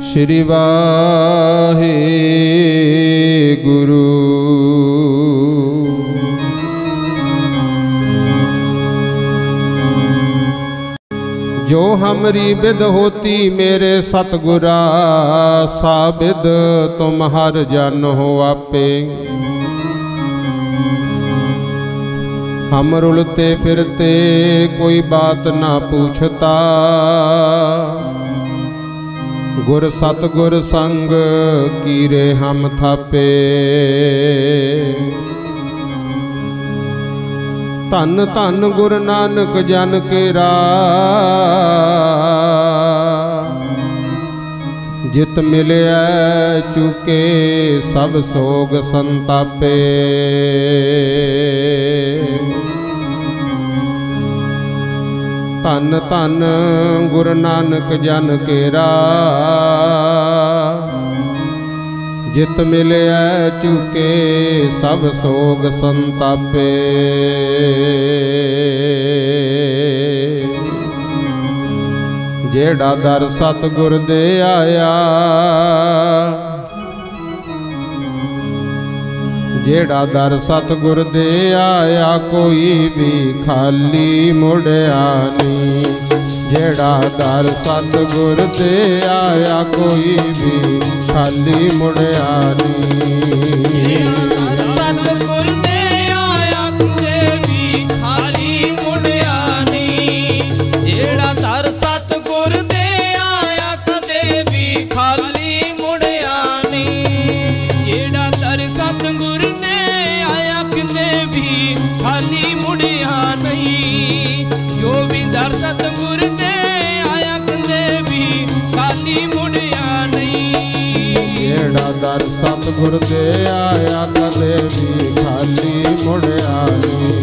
श्री वाहेगुरु। जो हमरी बिद होती मेरे सतगुरा, साबिद तुम हर जन हो आपे। हम रुलते फिरते कोई बात ना पूछता, गुर सतगुर संग कीरे हम थापे। धन धन गुरु नानक जन केरा, जित मिलिया चुके सब सोग संतापे। धन धन गुरु नानक जन केरा, जित मिलिया चुके सब सोग संतापे। जेड़ा दर सतगुर दे आया, जेड़ा दर सतगुर दे आया, कोई भी खाली मुड़िया नहीं। जेड़ा दर सतगुर दे आया, कोई भी खाली मुड़िया नहीं। सतगुर दे आया, कोई भी खाली मुड़िया नहीं। जेड़ा दर सतगुर दे आया, कदे भी खाली मुड़िया नहीं। जेड़ा दर सतगुर दे आया, कदे भी खाली मुड़िया नहीं। जो भी दर सतगुर दे आया, कदे भी खाली मुड़िया नहीं। जेड़ा दर सतगुर दे आया, कदे भी खाली मुड़िया नहीं।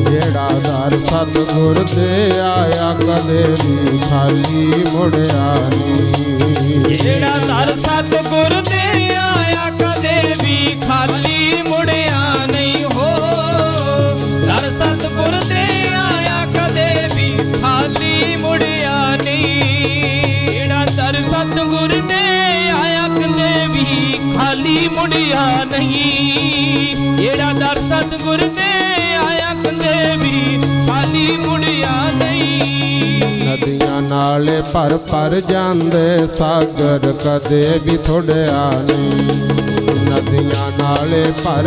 जेड़ा दर सतगुर दे आया, कदे भी खाली मुड़िया नहीं। जेड़ा दर सतगुर दे आया, कदे भी खाली मुड़िया नहीं हो। दर सतगुर दे आया, कदे भी खाली मुड़िया नहीं। जेड़ा दर सतगुर दे आया, कदे भी खाली मुड़िया नहीं। जेड़ा दर सतगुर दे आया, कदे भी खाली मुड़िया नहीं। नदियां नाले पर जांदे, सागर कदे भी थोड़िया नहीं। नदियां नाले पर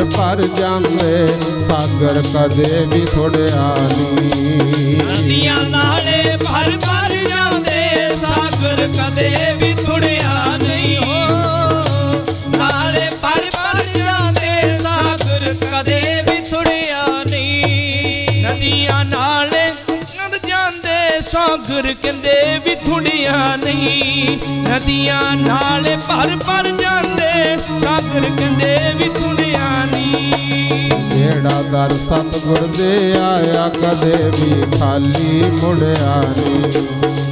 जांदे, सागर कदे भी थोड़िया नहीं। नदियां नाले पर जांदे, सागर कदे भी थोड़िया नहीं हो। नाले पर जांदे, सागर कदे भी थोड़िया नहीं। नदियां नाले जांदे, सागर कदे भी थोड़िया नहीं। नदियां नाले पर जांदे, सागर कदे भी थोड़िया नहीं। जेड़ा दर सतगुर दे आया, कदे भी खाली मुड़िया नहीं।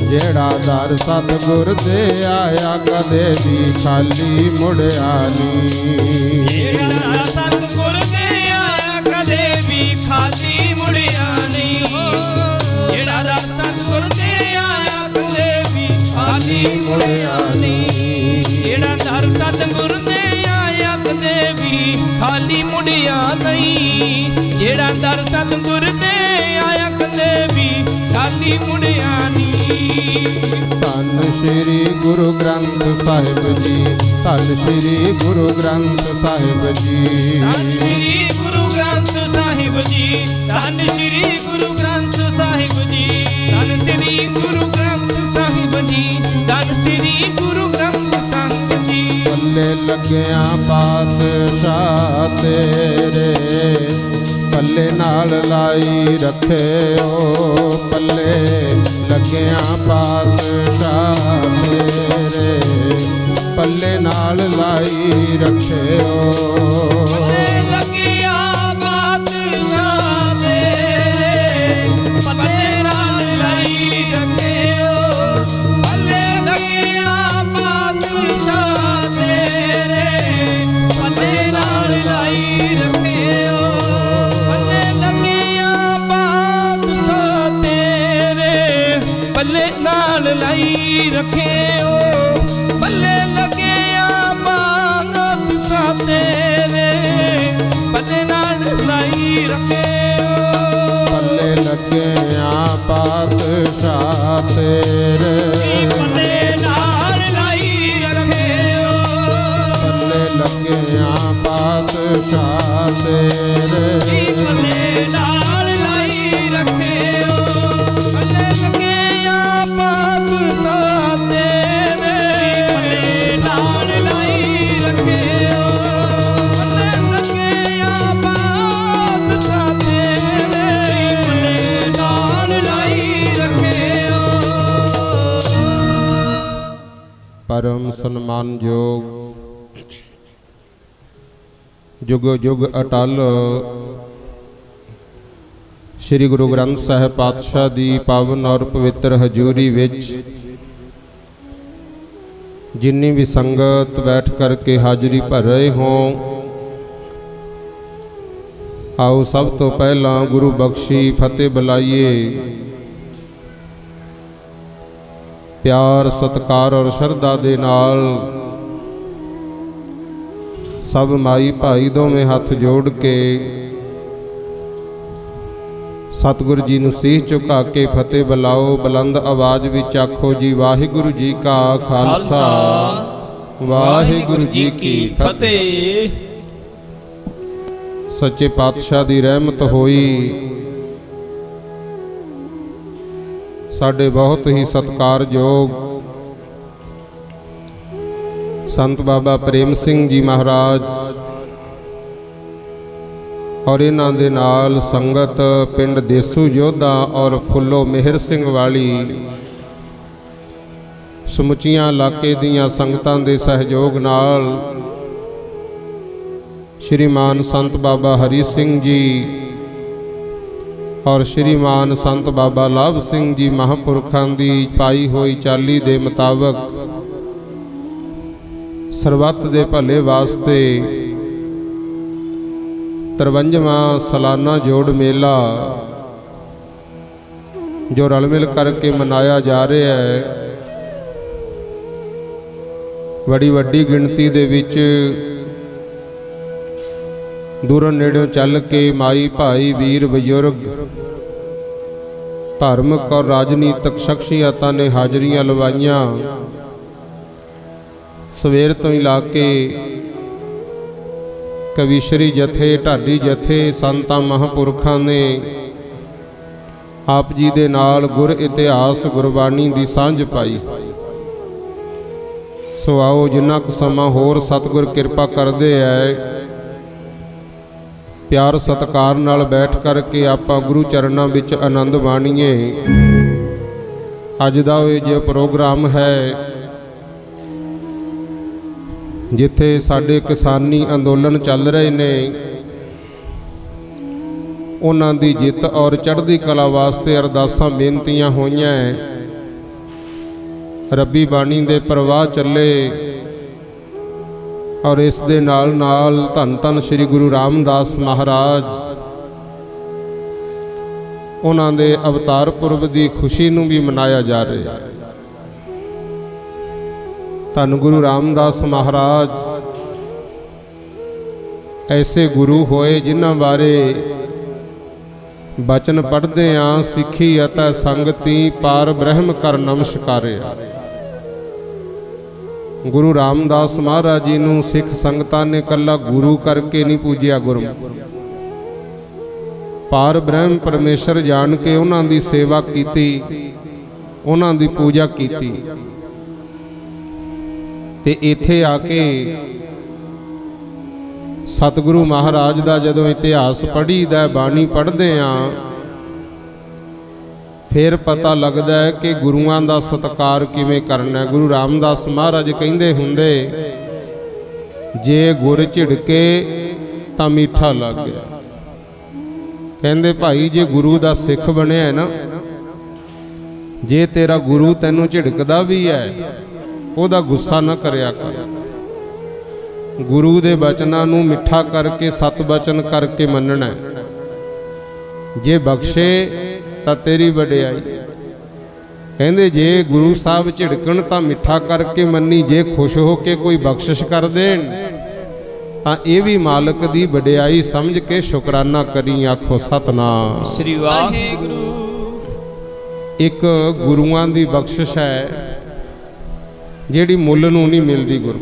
जेड़ा दर सतगुर दे आया, कदे भी खाली मुड़िया नहीं। जेड़ा दर सतगुर दे आया, कदे भी खाली मुड़िया नहीं हो। जेड़ा दर सतगुर दे आया, कदे भी खाली मुड़िया नहीं। जेड़ा दर सतगुर दे आया, कदे भी खाली मुड़िया नहीं। जेड़ा दर सतगुर दे आया, कदे भी खाली मुड़िया नहीं। धन श्री गुरु ग्रंथ साहिब जी, धन श्री गुरु ग्रंथ साहिब जी। धन श्री गुरु ग्रंथ साहिब जी, धन श्री गुरु ग्रंथ साहिब जी। धन श्री गुरु ग्रंथ साहिब जी, धन श्री गुरु ग्रंथ साहिब जी। पल्ले लग्या पातशाह तेरे, पल्ले नाल लाई रखे ओ। पल्ले लग्या पातशाह तेरे, पल्ले नाल लाई रखे ओ। पल्ले लग्या पातशाह तेरे, पल्ले नाल लाई रखे ओ। पल्ले लग्या पातशाह तेरे, पल्ले नाल लाई रखे ओ। पल्ले लग्या पातशाह तेरे, पल्ले नाल लाई रखे ओ। पल्ले परम सन्मानयोग जुग जुग अटल श्री गुरु ग्रंथ साहिब पातशाह दी पावन और पवित्र हजूरी विच जिन्नी भी संगत बैठ करके हाजरी भर रहे हों, आओ सब तो पहला गुरु बख्शी फतेह बुलाइए। प्यार सत्कार और श्रद्धा दे नाल सब माई भाई दोवें हाथ जोड़ के सतगुरु जी नूं सीस झुका के फतेह बुलाओ। बुलंद आवाज विच आखो जी वाहिगुरु जी का खालसा वाहिगुरु जी की फतेह। सच्चे पातशाह दी रहमत होई साडे बहुत ही सत्कारयोग संत बाबा प्रेम सिंह जी महाराज और इन्हां दे नाल संगत पिंड देसू जोधा और फुल्लो मेहर सिंह वाली समुचियां इलाके दीयां संगतां दे सहयोग नाल श्रीमान संत बाबा हरी सिंह जी और श्रीमान संत बाबा लाभ सिंह जी महापुरखां दी पाई हुई चाली दे मुताबक सरबत दे भले वास्ते 53वां सालाना जोड़ मेला जो रल मिल करके मनाया जा रहा है, बड़ी वड्डी गिणती दे विच दूरों नेड़ों चल के माई भाई वीर बजुर्ग धार्मिक और राजनीतिक शख्सियतां ने हाजरियां लवाइयां। सवेर तो ही ला के कविश्री जथे ढाडी जथे संतां महापुरखां ने आप जी दे नाल गुर इतिहास गुरबाणी दी सांझ पाई। सो आओ जिन्ना क समा होर सतगुर किरपा करदे है, प्यार सत्कार नाल बैठ करके आपां गुरु चरणां विच आनंद माणीए। अज दा जो प्रोग्राम है जिथे साडे किसानी अंदोलन चल रहे ने, उन्हां दी जित और चढ़दी कला वास्ते अरदासां बेनतियां होईयां। रब्बी बाणी दे प्रवाह चले और इस दे नाल नाल धन धन श्री गुरु रामदास महाराज उन्हां दे अवतार पुरब दी खुशी नूं भी मनाया जा रहा है। धन गुरु रामदास महाराज ऐसे गुरु होए जिन्हां बारे बचन पढ़दे आं, सिखी अतै संगति पार ब्रह्म कर नमस्कारे। गुरु रामदास महाराज जी नूं सिख संगतां ने कला गुरु करके नहीं पूजिया, गुरु पार ब्रह्म परमेश्वर जान के उन्हां दी सेवा कीती, उन्हां दी पूजा कीती। ते इत्थे आके सतगुरु महाराज दा जदों इतिहास पढ़ीदा, बाणी पढ़दे आं, फिर पता लगदा है कि गुरुआं दा सत्कार किवें करना है। गुरु रामदास महाराज कहिंदे हुंदे जे गुर झिड़के तां मीठा लग गया। कहंदे भाई जे गुरु दा सिख बनिया है ना, जे तेरा गुरु तैनूं झिड़कदा भी है ओदा गुस्सा ना करिया कर। गुरु दे बचनां नूं मिठा करके सत बचन करके मनना है। जे बख्शे तां तेरी वडियाई। कहंदे जे गुरु साहब झिड़कण तां मिठा करके मन्नी, जे खुश हो के कोई बख्शिश कर देण तां इह भी मालक दी वडियाई समझ के शुकराना करी। आखो सतनाम श्री वाहिगुरू। एक गुरुआं दी बख्शिश है जिहड़ी मुੱਲ नूं नहीं मिलदी। गुरु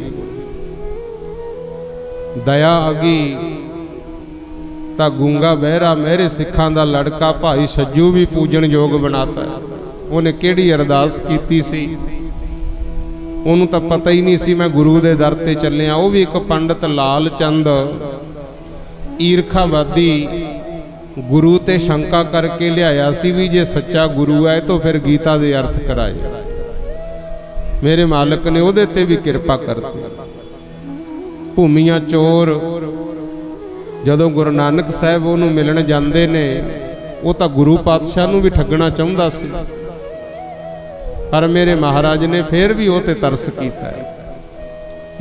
दया आ गई तां गूंगा बहरा मेरे सिखां दा लड़का भाई सज्जू भी पूजन योग बनाता है। उन्हें किहड़ी अरदास कीती सी उन्होंने तो पता ही नहीं सी मैं गुरु दे दर ते चलिया। वो भी एक पंडित लाल चंद ईरखावादी गुरु ते शंका करके लियाया सी भी जे सच्चा गुरु है तो फिर गीता दे अर्थ कराए। मेरे मालिक ने उहदे ते भी किरपा करती। भूमियां चोर जदों गुरु नानक साहब उहनूं मिलण जांदे ने, वो तो गुरु पातशाह नूं भी ठगना चाहुंदा सी, पर मेरे महाराज ने फिर भी वो ते तरस कीता है।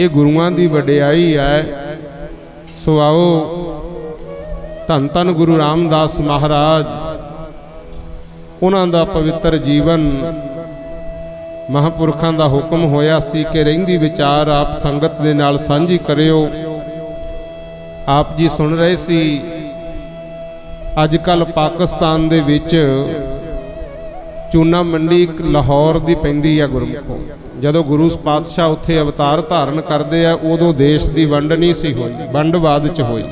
ये गुरुआं दी वडियाई है। सो आओ धन धन गुरु रामदास महाराज, उन्हां दा पवित्र जीवन, महापुरखां दा हुक्म होया सी कि रहिंदी विचार आप संगत दे नाल सांझी करियो। आप जी सुन रहे सी अजकल पाकिस्तान दे विच चूना मंडी लाहौर दी पैंदी है गुरमुखों। जदों गुरु पातशाह उत्थे अवतार धारण करते हैं उदों देश की वंड नहीं सी होई, वंडवाद च होई।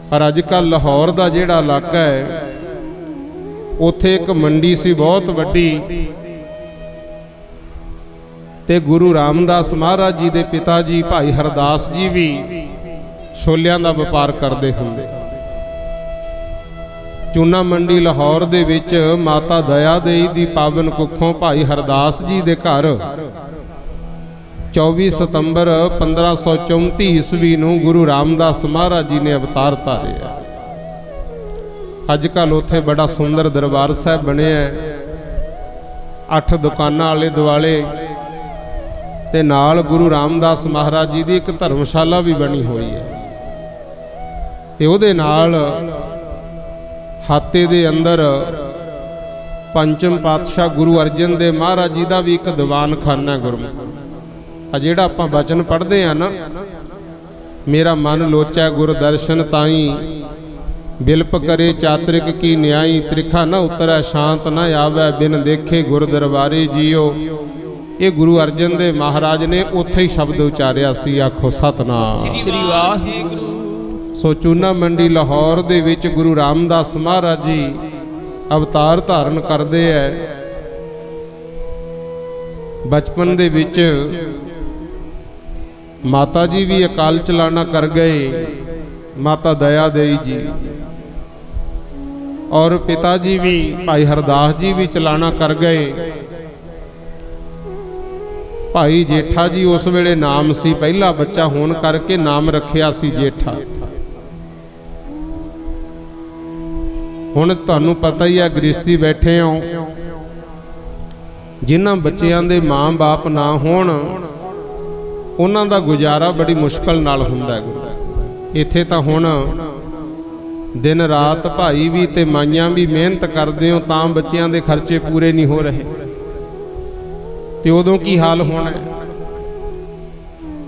पर अजकल लाहौर का जिहड़ा इलाका है उत्थे एक मंडी सी बहुत वड्डी, ते गुरु रामदास महाराज जी दे पिता जी भाई हरदास जी भी छोलियां दा व्यापार करते होंगे। चूना मंडी लाहौर दे विच माता दया देई दी पावन कुखों भाई हरदास जी दे घर 24 सितंबर 1534 ईस्वी नूं गुरु रामदास महाराज जी ने अवतार धारे। अजकल उत्थे बड़ा सुंदर दरबार साहब बने 8 दुकानां आले दुआले, ते नाल गुरु रामदास महाराज जी की एक धर्मशाला भी बनी हुई है। ते उहदे नाल हाते दे अंदर पंचम पातशाह गुरु अर्जन देव महाराज जी का भी एक दीवान खाना गुरमुख। आ जिहड़ा आपां बचन पढ़ते हैं ना, मेरा मन लोचा गुर दर्शन ताई, बिलप करे चातरिक की न्याई, त्रिखा न उतरै शांत न आवे, बिन देखे गुर दरबारे जियो। ये गुरु अर्जन देव महाराज ने उत्थे ही शब्द उचारिया सी, आखो सतनाम श्री वाहिगुरू। सो चूना मंडी लाहौर दे विच गुरु रामदास महाराज जी अवतार धारण करते हैं। बचपन दे विच माता जी भी अकाल चलाना कर गए, माता दया देई जी, और पिता जी भी भाई हरदास जी भी चलाना कर गए। भाई जेठा जी उस वेले नाम सी, पहला बच्चा होने करके नाम रखिया सी जेठा। हुण तुहानूं पता ही है, गृहस्थी बैठे हो, जिन्हां बच्चियां दे माँ बाप ना होण उन्हां दा गुजारा बड़ी मुश्किल नाल हुंदा है। इत्थे तां हुण दिन रात भाई भी ते माइयां भी मेहनत करदे हो, तां बच्चियां दे खर्चे पूरे नहीं हो रहे। ते उदों की हाल होना है?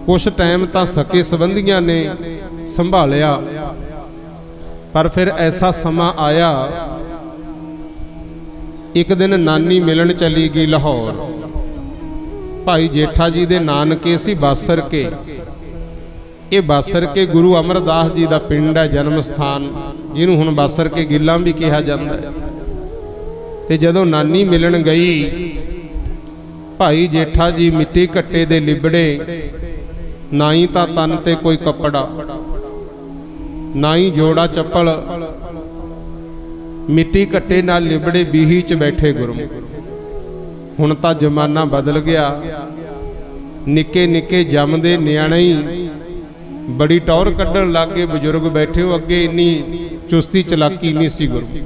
कुछ टाइम तां सके संबंधियां ने संभालिया, पर फिर ऐसा समा आया, एक दिन नानी मिलन चली गई लाहौर। भाई जेठा जी दे नानके सी बासर के। ये बासर के गुरु अमरदास जी का पिंड है, जन्म स्थान, जिन्हों हुण बासर के गिल्लां भी कहा जाता है। ते जदों नानी मिलन गई, भाई जेठा जी मिट्टी घट्टे दे लिबड़े, ना ही तां तन ते कोई कपड़ा, ना ही जोड़ा चप्पल, मिट्टी घट्टे नाल लिबड़े बीही च बैठे गुरमुख। हुण तां जमाना बदल गया, निक्के निक्के जमदे न्याणे ही बड़ी टौर कड्ढण लग गए। बजुर्ग बैठे हो, अगे इन्नी चुस्ती चलाकी नहीं सी गुरमुख।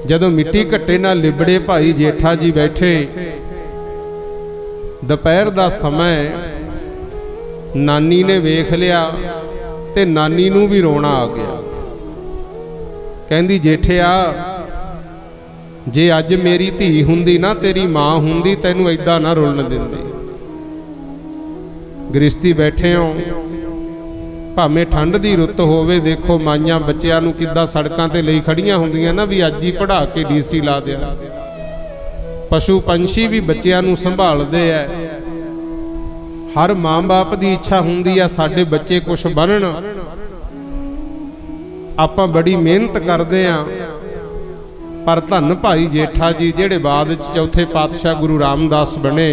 जदों मिट्टी घट्टे नाल लिबड़े भाई जेठा जी बैठे, दोपहर दा समय, नानी ने वेख लिया ते नानी नूं भी रोना आ गया। कहंदी जेठिया, जे अज मेरी धी हुंदी ना, तेरी मां हुंदी, तैनूं ऐदां ना रुलन दिंदी। गृहस्थी बैठे हो, भावें ठंड की रुत होवे, देखो माइयां बच्चियां नूं किद्दां सड़कां ते लई खड़ियां हुंदियां ना, भी अज ही पढ़ा के डीसी ला दिया। पशु पंछी भी बच्चियां नूं संभालदे है। हर मां बाप की इच्छा हुंदी है साडे बच्चे कुछ बनन। आपां बड़ी मेहनत करदे आ, पर धन भाई जेठा जी जिहड़े बाद चौथे पातशाह गुरु रामदास बने,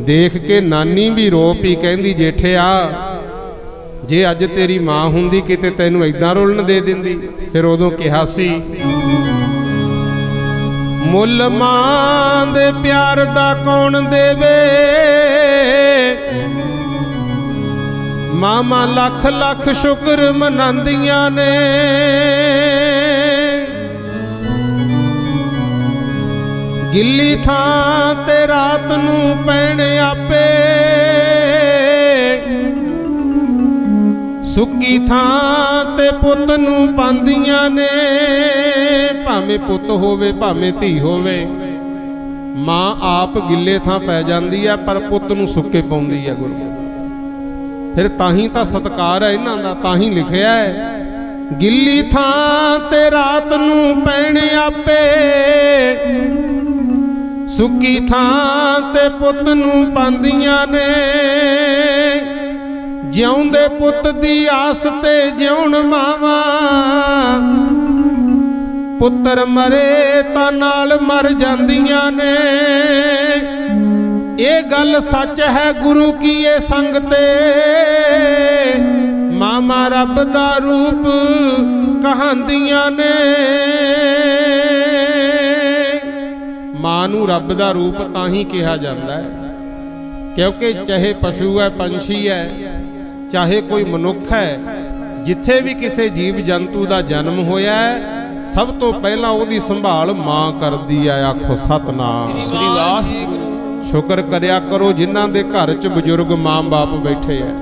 देख के नानी भी रो पी। कहंदी जेठिया, जे अज तेरी मां हुंदी किते तैनूं ऐदां रुलन दे दिंदी। फिर उदों कहा सी, ਮੁੱਲ ਮਾਂ ਦੇ ਪਿਆਰ ਦਾ ਕੌਣ ਦੇਵੇ। ਮਾਮਾ ਲੱਖ ਲੱਖ ਸ਼ੁਕਰ ਮਨਾਉਂਦੀਆਂ ਨੇ। ਗਿੱਲੀ ਥਾਂ ਤੇ ਰਾਤ ਨੂੰ ਪੈਣ ਆਪੇ, ਸੁੱਕੀ ਥਾਂ ਤੇ ਪੁੱਤ ਨੂੰ ਪਾਉਂਦੀਆਂ ਨੇ। ਭਾਵੇਂ ਪੁੱਤ ਹੋਵੇ ਭਾਵੇਂ ਧੀ ਹੋਵੇ, ਮਾਂ ਆਪ ਗਿੱਲੇ ਥਾਂ ਪੈ ਜਾਂਦੀ ਹੈ ਪਰ ਪੁੱਤ ਨੂੰ ਸੁੱਕੇ ਪਾਉਂਦੀ ਹੈ ਗੁਰੂ। ਫਿਰ ਤਾਂ ਹੀ ਤਾਂ ਸਤਿਕਾਰ ਹੈ ਇਹਨਾਂ ਦਾ, ਤਾਂ ਹੀ ਲਿਖਿਆ ਹੈ ਗਿੱਲੀ ਥਾਂ ਤੇ ਰਾਤ ਨੂੰ ਪੈਣ ਆਪੇ, ਸੁੱਕੀ ਥਾਂ ਤੇ ਪੁੱਤ ਨੂੰ ਪਾਉਂਦੀਆਂ ਨੇ। ਜਿਉਂਦੇ ਪੁੱਤ ਦੀ ਆਸ ਤੇ ਜਿਉਣ ਮਾਵਾਂ, ਪੁੱਤਰ ਮਰੇ ਤਾਂ ਨਾਲ ਮਰ ਜਾਂਦੀਆਂ ਨੇ। ਇਹ ਗੱਲ ਸੱਚ ਹੈ ਗੁਰੂ ਕੀ ਇਹ ਸੰਗ ਤੇ, ਮਾਮਾ ਰੱਬ ਦਾ ਰੂਪ ਕਹਾਂਦੀਆਂ ਨੇ। ਮਾਂ ਨੂੰ ਰੱਬ ਦਾ ਰੂਪ ਤਾਂ ਹੀ ਕਿਹਾ ਜਾਂਦਾ ਹੈ ਕਿਉਂਕਿ ਚਾਹੇ ਪਸ਼ੂ ਹੈ, ਪੰਛੀ ਹੈ, ਚਾਹੇ ਕੋਈ ਮਨੁੱਖ ਹੈ, ਜਿੱਥੇ ਵੀ ਕਿਸੇ ਜੀਵ ਜੰਤੂ ਦਾ ਜਨਮ ਹੋਇਆ ਹੈ, ਸਭ ਤੋਂ ਪਹਿਲਾਂ ਉਹਦੀ ਸੰਭਾਲ ਮਾਂ ਕਰਦੀ ਹੈ। ਆਖੋ ਸਤਨਾਮ ਸ੍ਰੀ ਵਾਹਿਗੁਰੂ। ਸ਼ੁਕਰ ਕਰਿਆ ਕਰੋ ਜਿਨ੍ਹਾਂ ਦੇ ਘਰ 'ਚ ਬਜ਼ੁਰਗ ਮਾਂ ਬਾਪ ਬੈਠੇ ਹੈ,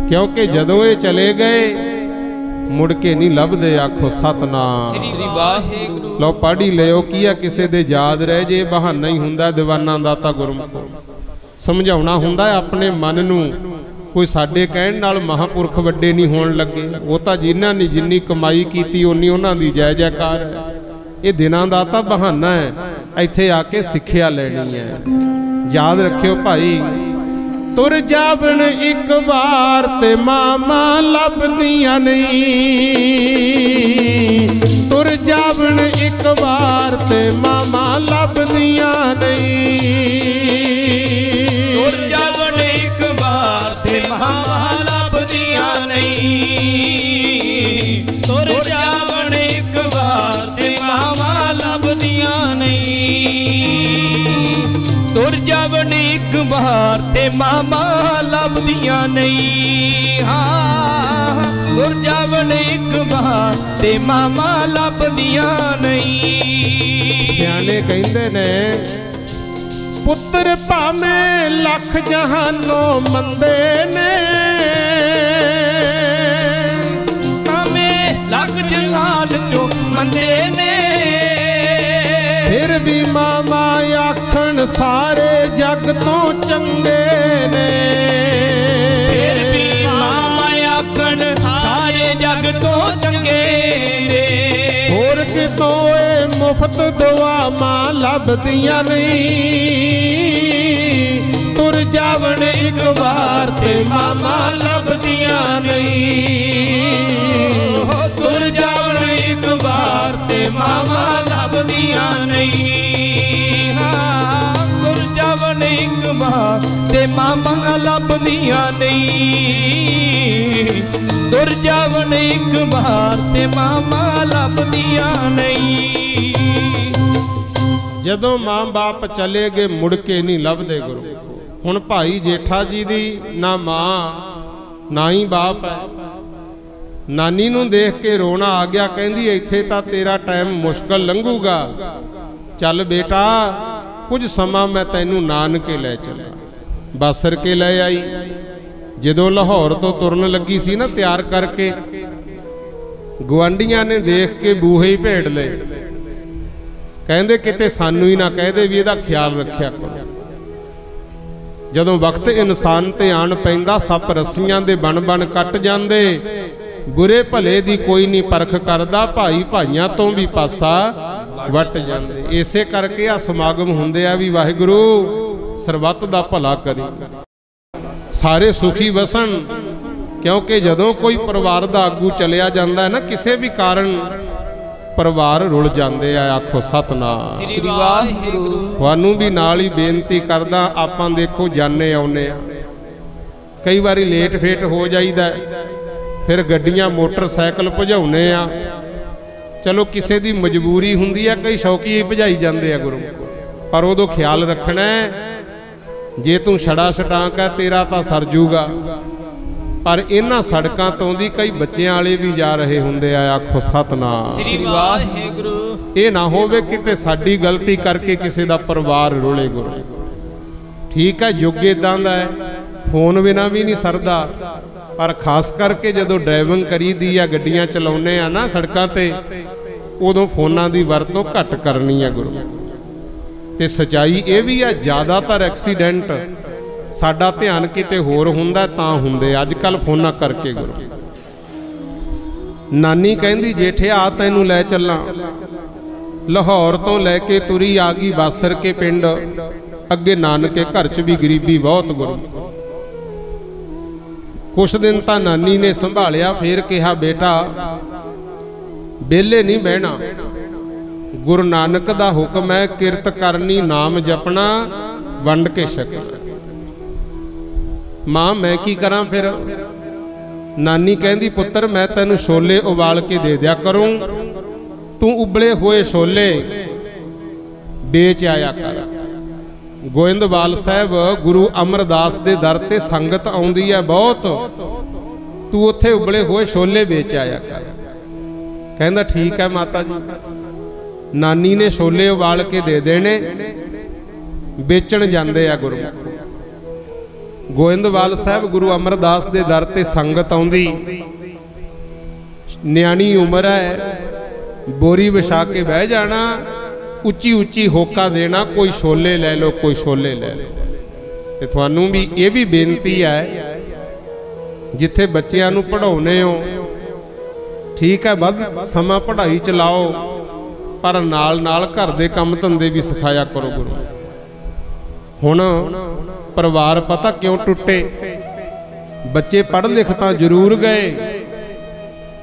ਕਿਉਂਕਿ ਜਦੋਂ ਇਹ ਚਲੇ ਗਏ ਮੁੜ ਕੇ ਨਹੀਂ ਲੱਭਦੇ। ਆਖੋ ਸਤਨਾਮ ਸ੍ਰੀ ਵਾਹਿਗੁਰੂ। ਲਓ ਪੜ੍ਹ ਲਿਓ ਕੀ ਆ, ਕਿਸੇ ਦੇ ਯਾਦ ਰਹਿ ਜੇ ਬਹਾਨਾ ਹੀ ਹੁੰਦਾ ਦੀਵਾਨਾਂ ਦਾ। ਤਾਂ ਗੁਰਮੁਖੋ ਸਮਝਾਉਣਾ ਹੁੰਦਾ ਆਪਣੇ ਮਨ ਨੂੰ, ਕੋਈ ਸਾਡੇ ਕਹਿਣ ਨਾਲ ਮਹਾਂਪੁਰਖ ਵੱਡੇ ਨਹੀਂ ਹੋਣ ਲੱਗੇ। ਉਹ ਤਾਂ ਜਿਨ੍ਹਾਂ ਨੇ ਜਿੰਨੀ ਕਮਾਈ ਕੀਤੀ ਓਨੀ ਉਹਨਾਂ ਦੀ ਜੈ ਜੈਕਾਰ ਹੈ। ਇਹ ਦਿਨਾਂ ਦਾ ਤਾਂ ਬਹਾਨਾ ਹੈ, ਇੱਥੇ ਆ ਕੇ ਸਿੱਖਿਆ ਲੈਣੀ ਹੈ। ਯਾਦ ਰੱਖਿਓ ਭਾਈ, ਤੁਰ ਜਾਵਣ ਇੱਕ ਵਾਰ ਤੇ ਮਾਮਾ ਲੱਭਦੀਆਂ ਨਹੀਂ। ਤੁਰ ਜਾਵਣ ਇੱਕ ਵਾਰ ਤੇ ਮਾਮਾ ਲੱਭਦੀਆਂ ਨਹੀਂ। ਤੁਰ ਜਾਵਣ ਇੱਕ ਵਾਰ ਤੇ ਮਾਮਾ ਲੱਭਦੀਆਂ ਨਹੀਂ। ਤੁਰ ਜਾਵਣ ਇੱਕ ਵਾਰ ਤੇ ਮਾਮਾ ਲੱਭਦੀਆਂ ਨਹੀਂ। ਤੁਰ ਜਾਵਣ ਇੱਕ ਵਾਰ ਤੇ ਮਾਮਾ ਲੱਭਦੀਆਂ ਨਹੀਂ। ਹਾਂ ਤੁਰ ਜਾਵਣ ਇੱਕ ਵਾਰ ਤੇ ਮਾਮਾ ਲੱਭਦੀਆਂ ਨਹੀਂ। ਸਿਆਣੇ ਕਹਿੰਦੇ ਨੇ ਪੁੱਤਰ ਭਾਵੇਂ ਲੱਖ ਜਹਾਨੋਂ ਮੰਦੇ ਨੇ, ਭਾਵੇਂ ਲੱਖ ਜਹਾਨ ਚੋਂ ਮੰਦੇ ਨੇ, ਫਿਰ ਵੀ ਮਾਮਾ ਆਖਣ ਸਾਰੇ ਜੱਗ ਤੋਂ ਚੰਗੇ ਨੇ। ਫਿਰ ਵੀ ਮਾਮਾ ਆਖਣ ਸਾਰੇ ਜੱਗ ਤੋਂ ਚੰਗੇ ਨੇ। ਹੋਰ ਕਿਤੋਂ ਇਹ ਮੁਫਤ ਦੁਆਵਾਂ ਲੱਭਦੀਆਂ ਨਹੀਂ। ਤੁਰ ਜਾਵਣ ਇੱਕ ਵਾਰ ਤੇ ਮਾਮਾ ਲੱਭਦੀਆਂ ਨਹੀਂ। ਤੁਰ ਜਾਵਣ ਇੱਕ ਵਾਰ ਤੇ ਮਾਮਾ ਲੱਭਦੀਆਂ ਨਹੀਂ। ਹਾਂ ਤੁਰ ਜਾਵਣ ਇੱਕ ਵਾਰ ਤੇ ਮਾਮਾ ਲੱਭਦੀਆਂ ਨਹੀਂ। ਤੁਰ ਜਾਵਣ ਇੱਕ ਵਾਰ ਤੇ ਮਾਮਾ ਲੱਭਦੀਆਂ ਨਹੀਂ। ਜਦੋਂ ਮਾਂ ਬਾਪ ਚਲੇ ਗਏ ਮੁੜ ਕੇ ਨਹੀਂ ਲੱਭਦੇ ਗੁਰੂ। ਹੁਣ ਭਾਈ ਜੇਠਾ ਜੀ ਦੀ ਨਾ ਮਾਂ ਨਾ ਹੀ ਬਾਪ ਹੈ। ਨਾਨੀ ਨੂੰ ਦੇਖ ਕੇ ਰੋਣਾ ਆ ਗਿਆ, ਕਹਿੰਦੀ ਇੱਥੇ ਤਾਂ ਤੇਰਾ ਟਾਈਮ ਮੁਸ਼ਕਲ ਲੰਘੂਗਾ, ਚੱਲ ਬੇਟਾ ਕੁਝ ਸਮਾਂ ਮੈਂ ਤੈਨੂੰ ਨਾਨਕੇ ਲੈ ਚੱਲਾਂ। ਬਾਸਰ ਕੇ ਲੈ ਆਈ। ਜਦੋਂ ਲਾਹੌਰ ਤੋਂ ਤੁਰਨ ਲੱਗੀ ਸੀ ਨਾ ਤਿਆਰ ਕਰਕੇ, ਗੁਆਂਢੀਆਂ ਨੇ ਦੇਖ ਕੇ ਬੂਹੇ ਹੀ ਭੇੜ ਲਏ। ਕਹਿੰਦੇ ਕਿਤੇ ਸਾਨੂੰ ਹੀ ਨਾ ਕਹਦੇ ਵੀ ਇਹਦਾ ਖਿਆਲ ਰੱਖਿਆ ਕਰੋ। ਜਦੋਂ ਵਕਤ ਇਨਸਾਨ ਤੇ ਆਣ ਪੈਂਦਾ, ਸੱਪ ਰੱਸੀਆਂ ਦੇ ਬਣ ਬਣ ਕੱਟ ਜਾਂਦੇ। ਬੁਰੇ ਭਲੇ ਦੀ ਕੋਈ ਨਹੀਂ ਪਰਖ ਕਰਦਾ, ਭਾਈ ਭਾਈਆਂ ਤੋਂ ਵੀ ਪਾਸਾ ਵੱਟ ਜਾਂਦੇ। ਇਸੇ ਕਰਕੇ ਆ ਸਮਾਗਮ ਹੁੰਦੇ ਆ ਵੀ ਵਾਹਿਗੁਰੂ ਸਰਬੱਤ ਦਾ ਭਲਾ ਕਰੀ, ਸਾਰੇ ਸੁਖੀ ਵਸਣ। ਕਿਉਂਕਿ ਜਦੋਂ ਕੋਈ ਪਰਿਵਾਰ ਦਾ ਆਗੂ ਚਲਿਆ ਜਾਂਦਾ ਹੈ ਨਾ, ਕਿਸੇ ਵੀ ਕਾਰਨ ਪਰਿਵਾਰ ਰੁਲ ਜਾਂਦੇ ਆ। ਆਖੋ ਸਤਨਾਮ ਸ੍ਰੀ ਵਾਹਿਗੁਰੂ। ਤੁਹਾਨੂੰ ਵੀ ਨਾਲ ਹੀ ਬੇਨਤੀ ਕਰਦਾ, ਆਪਾਂ ਦੇਖੋ ਜਾਣੇ ਆਉਨੇ ਆ, ਕਈ ਵਾਰੀ ਲੇਟ ਫੇਟ ਹੋ ਜਾਈਦਾ, ਫਿਰ ਗੱਡੀਆਂ ਮੋਟਰਸਾਈਕਲ ਭਜਾਉਨੇ ਆ, चलो किसी की मजबूरी हुंदी है, कई शौकी भजाई जाते हैं गुरु, पर उदों ख्याल रखना है जे तू छड़ा छटांक है तेरा तो सर जूगा। पर इन्हां सड़कों तो दी कई बच्चों वाले भी जा रहे होंदे आ। आखो सतनाम श्री वाहिगुरु। ये ना होवे किते साडी गलती करके किसी दा परिवार रुले गुरु। ठीक है युग इदां दा है, फोन बिना भी नहीं सरदा, पर खास करके जदों ड्राइविंग करी दी है, गड्डियां चलाउने आ ना सड़कों ते, उदों फोनां दी वरतों घट करनी है गुरु। ते सच्चाई ये भी है ज़्यादातर एक्सीडेंट साडा ध्यान किते होर हुंदा तां हुंदे अजकल फोनां करके गुरु। नानी कहंदी जेठे आ तैनूं लै चलां, लाहौर तो लैके तुरी आ गई बासर के पिंड, अगे नानके घर च भी गरीबी बहुत गुरु। कुछ दिन तां नानी ने संभालिया, फिर कहा बेटा बेले नहीं बहना, गुरु नानक दा हुक्म है किरत करनी नाम जपना वंड के छकना। मां मैं की करा फिर? नानी कहंदी पुत्र मैं तैनूं छोले उबाल के दे दिया करूं, तू उबले हुए छोले बेच आया कर। गोइंदवाल साहब गुरु अमरदास दे दर ते संगत आउंदी है बहुत, तू उत्थे उबले हुए छोले बेच आया कर। कहंदा ठीक है माता जी। नानी ने छोले उबाल के दे देने, बेचण जांदे आ गुरु। गोइंदवाल साहब गुरु अमरदास दे दर ते संगत आउंदी, न्याणी उम्र है, बोरी विछा के बह जाना, उच्ची उच्ची होका देना, कोई छोले ले लो, कोई छोले ले लो। ते तुहानूं भी ये भी बेनती है, जिथे बच्चियां नूं पढ़ाउने हो ठीक है वध समा पढ़ाई च लाओ, पर नाल नाल घर दे काम धंधे भी सिखाया करो गुरु। हुण परिवार पता क्यों टुटे? बच्चे पढ़ लिख तां जरूर गए,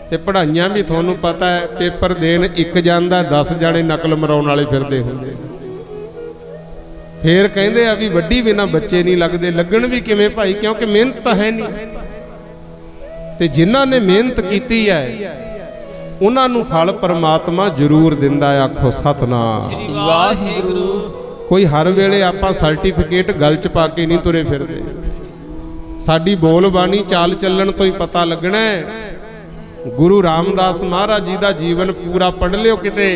ते पढ़ाइयां भी तुहानूं पता है पेपर देण एक जांदा 10 जाने नकल मराउण वाले फिरदे हुंदे। फिर कहंदे आ भी वड्डी बिना बच्चे नहीं लगदे। लगण भी किवें भाई, क्योंकि मेहनत तां है नहीं। ते जिन्हां ने मेहनत कीती है उन्हां नूं फल परमात्मा जरूर दिंदा है। आखो सतनाम श्री वाहिगुरु। कोई हर वेले आपां सर्टिफिकेट गल च पा के नहीं तुरे फिरदे। साडी बोल बाणी चाल चलन तो ही पता लगना है। गुरु रामदास महाराज जी का जीवन पूरा पढ़ लियो किते,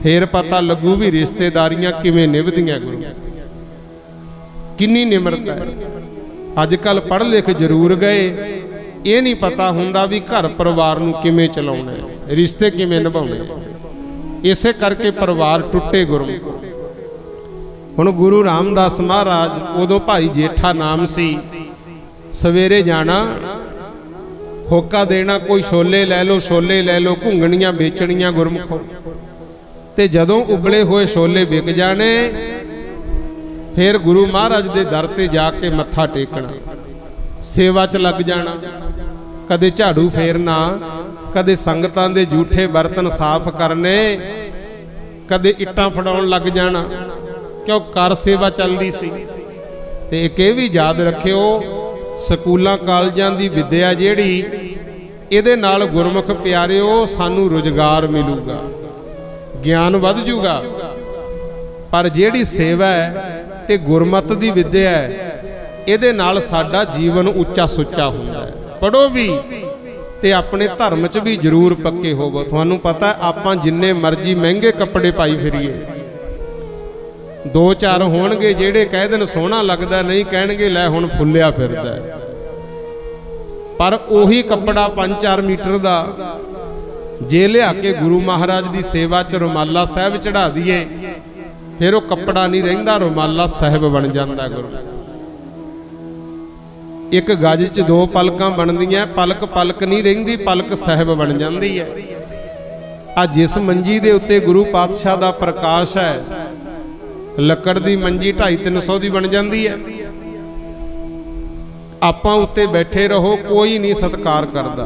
फिर पता लगू भी रिश्तेदारियां किवें निभदियां गुरु, किन्नी निमरता है। अजकल पढ़ लिख जरूर गए, ये नहीं पता हुंदा भी घर परिवार नूं किवें चलाउणा है, रिश्ते किवें निभाउणे। इसे करके परिवार टुटे गुरु। हुण गुरु रामदास महाराज उदों भाई जेठा नाम सी, सवेरे जाना होका देना, कोई छोले लै लो, छोले लै लो, घुंगणियां बेचणियां गुरमुखों। ते जदों उबले हुए छोले विक जाने, फिर गुरु महाराज दे दर ते जाके मत्था टेकना, सेवा च लग जाना। कदे झाड़ू फेरना, कदे संगतां दे जूठे बर्तन साफ करने, कदे इट्टां फड़ाउण लग जाना, क्यों कर सेवा चलदी सी। ते एक ये भी याद रखियो, स्कूलों कॉलेजां दी विद्या जिहड़ी इहदे नाल गुरमुख प्यारिओ सानू रोजगार मिलूगा, ज्ञान वध जूगा। पर जिहड़ी सेवा है ते गुरमत दी विद्या है, इहदे नाल साडा जीवन उच्चा सुच्चा हुंदा है। पढ़ो भी ते अपने धर्म च भी जरूर पक्के होवो। तुहानू पता है आपां जिन्ने मर्जी महंगे कपड़े पाई फिरीए, 2-4 होणगे जेड़े कह देन सोहना लगदा, नहीं कहणगे लै हुण फुल्लिया फिरदा। पर ओही कपड़ा 5-4 मीटर दा जे लिया के गुरु महाराज की सेवा च रुमाला साहब चढ़ा दीए, फिर वो कपड़ा नहीं रहिंदा, रुमाला साहब बन जाता गुरु। एक गज च 2 पलकां बनदियां, पलक पलक नहीं रहिंदी, पलक साहब बन जाती है। आ जिस मंजी दे उत्ते गुरु पातशाह दा प्रकाश है, लकड़ दी मंजी 250-300 दी बन जाती है। आपां उत्ते बैठे रहो, कोई नहीं सत्कार करदा,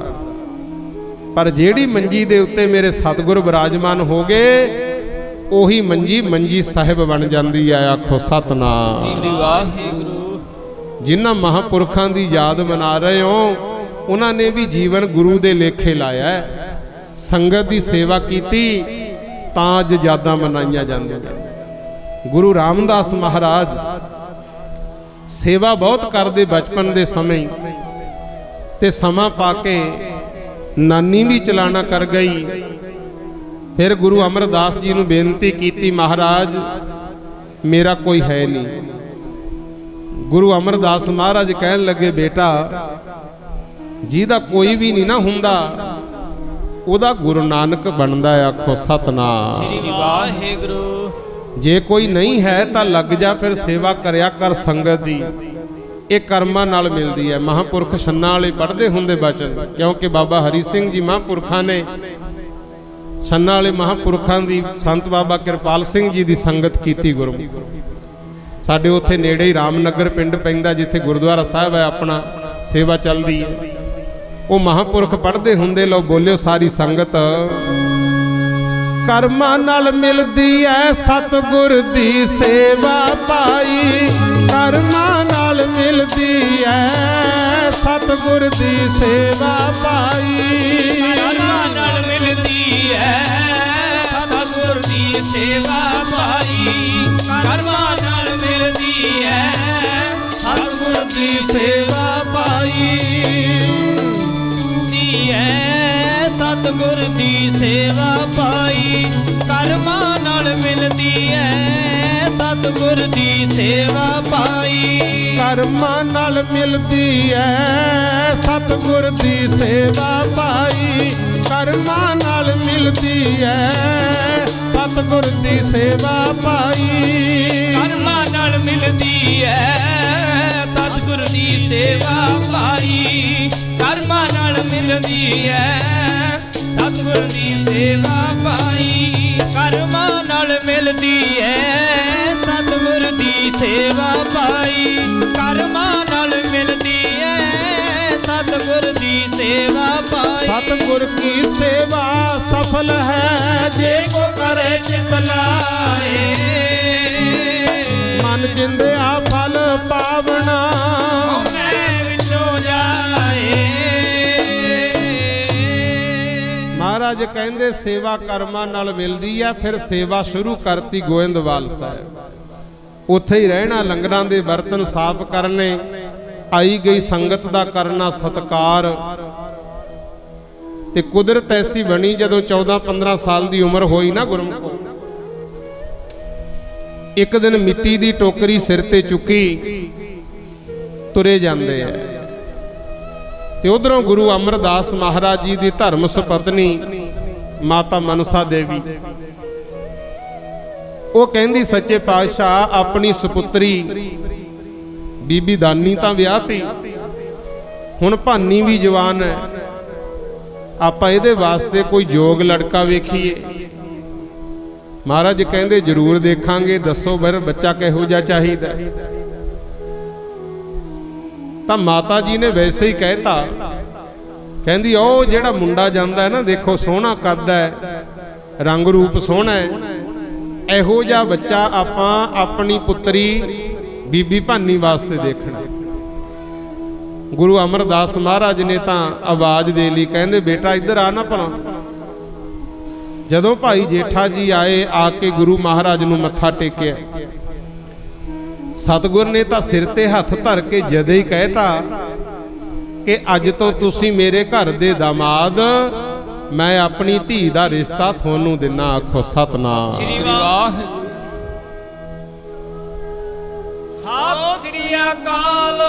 पर जेड़ी मंजी दे उत्ते मेरे सतगुर विराजमान हो गए, ओही मंजी मंजी साहिब बन जाती है। आखो सतनाम। जिन्हां महापुरखां दी याद मना रहे हो, उन्होंने भी जीवन गुरु दे लेखे लाया है। ਸੰਗਤ ਦੀ ਸੇਵਾ ਕੀਤੀ ਤਾਂ ਅੱਜ ਯਾਦਾਂ ਮਨਾਈਆਂ ਜਾਂਦੀਆਂ। ਗੁਰੂ ਰਾਮਦਾਸ ਮਹਾਰਾਜ ਸੇਵਾ ਬਹੁਤ ਕਰਦੇ ਬਚਪਨ ਦੇ ਸਮੇਂ, ਤੇ ਸਮਾਂ ਪਾ ਕੇ ਨਾਨੀ ਵੀ ਚਲਾਣਾ ਕਰ ਗਈ। ਫਿਰ ਗੁਰੂ ਅਮਰਦਾਸ ਜੀ ਨੂੰ ਬੇਨਤੀ ਕੀਤੀ, ਮਹਾਰਾਜ ਮੇਰਾ ਕੋਈ ਹੈ ਨਹੀਂ। ਗੁਰੂ ਅਮਰਦਾਸ ਮਹਾਰਾਜ ਕਹਿਣ ਲੱਗੇ, ਬੇਟਾ ਜਿਹਦਾ ਕੋਈ ਵੀ ਨਹੀਂ ਨਾ ਹੁੰਦਾ ਉਹਦਾ ਗੁਰੂ ਨਾਨਕ ਬਣਦਾ। ਆਖੋ ਸਤਨਾਮ ਸ੍ਰੀ ਵਾਹਿਗੁਰੂ। ਜੇ ਕੋਈ ਨਹੀਂ ਹੈ ਤਾਂ ਲੱਗ ਜਾ, ਫਿਰ ਸੇਵਾ ਕਰਿਆ ਕਰ ਸੰਗਤ ਦੀ, ਇਹ ਕਰਮਾਂ ਨਾਲ ਮਿਲਦੀ ਹੈ। ਮਹਾਂਪੁਰਖ ਛੰਨਾਂ ਵਾਲੇ ਪੜ੍ਹਦੇ ਹੁੰਦੇ ਬਚਨ, ਕਿਉਂਕਿ ਬਾਬਾ ਹਰੀ ਸਿੰਘ ਜੀ ਮਹਾਂਪੁਰਖਾਂ ਨੇ ਛੰਨਾਂ ਵਾਲੇ ਮਹਾਂਪੁਰਖਾਂ ਦੀ, ਸੰਤ ਬਾਬਾ ਕਿਰਪਾਲ ਸਿੰਘ ਜੀ ਦੀ ਸੰਗਤ ਕੀਤੀ ਗੁਰਮੁਖ। ਸਾਡੇ ਉੱਥੇ ਨੇੜੇ ਹੀ ਰਾਮਨਗਰ ਪਿੰਡ ਪੈਂਦਾ, ਜਿੱਥੇ ਗੁਰਦੁਆਰਾ ਸਾਹਿਬ ਹੈ ਆਪਣਾ, ਸੇਵਾ ਚੱਲਦੀ ਹੈ। ਉਹ ਮਹਾਂਪੁਰਖ ਪੜ੍ਹਦੇ ਹੁੰਦੇ। ਲਓ ਬੋਲਿਓ ਸਾਰੀ ਸੰਗਤ। ਕਰਮਾਂ ਨਾਲ ਮਿਲਦੀ ਐ ਸਤਿਗੁਰ ਦੀ ਸੇਵਾ ਪਾਈ, ਕਰਮਾਂ ਨਾਲ ਮਿਲਦੀ ਐ ਸਤਿਗੁਰ ਦੀ ਸੇਵਾ ਪਾਈ, ਕਰਮਾਂ ਨਾਲ ਮਿਲਦੀ ਐ ਸਤਿਗੁਰ ਦੀ ਸੇਵਾ ਪਾਈ, ਕਰਮਾਂ ਨਾਲ ਮਿਲਦੀ ਐ ਸਤਿਗੁਰ ਦੀ ਸੇਵਾ ਪਾਈ। ਸਤਿਗੁਰ ਦੀ ਸੇਵਾ ਪਾਈ, ਕਰਮਾਂ ਨਾਲ ਮਿਲਦੀ ਐ ਸਤਿਗੁਰ ਦੀ ਸੇਵਾ ਪਾਈ, ਕਰਮਾਂ ਨਾਲ ਮਿਲਦੀ ਐ ਸਤਿਗੁਰ ਦੀ ਸੇਵਾ ਪਾਈ, ਕਰਮਾਂ ਨਾਲ ਮਿਲਦੀ ਐ ਸਤਿਗੁਰ ਦੀ ਸੇਵਾ ਪਾਈ, ਕਰਮਾਂ ਨਾਲ ਮਿਲਦੀ ਐ ਸਤਿਗੁਰ ਦੀ ਸੇਵਾ ਪਾਈ, ਕਰਮਾਂ ਨਾਲ ਮਿਲਦੀ ਐ ਸਤਿਗੁਰ ਦੀ ਸੇਵਾ ਪਾਈ, ਕਰਮਾਂ ਨਾਲ ਮਿਲਦੀ ਐ ਸਤਿਗੁਰ ਦੀ ਸੇਵਾ ਪਾਈ, ਕਰਮਾਂ ਨਾਲ ਮਿਲਦੀ ਐ ਸਤਿਗੁਰ ਦੀ ਸੇਵਾ ਪਾਈ। ਸਤਿਗੁਰ ਕੀ ਸੇਵਾ ਸਫਲ ਹੈ ਜੇ ਕੋ ਕਰੇ ਚਿਤ ਲਾਏ, ਮਨ ਜਿੰਦਿਆ ਫਲ ਪਾਵਣਾ ਹਉਮੈ ਵਿੱਚੋਂ ਜਾਏ। ਮਹਾਰਾਜ ਕਹਿੰਦੇ ਸੇਵਾ ਕਰਮਾਂ ਨਾਲ ਮਿਲਦੀ ਹੈ। ਫਿਰ ਸੇਵਾ ਸ਼ੁਰੂ ਕਰਤੀ ਗੋਇੰਦਵਾਲ ਸਾਹਿਬ, ਉੱਥੇ ਹੀ ਰਹਿਣਾ, ਲੰਗਰਾਂ ਦੇ ਬਰਤਨ ਸਾਫ਼ ਕਰਨੇ, ਆਈ ਗਈ ਸੰਗਤ ਦਾ ਕਰਨਾ ਸਤਿਕਾਰ। ਤੇ ਕੁਦਰਤ ਐਸੀ ਬਣੀ, ਜਦੋਂ 14-15 ਸਾਲ ਦੀ ਉਮਰ ਹੋਈ ਨਾ ਗੁਰਮੁਖੋ, ਇੱਕ ਦਿਨ ਮਿੱਟੀ ਦੀ ਟੋਕਰੀ ਸਿਰ ਤੇ ਚੁੱਕੀ ਤੁਰੇ ਜਾਂਦੇ ਆ, ਤੇ ਉਧਰੋਂ ਗੁਰੂ ਅਮਰਦਾਸ ਮਹਾਰਾਜ ਜੀ ਦੀ ਧਰਮ ਸੁਪਤਨੀ ਮਾਤਾ ਮਨਸਾ ਦੇਵੀ, ਉਹ ਕਹਿੰਦੀ ਸੱਚੇ ਪਾਤਸ਼ਾਹ ਆਪਣੀ ਸੁਪੁੱਤਰੀ ਬੀਬੀ ਦਾਨੀ ਤਾਂ ਵਿਆਹਤੀ, ਹੁਣ ਭਾਨੀ ਵੀ ਜਵਾਨ ਹੈ, ਆਪਾਂ ਇਹਦੇ ਵਾਸਤੇ ਕੋਈ ਯੋਗ ਲੜਕਾ ਵੇਖੀਏ। ਮਹਾਰਾਜ ਕਹਿੰਦੇ ਜ਼ਰੂਰ ਦੇਖਾਂਗੇ, ਦੱਸੋ ਫਿਰ ਬੱਚਾ ਕਿਹੋ ਜਿਹਾ ਚਾਹੀਦਾ। ਤਾਂ ਮਾਤਾ ਜੀ ਨੇ ਵੈਸੇ ਹੀ ਕਹਿਤਾ, ਕਹਿੰਦੀ ਉਹ ਜਿਹੜਾ ਮੁੰਡਾ ਜਾਂਦਾ ਹੈ ਨਾ, ਦੇਖੋ ਸੋਹਣਾ ਕੱਦ ਹੈ, ਰੰਗ ਰੂਪ ਸੋਹਣਾ ਹੈ, ਇਹੋ ਜਿਹਾ ਬੱਚਾ ਆਪਾਂ ਆਪਣੀ ਪੁੱਤਰੀ ਬੀਬੀ ਭਾਨੀ ਵਾਸਤੇ ਦੇਖਣਾ। ਗੁਰੂ ਅਮਰਦਾਸ ਮਹਾਰਾਜ ਨੇ ਤਾਂ ਆਵਾਜ਼ ਦੇ ਲਈ, ਕਹਿੰਦੇ ਬੇਟਾ ਇੱਧਰ ਆ ਨਾ ਭਲਾ। ਜਦੋਂ ਭਾਈ ਜੇਠਾ ਜੀ ਆਏ, ਆ ਕੇ ਗੁਰੂ ਮਹਾਰਾਜ ਨੂੰ ਮੱਥਾ ਟੇਕਿਆ, ਸਤਿਗੁਰ ਨੇ ਤਾਂ ਸਿਰ ਤੇ ਹੱਥ ਧਰ ਕੇ ਜਦੇ ਹੀ ਕਹਿਤਾ ਕਿ ਅੱਜ ਤੋਂ ਤੁਸੀਂ ਮੇਰੇ ਘਰ ਦੇ ਦਾਮਾਦ, ਮੈਂ ਆਪਣੀ ਧੀ ਦਾ ਰਿਸ਼ਤਾ ਤੁਹਾਨੂੰ ਦਿਨਾ। ਆਖੋ ਸਤਨਾਮ ਸ੍ਰੀ ਵਾਹਿਗੁਰੂ। ਸਤਿ ਸ੍ਰੀ ਅਕਾਲ।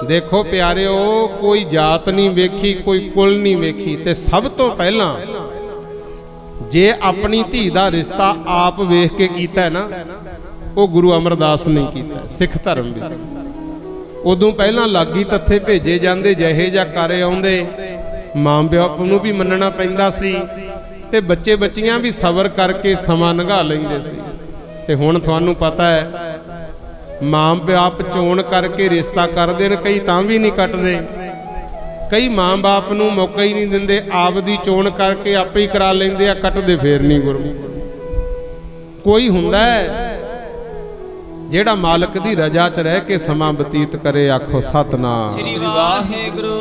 ਦੇਖੋ ਪਿਆਰਿਓ, ਕੋਈ ਜਾਤ ਨਹੀਂ ਵੇਖੀ, ਕੋਈ ਕੁਲ ਨਹੀਂ ਵੇਖੀ, ਤੇ ਸਭ ਤੋਂ ਪਹਿਲਾਂ ਜੇ ਆਪਣੀ ਧੀ ਦਾ ਰਿਸ਼ਤਾ ਆਪ ਵੇਖ ਕੇ ਕੀਤਾ ਨਾ, ਉਹ ਗੁਰੂ ਅਮਰਦਾਸ ਨੇ ਕੀਤਾ ਸਿੱਖ ਧਰਮ ਵਿੱਚ। ਉਦੋਂ ਪਹਿਲਾਂ ਲਾਗੀ ਤੱਥੇ ਭੇਜੇ ਜਾਂਦੇ, ਜਿਹੇ ਜਾਂ ਕਰੇ ਆਉਂਦੇ, ਮਾਂ ਪਿਓ ਨੂੰ ਵੀ ਮੰਨਣਾ ਪੈਂਦਾ ਸੀ, ਤੇ ਬੱਚੇ ਬੱਚੀਆਂ ਵੀ ਸਬਰ ਕਰਕੇ ਸਮਾਂ ਲੰਘਾ ਲੈਂਦੇ ਸੀ। ਤੇ ਹੁਣ ਤੁਹਾਨੂੰ ਪਤਾ ਹੈ, ਮਾਂ ਬਾਪ ਚੋਣ ਕਰਕੇ ਰਿਸ਼ਤਾ ਕਰ ਦੇਣ, ਕਈ ਤਾਂ ਵੀ ਨਹੀਂ ਕੱਟਦੇ, ਕਈ ਮਾਂ ਬਾਪ ਨੂੰ ਮੌਕਾ ਹੀ ਨਹੀਂ ਦਿੰਦੇ, ਆਪ ਦੀ ਚੋਣ ਕਰਕੇ ਆਪੇ ਹੀ ਕਰਾ ਲੈਂਦੇ ਆ, ਕੱਟਦੇ ਫੇਰ ਨਹੀਂ। ਗੁਰਮੁਖ ਕੋਈ ਹੁੰਦਾ ਹੈ ਜਿਹੜਾ ਮਾਲਕ ਦੀ ਰਜ਼ਾ 'ਚ ਰਹਿ ਕੇ ਸਮਾਂ ਬਤੀਤ ਕਰੇ। ਆਖੋ ਸਤਨਾਮ ਸ੍ਰੀ ਵਾਹਿਗੁਰੂ।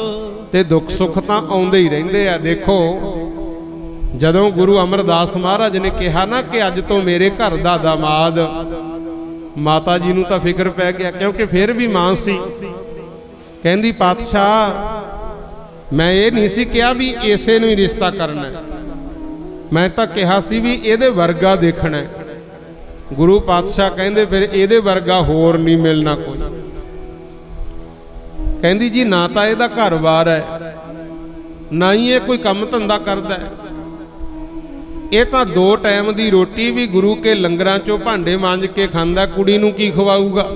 ਤੇ ਦੁੱਖ ਸੁੱਖ ਤਾਂ ਆਉਂਦੇ ਹੀ ਰਹਿੰਦੇ ਆ। ਦੇਖੋ ਜਦੋਂ ਗੁਰੂ ਅਮਰਦਾਸ ਮਹਾਰਾਜ ਨੇ ਕਿਹਾ ਨਾ ਕਿ ਅੱਜ ਤੋਂ ਮੇਰੇ ਘਰ ਦਾ ਦਾਮਾਦ, ਮਾਤਾ ਜੀ ਨੂੰ ਤਾਂ ਫਿਕਰ ਪੈ ਗਿਆ, ਕਿਉਂਕਿ ਫਿਰ ਵੀ ਮਾਂ ਸੀ। ਕਹਿੰਦੀ ਪਾਤਸ਼ਾਹ ਮੈਂ ਇਹ ਨਹੀਂ ਸੀ ਕਿਹਾ ਵੀ ਇਸੇ ਨੂੰ ਹੀ ਰਿਸ਼ਤਾ ਕਰਨਾ, ਮੈਂ ਤਾਂ ਕਿਹਾ ਸੀ ਵੀ ਇਹਦੇ ਵਰਗਾ ਦੇਖਣਾ। ਗੁਰੂ ਪਾਤਸ਼ਾਹ ਕਹਿੰਦੇ ਫਿਰ ਇਹਦੇ ਵਰਗਾ ਹੋਰ ਨਹੀਂ ਮਿਲਣਾ ਕੋਈ। ਕਹਿੰਦੀ ਜੀ ਨਾ ਤਾਂ ਇਹਦਾ ਘਰ-ਬਾਰ ਹੈ, ਨਾ ਹੀ ਇਹ ਕੋਈ ਕੰਮ ਧੰਦਾ ਕਰਦਾ ਹੈ, ਇਹ ਤਾਂ 2 ਟਾਈਮ ਦੀ ਰੋਟੀ ਵੀ ਗੁਰੂ ਕੇ ਲੰਗਰਾਂ ਚੋਂ ਭਾਂਡੇ ਮਾਂਜ ਕੇ ਖਾਂਦਾ, ਕੁੜੀ ਨੂੰ ਕੀ ਖਵਾਊਗਾ।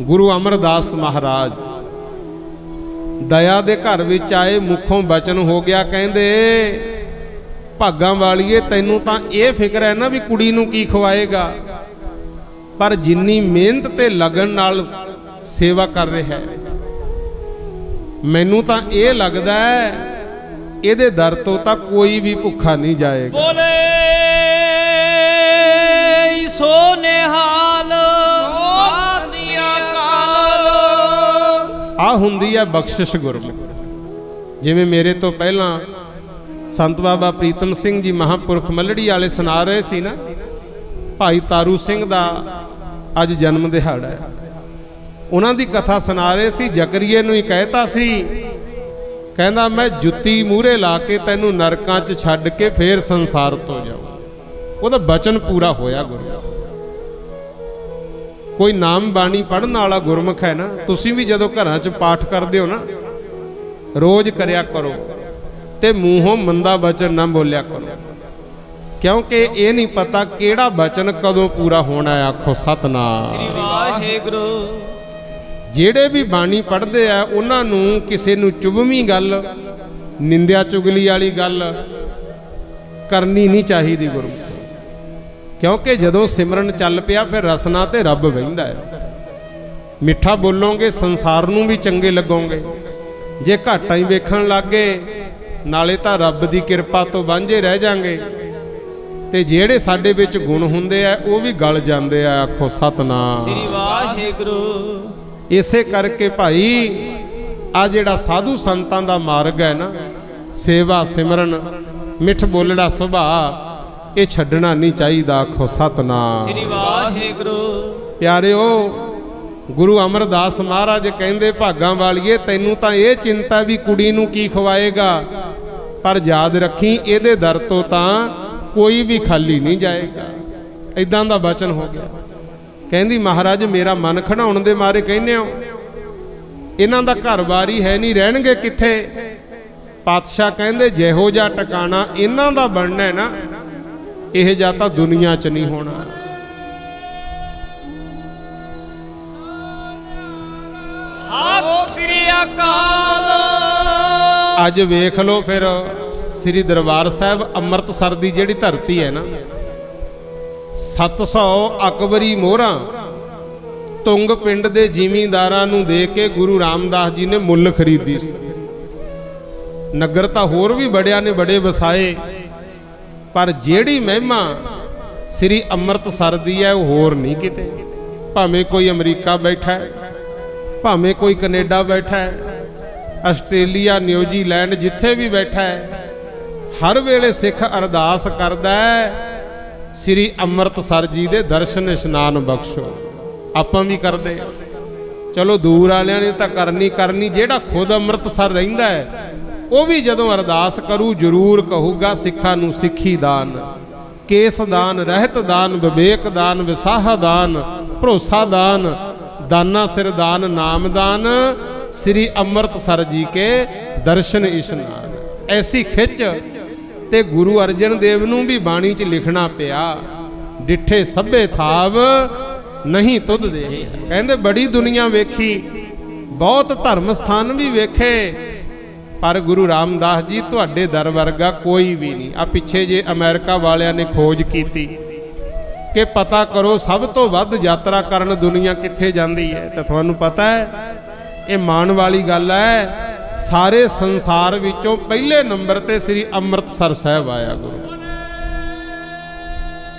ਗੁਰੂ ਅਮਰਦਾਸ ਮਹਾਰਾਜ ਦਇਆ ਦੇ ਘਰ ਵਿੱਚ ਆਏ, ਮੁਖੋਂ ਬਚਨ ਹੋ ਗਿਆ, ਕਹਿੰਦੇ ਭਾਗਾਂ ਵਾਲੀਏ ਤੈਨੂੰ ਤਾਂ ਇਹ ਫਿਕਰ ਹੈ ਨਾ ਵੀ ਕੁੜੀ ਨੂੰ ਕੀ ਖਵਾਏਗਾ, ਪਰ ਜਿੰਨੀ ਮਿਹਨਤ ਤੇ ਲਗਨ ਨਾਲ ਸੇਵਾ ਕਰ ਰਿਹਾ ਹੈ, ਮੈਨੂੰ ਤਾਂ ਇਹ ਲੱਗਦਾ ਹੈ ਇਹਦੇ ਦਰ ਤੋਂ ਤਾਂ ਕੋਈ ਵੀ ਭੁੱਖਾ ਨਹੀਂ ਜਾਏਗਾ। ਬੋਲੇ ਸੋ ਨਿਹਾਲ ਆ ਹੁੰਦੀ ਹੈ ਬਖਸ਼ਿਸ਼ ਗੁਰਮੁਖ। ਜਿਵੇਂ ਮੇਰੇ ਤੋਂ ਪਹਿਲਾਂ ਸੰਤ ਬਾਬਾ ਪ੍ਰੀਤਮ ਸਿੰਘ ਜੀ ਮਹਾਂਪੁਰਖ ਮੱਲੜੀ ਵਾਲੇ ਸੁਣਾ ਰਹੇ ਸੀ ਨਾ, ਭਾਈ ਤਾਰੂ ਸਿੰਘ ਦਾ ਅੱਜ ਜਨਮ ਦਿਹਾੜਾ ਹੈ, ਉਹਨਾਂ ਦੀ ਕਥਾ ਸੁਣਾ ਰਹੇ ਸੀ। ਜ਼ਕਰੀਏ ਨੂੰ ਹੀ ਕਹਿਤਾ ਸੀ, ਕਹਿੰਦਾ ਮੈਂ ਜੁੱਤੀ ਮੂਹਰੇ ਲਾ ਕੇ ਤੈਨੂੰ ਨਰਕਾਂ 'ਚ ਛੱਡ ਕੇ ਫੇਰ ਸੰਸਾਰ ਤੋਂ ਜਾਊਂ। ਉਹਦਾ ਬਚਨ ਪੂਰਾ ਹੋਇਆ। ਗੁਰੂ ਕੋਈ ਨਾਮ ਬਾਣੀ ਪੜ੍ਹਨ ਵਾਲਾ ਗੁਰਮੁਖ ਹੈ ਨਾ, ਤੁਸੀਂ ਵੀ ਜਦੋਂ ਘਰਾਂ 'ਚ ਪਾਠ ਕਰਦੇ ਹੋ ਨਾ, ਰੋਜ਼ ਕਰਿਆ ਕਰੋ ਤੇ ਮੂੰਹੋਂ ਮੰਦਾ ਬਚਨ ਨਾ ਬੋਲਿਆ ਕਰੋ, ਕਿਉਂਕਿ ਇਹ ਨਹੀਂ ਪਤਾ ਕਿਹੜਾ ਬਚਨ ਕਦੋਂ ਪੂਰਾ ਹੋਣਾ ਹੈ। ਆਖੋ ਸਤਨਾਮ ਸ੍ਰੀ ਵਾਹਿਗੁਰੂ। ਜਿਹੜੇ ਵੀ ਬਾਣੀ ਪੜ੍ਹਦੇ ਆ ਉਹਨਾਂ ਨੂੰ ਕਿਸੇ ਨੂੰ ਚੁਭਵੀਂ ਗੱਲ, ਨਿੰਦਿਆ ਚੁਗਲੀ ਵਾਲੀ ਗੱਲ ਕਰਨੀ ਨਹੀਂ ਚਾਹੀਦੀ ਗੁਰੂ, ਕਿਉਂਕਿ ਜਦੋਂ ਸਿਮਰਨ ਚੱਲ ਪਿਆ ਫਿਰ ਰਸਨਾ ਤੇ ਰੱਬ ਬਹਿੰਦਾ ਹੈ। ਮਿੱਠਾ ਬੋਲੋਗੇ ਸੰਸਾਰ ਨੂੰ ਵੀ ਚੰਗੇ ਲੱਗੋਗੇ, ਜੇ ਘਾਟਾਂ ਹੀ ਵੇਖਣ ਲੱਗੇ ਨਾਲੇ ਤਾਂ ਰੱਬ ਦੀ ਕਿਰਪਾ ਤੋਂ ਵਾਂਝੇ ਰਹਿ ਜਾਾਂਗੇ, ਤੇ ਜਿਹੜੇ ਸਾਡੇ ਵਿੱਚ ਗੁਣ ਹੁੰਦੇ ਆ ਉਹ ਵੀ ਗਲ ਜਾਂਦੇ ਆ। ਆਖੋ ਸਤਨਾਮ ਸ੍ਰੀ ਵਾਹਿਗੁਰੂ। ਇਸੇ ਕਰਕੇ ਭਾਈ ਆ ਜਿਹੜਾ ਸਾਧੂ ਸੰਤਾਂ ਦਾ ਮਾਰਗ ਹੈ ਨਾ, ਸੇਵਾ ਸਿਮਰਨ ਮਿੱਠ ਬੋਲੜਾ ਸੁਭਾਅ, ਇਹ ਛੱਡਣਾ ਨਹੀਂ ਚਾਹੀਦਾ। ਆਖੋ ਸਤਨਾਮ ਸ੍ਰੀ ਵਾਹਿਗੁਰੂ। ਪਿਆਰਿਓ, ਗੁਰੂ ਅਮਰਦਾਸ ਮਹਾਰਾਜ ਕਹਿੰਦੇ ਭਾਗਾਂ ਵਾਲੀਏ ਤੈਨੂੰ ਤਾਂ ਇਹ ਚਿੰਤਾ ਵੀ ਕੁੜੀ ਨੂੰ ਕੀ ਖਵਾਏਗਾ, ਪਰ ਯਾਦ ਰੱਖੀ ਇਹਦੇ ਦਰ ਤੋਂ ਤਾਂ ਕੋਈ ਵੀ ਖਾਲੀ ਨਹੀਂ ਜਾਏਗਾ। ਇਦਾਂ ਦਾ ਬਚਨ ਹੋ ਗਿਆ। ਕਹਿੰਦੀ ਮਹਾਰਾਜ ਮੇਰਾ ਮਨ ਖੜਾਉਣ ਦੇ ਮਾਰੇ ਕਹਿੰਦੇ ਹੋ, ਇਹਨਾਂ ਦਾ ਘਰ-ਬਾਰ ਹੀ ਹੈ ਨਹੀਂ, ਰਹਿਣਗੇ ਕਿੱਥੇ। ਪਾਤਸ਼ਾਹ ਕਹਿੰਦੇ ਜਿਹੋ ਜਿਹਾ ਟਿਕਾਣਾ ਇਹਨਾਂ ਦਾ ਬਣਨਾ ਹੈ ਨਾ, ਇਹ ਜਾਂ ਤਾਂ ਦੁਨੀਆ 'ਚ ਨਹੀਂ ਹੋਣਾ। ਸਤਿ ਸ੍ਰੀ ਅਕਾਲ। ਅੱਜ ਵੇਖ ਲਓ ਫਿਰ ਸ੍ਰੀ ਦਰਬਾਰ ਸਾਹਿਬ ਅੰਮ੍ਰਿਤਸਰ ਦੀ ਜਿਹੜੀ ਧਰਤੀ ਹੈ ਨਾ, 700 ਅਕਬਰੀ ਮੋਹਰਾਂ ਤੁੰਗ ਪਿੰਡ ਦੇ ਜ਼ਿਮੀਂਦਾਰਾਂ ਨੂੰ ਦੇ ਕੇ ਗੁਰੂ ਰਾਮਦਾਸ ਜੀ ਨੇ ਮੁੱਲ ਖਰੀਦੀ ਸੀ। ਨਗਰ ਤਾਂ ਹੋਰ ਵੀ ਬੜਿਆਂ ਨੇ ਬੜੇ ਵਸਾਏ, ਪਰ ਜਿਹੜੀ ਮਹਿਮਾ ਸ੍ਰੀ ਅੰਮ੍ਰਿਤਸਰ ਦੀ ਹੈ ਉਹ ਹੋਰ ਨਹੀਂ ਕਿਤੇ। ਭਾਵੇਂ ਕੋਈ ਅਮਰੀਕਾ ਬੈਠਾ ਹੈ, ਭਾਵੇਂ ਕੋਈ ਕੈਨੇਡਾ ਬੈਠਾ ਹੈ, ਆਸਟ੍ਰੇਲੀਆ, ਨਿਊਜ਼ੀਲੈਂਡ, ਜਿੱਥੇ ਵੀ ਬੈਠਾ ਹੈ, ਹਰ ਵੇਲੇ ਸਿੱਖ ਅਰਦਾਸ ਕਰਦਾ ਹੈ ਸ੍ਰੀ ਅੰਮ੍ਰਿਤਸਰ ਜੀ ਦੇ ਦਰਸ਼ਨ ਇਸ਼ਨਾਨ ਬਖਸ਼ੋ। ਆਪਾਂ ਵੀ ਕਰਦੇ, ਚਲੋ ਦੂਰ ਵਾਲਿਆਂ ਨੇ ਤਾਂ ਕਰਨੀ, ਜਿਹੜਾ ਖੁਦ ਅੰਮ੍ਰਿਤਸਰ ਰਹਿੰਦਾ ਹੈ ਉਹ ਵੀ ਜਦੋਂ ਅਰਦਾਸ ਕਰੂ ਜ਼ਰੂਰ ਕਹੂਗਾ ਸਿੱਖਾਂ ਨੂੰ ਸਿੱਖੀ ਦਾਨ, ਕੇਸ ਦਾਨ, ਰਹਿਤ ਦਾਨ, ਵਿਵੇਕ ਦਾਨ, ਵਿਸਾਹਾ ਦਾਨ, ਭਰੋਸਾ ਦਾਨ, ਦਾਨਾ ਸਿਰ ਦਾਨ, ਨਾਮ ਦਾਨ, ਸ੍ਰੀ ਅੰਮ੍ਰਿਤਸਰ ਜੀ ਕੇ ਦਰਸ਼ਨ ਇਸ਼ਨਾਨ। ਐਸੀ ਖਿੱਚ ਤੇ ਗੁਰੂ ਅਰਜਨ ਦੇਵ ਨੂੰ ਵੀ ਬਾਣੀ 'ਚ ਲਿਖਣਾ ਪਿਆ, ਡਿੱਠੇ ਸਭੇ ਥਾਵ ਨਹੀਂ ਤੁਧ ਦੇ। ਕਹਿੰਦੇ ਬੜੀ ਦੁਨੀਆ ਵੇਖੀ, ਬਹੁਤ ਧਰਮ ਸਥਾਨ ਵੀ ਵੇਖੇ, ਪਰ ਗੁਰੂ ਰਾਮਦਾਸ ਜੀ ਤੁਹਾਡੇ ਦਰ ਵਰਗਾ ਕੋਈ ਵੀ ਨਹੀਂ। ਆ ਪਿੱਛੇ ਜੇ ਅਮਰੀਕਾ ਵਾਲਿਆਂ ਨੇ ਖੋਜ ਕੀਤੀ ਕਿ ਪਤਾ ਕਰੋ ਸਭ ਤੋਂ ਵੱਧ ਯਾਤਰਾ ਕਰਨ ਦੁਨੀਆ ਕਿੱਥੇ ਜਾਂਦੀ ਹੈ, ਤਾਂ ਤੁਹਾਨੂੰ ਪਤਾ ਹੈ ਇਹ ਮਾਣ ਵਾਲੀ ਗੱਲ ਹੈ, ਸਾਰੇ ਸੰਸਾਰ ਵਿੱਚੋਂ ਪਹਿਲੇ ਨੰਬਰ ਤੇ ਸ੍ਰੀ ਅੰਮ੍ਰਿਤਸਰ ਸਾਹਿਬ ਆਇਆ ਗੁਰੂ।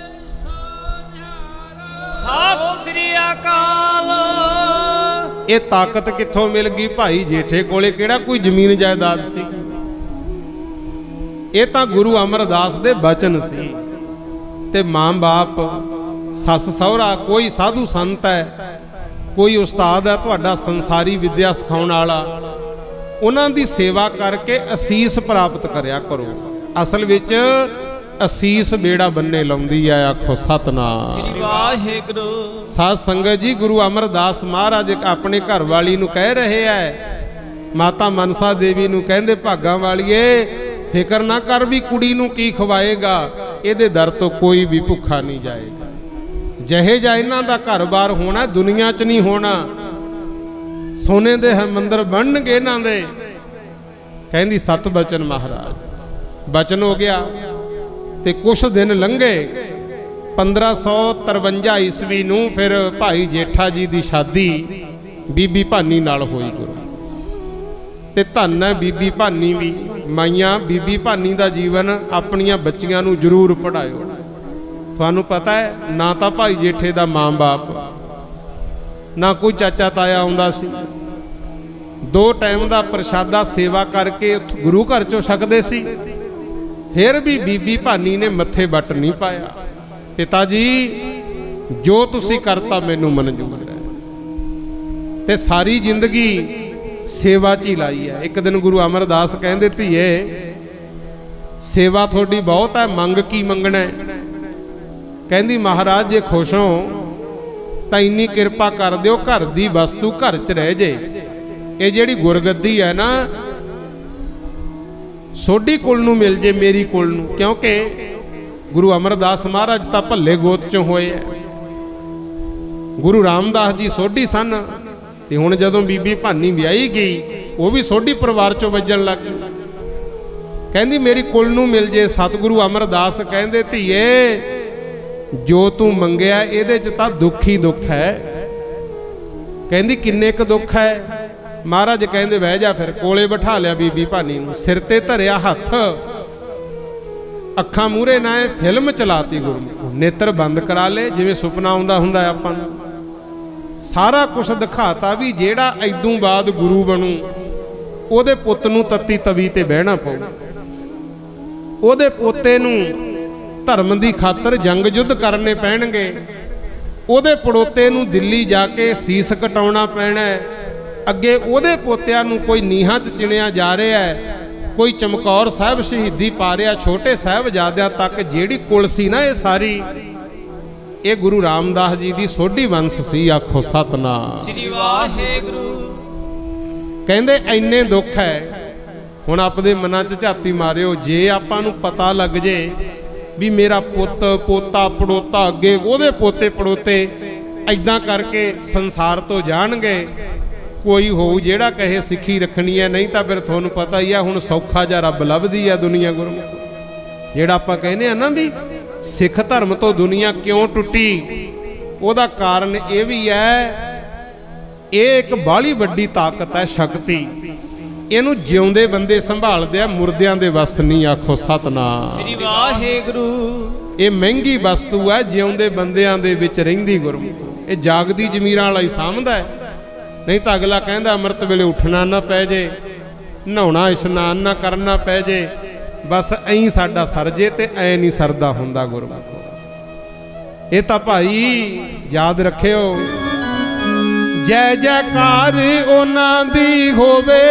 ਸਤਿ ਸ੍ਰੀ ਅਕਾਲ। ਇਹ ਤਾਕਤ ਕਿੱਥੋਂ ਮਿਲ ਗਈ? ਭਾਈ ਜੇਠੇ ਕੋਲੇ ਕਿਹੜਾ ਕੋਈ ਜ਼ਮੀਨ ਜਾਇਦਾਦ ਸੀ? ਇਹ ਤਾਂ ਗੁਰੂ ਅਮਰਦਾਸ ਦੇ ਬਚਨ ਸੀ। ਤੇ ਮਾਂ ਬਾਪ, ਸੱਸ ਸਹੁਰਾ, ਕੋਈ ਸਾਧੂ ਸੰਤ ਹੈ, ਕੋਈ ਉਸਤਾਦ ਹੈ ਤੁਹਾਡਾ ਸੰਸਾਰੀ ਵਿਦਿਆ ਸਿਖਾਉਣ ਵਾਲਾ, ਉਹਨਾਂ ਦੀ ਸੇਵਾ ਕਰਕੇ ਅਸੀਸ ਪ੍ਰਾਪਤ ਕਰਿਆ ਕਰੋ। ਅਸਲ ਵਿੱਚ ਅਸੀਸ ਬੇੜਾ ਬੰਨੇ ਲਾਉਂਦੀ ਹੈ। ਆਖੋ ਸਤਨਾਮ ਵਾਹਿਗੁਰੂ। ਸਾਧ ਸੰਗਤ ਜੀ, ਗੁਰੂ ਅਮਰਦਾਸ ਮਹਾਰਾਜ ਆਪਣੇ ਘਰ ਵਾਲੀ ਨੂੰ ਕਹਿ ਰਹੇ ਹੈ, ਮਾਤਾ ਮਨਸਾ ਦੇਵੀ ਨੂੰ ਕਹਿੰਦੇ, ਭਾਗਾਂ ਵਾਲੀਏ ਫਿਕਰ ਨਾ ਕਰ ਵੀ ਕੁੜੀ ਨੂੰ ਕੀ ਖਵਾਏਗਾ, ਇਹਦੇ ਦਰ ਤੋਂ ਕੋਈ ਵੀ ਭੁੱਖਾ ਨਹੀਂ ਜਾਏਗਾ। ਜਿਹੇ ਜਿਹਾ ਇਹਨਾਂ ਦਾ ਘਰ-ਬਾਰ ਹੋਣਾ ਦੁਨੀਆ 'ਚ ਨਹੀਂ ਹੋਣਾ। ਸੋਨੇ ਦੇ ਮੰਦਰ ਬਣਨਗੇ ਇਹਨਾਂ ਦੇ। ਕਹਿੰਦੀ ਸਤ ਬਚਨ ਮਹਾਰਾਜ, ਬਚਨ ਹੋ ਗਿਆ। ਤੇ ਕੁਛ ਦਿਨ ਲੰਘੇ। 1553 ਈਸਵੀ ਨੂੰ ਫਿਰ ਭਾਈ ਜੇਠਾ ਜੀ ਦੀ ਸ਼ਾਦੀ ਬੀਬੀ ਭਾਨੀ ਨਾਲ ਹੋਈ ਗੁਰੂ। ਤੇ ਧੰਨ ਹੈ ਬੀਬੀ ਭਾਨੀ ਵੀ। ਮਾਈਆਂ ਬੀਬੀ ਭਾਨੀ ਦਾ ਜੀਵਨ ਆਪਣੀਆਂ ਬੱਚੀਆਂ ਨੂੰ ਜ਼ਰੂਰ ਪੜ੍ਹਾਇਓ। ਤੁਹਾਨੂੰ ਪਤਾ ਹੈ, ਨਾ ਤਾਂ ਭਾਈ ਜੇਠੇ ਦਾ ਮਾਂ ਬਾਪ, ਨਾ ਕੋਈ ਚਾਚਾ ਤਾਇਆ ਆਉਂਦਾ ਸੀ। 2 ਟਾਈਮ ਦਾ ਪ੍ਰਸ਼ਾਦਾ ਸੇਵਾ ਕਰਕੇ ਗੁਰੂ ਘਰ ਚੋਂ ਛਕਦੇ ਸੀ। ਫਿਰ ਵੀ ਬੀਬੀ ਭਾਨੀ ਨੇ ਮੱਥੇ ਵੱਟ ਨਹੀਂ ਪਾਇਆ। ਪਿਤਾ ਜੀ ਜੋ ਤੁਸੀਂ ਕਰਤਾ ਮੈਨੂੰ ਮਨਜ਼ੂਰ ਹੈ। ਤੇ ਸਾਰੀ ਜ਼ਿੰਦਗੀ ਸੇਵਾ 'ਚ ਹੀ ਲਾਈ ਹੈ। ਇੱਕ ਦਿਨ ਗੁਰੂ ਅਮਰਦਾਸ ਕਹਿੰਦੇ, ਧੀਏ ਸੇਵਾ ਤੁਹਾਡੀ ਬਹੁਤ ਹੈ, ਮੰਗ ਕੀ ਮੰਗਣਾ ਹੈ? ਕਹਿੰਦੀ ਮਹਾਰਾਜ ਜੇ ਖੁਸ਼ ਹੋ ਤਾਂ ਇੰਨੀ ਕਿਰਪਾ ਕਰ ਦਿਓ ਘਰ ਦੀ ਵਸਤੂ ਘਰ 'ਚ ਰਹਿ ਜੇ। ਇਹ ਜਿਹੜੀ ਗੁਰਗੱਦੀ ਹੈ ਨਾ, ਸੋਢੀ ਕੁਲ ਨੂੰ ਮਿਲ ਜੇ, ਮੇਰੀ ਕੁਲ ਨੂੰ। ਕਿਉਂਕਿ ਗੁਰੂ ਅਮਰਦਾਸ ਮਹਾਰਾਜ ਤਾਂ ਭੱਲੇ ਗੋਤ 'ਚੋਂ ਹੋਏ ਹੈ। ਗੁਰੂ ਰਾਮਦਾਸ ਜੀ ਸੋਢੀ ਸਨ। ਤੇ ਹੁਣ ਜਦੋਂ ਬੀਬੀ ਭਾਨੀ ਵਿਆਹੀ ਗਈ, ਉਹ ਵੀ ਸੋਢੀ ਪਰਿਵਾਰ 'ਚੋਂ ਵੱਜਣ ਲੱਗ ਗਈ। ਕਹਿੰਦੀ ਮੇਰੀ ਕੁਲ ਨੂੰ ਮਿਲ ਜੇ। ਸਤਿਗੁਰੂ ਅਮਰਦਾਸ ਕਹਿੰਦੇ, ਧੀਏ ਜੋ ਤੂੰ ਮੰਗਿਆ ਇਹਦੇ 'ਚ ਤਾਂ ਦੁੱਖ ਹੀ ਦੁੱਖ ਹੈ। ਕਹਿੰਦੀ ਕਿੰਨੇ ਕੁ ਦੁੱਖ ਹੈ? ਮਹਾਰਾਜ ਕਹਿੰਦੇ ਬਹਿ ਜਾ। ਫਿਰ ਕੋਲੇ ਬਿਠਾ ਲਿਆ ਬੀਬੀ ਭਾਨੀ ਨੂੰ, ਸਿਰ ਤੇ ਧਰਿਆ ਹੱਥ, ਅੱਖਾਂ ਮੂਹਰੇ ਨਾ ਫਿਲਮ ਚਲਾਤੀ ਗੁਰੂ। ਨੇਤਰ ਬੰਦ ਕਰਾ ਲਏ, ਜਿਵੇਂ ਸੁਪਨਾ ਆਉਂਦਾ ਹੁੰਦਾ ਆਪਾਂ ਨੂੰ। ਸਾਰਾ ਕੁਝ ਦਿਖਾਤਾ ਵੀ ਜਿਹੜਾ ਐਦੋਂ ਬਾਅਦ ਗੁਰੂ ਬਣੂ ਉਹਦੇ ਪੁੱਤ ਨੂੰ ਤੱਤੀ ਤਵੀ ਤੇ ਬਹਿਣਾ ਪਊ। ਉਹਦੇ ਪੋਤੇ ਨੂੰ ਧਰਮ ਦੀ ਖਾਤਰ ਜੰਗ ਯੁੱਧ ਕਰਨੇ ਪੈਣਗੇ। ਉਹਦੇ ਪੜੋਤੇ ਨੂੰ ਦਿੱਲੀ ਜਾ ਕੇ ਸੀਸ ਕਟਾਉਣਾ ਪੈਣਾ। ਅੱਗੇ ਉਹਦੇ ਪੋਤਿਆਂ ਨੂੰ ਕੋਈ ਨੀਹਾਂ 'ਚ ਚਿਣਿਆ ਜਾ ਰਿਹਾ ਹੈ, ਕੋਈ ਚਮਕੌਰ ਸਾਹਿਬ ਸ਼ਹੀਦੀ ਪਾ ਰਿਹਾ। ਛੋਟੇ ਸਾਹਿਬਜ਼ਾਦਿਆਂ ਤੱਕ ਜਿਹੜੀ ਕੁਲ ਸੀ ਨਾ, ਇਹ ਸਾਰੀ ਇਹ ਗੁਰੂ ਰਾਮਦਾਸ ਜੀ ਦੀ ਸੋਢੀ ਵੰਸ਼ ਸੀ। ਆਖੋ ਸਤਨਾਮ ਸ੍ਰੀ ਵਾਹਿਗੁਰੂ। ਕਹਿੰਦੇ ਇੰਨੇ ਦੁੱਖ ਹੈ। ਹੁਣ ਆਪਦੇ ਮਨਾਂ 'ਚ ਝਾਤੀ ਮਾਰਿਓ, ਜੇ ਆਪਾਂ ਨੂੰ ਪਤਾ ਲੱਗ ਜੇ ਵੀ ਮੇਰਾ ਪੁੱਤ ਪੋਤਾ ਪੜੋਤਾ ਅੱਗੇ ਉਹਦੇ ਪੋਤੇ ਪੜੋਤੇ ਐਦਾਂ ਕਰਕੇ ਸੰਸਾਰ ਤੋਂ ਜਾਣਗੇ, ਕੋਈ ਹੋਊ ਜਿਹੜਾ ਕਹੇ ਸਿੱਖੀ ਰੱਖਣੀ ਹੈ। ਨਹੀਂ ਤਾਂ ਫਿਰ ਤੁਹਾਨੂੰ ਪਤਾ ਹੀ ਆ, ਹੁਣ ਸੌਖਾ ਜਿਹਾ ਰੱਬ ਲੱਭਦੀ ਆ ਦੁਨੀਆ ਗੁਰੂ। ਜਿਹੜਾ ਆਪਾਂ ਕਹਿੰਦੇ ਆ ਨਾ ਵੀ ਸਿੱਖ ਧਰਮ ਤੋਂ ਦੁਨੀਆ ਕਿਉਂ ਟੁੱਟੀ, ਉਹਦਾ ਕਾਰਨ ਇਹ ਵੀ ਹੈ, ਇਹ ਇੱਕ ਬਾਹਲੀ ਵੱਡੀ ਤਾਕਤ ਹੈ, ਸ਼ਕਤੀ। ਇਹਨੂੰ ਜਿਉਂਦੇ ਬੰਦੇ ਸੰਭਾਲਦੇ ਆ, ਮੁਰਦਿਆਂ ਦੇ ਵਸ ਨਹੀਂ। ਆਖੋ ਸਤਨਾਮ ਸ੍ਰੀ ਵਾਹਿਗੁਰੂ। ਇਹ ਮਹਿੰਗੀ ਵਸਤੂ ਹੈ, ਜਿਉਂਦੇ ਬੰਦਿਆਂ ਦੇ ਵਿੱਚ ਰਹਿੰਦੀ ਗੁਰੂ। ਇਹ ਜਾਗਦੀ ਜ਼ਮੀਰਾਂ ਵਾਲਾ ਹੀ ਸਾਂਭਦਾ ਹੈ। ਨਹੀਂ ਤਾਂ ਅਗਲਾ ਕਹਿੰਦਾ ਅੰਮ੍ਰਿਤ ਵੇਲੇ ਉੱਠਣਾ ਨਾ ਪੈ ਜੇ, ਨਹਾਉਣਾ ਇਸ਼ਨਾਨ ਨਾ ਕਰਨਾ ਪੈ ਜੇ, ਬਸ ਐਂ ਸਾਡਾ ਸਰ ਜੇ। ਤੇ ਐ ਨਹੀਂ ਸਰਦਾ ਹੁੰਦਾ ਗੁਰਮੁਖੋ। ਇਹ ਤਾਂ ਭਾਈ ਯਾਦ ਰੱਖਿਓ, ਜੈ ਜੈਕਾਰ ਉਹਨਾਂ ਦੀ ਹੋਵੇ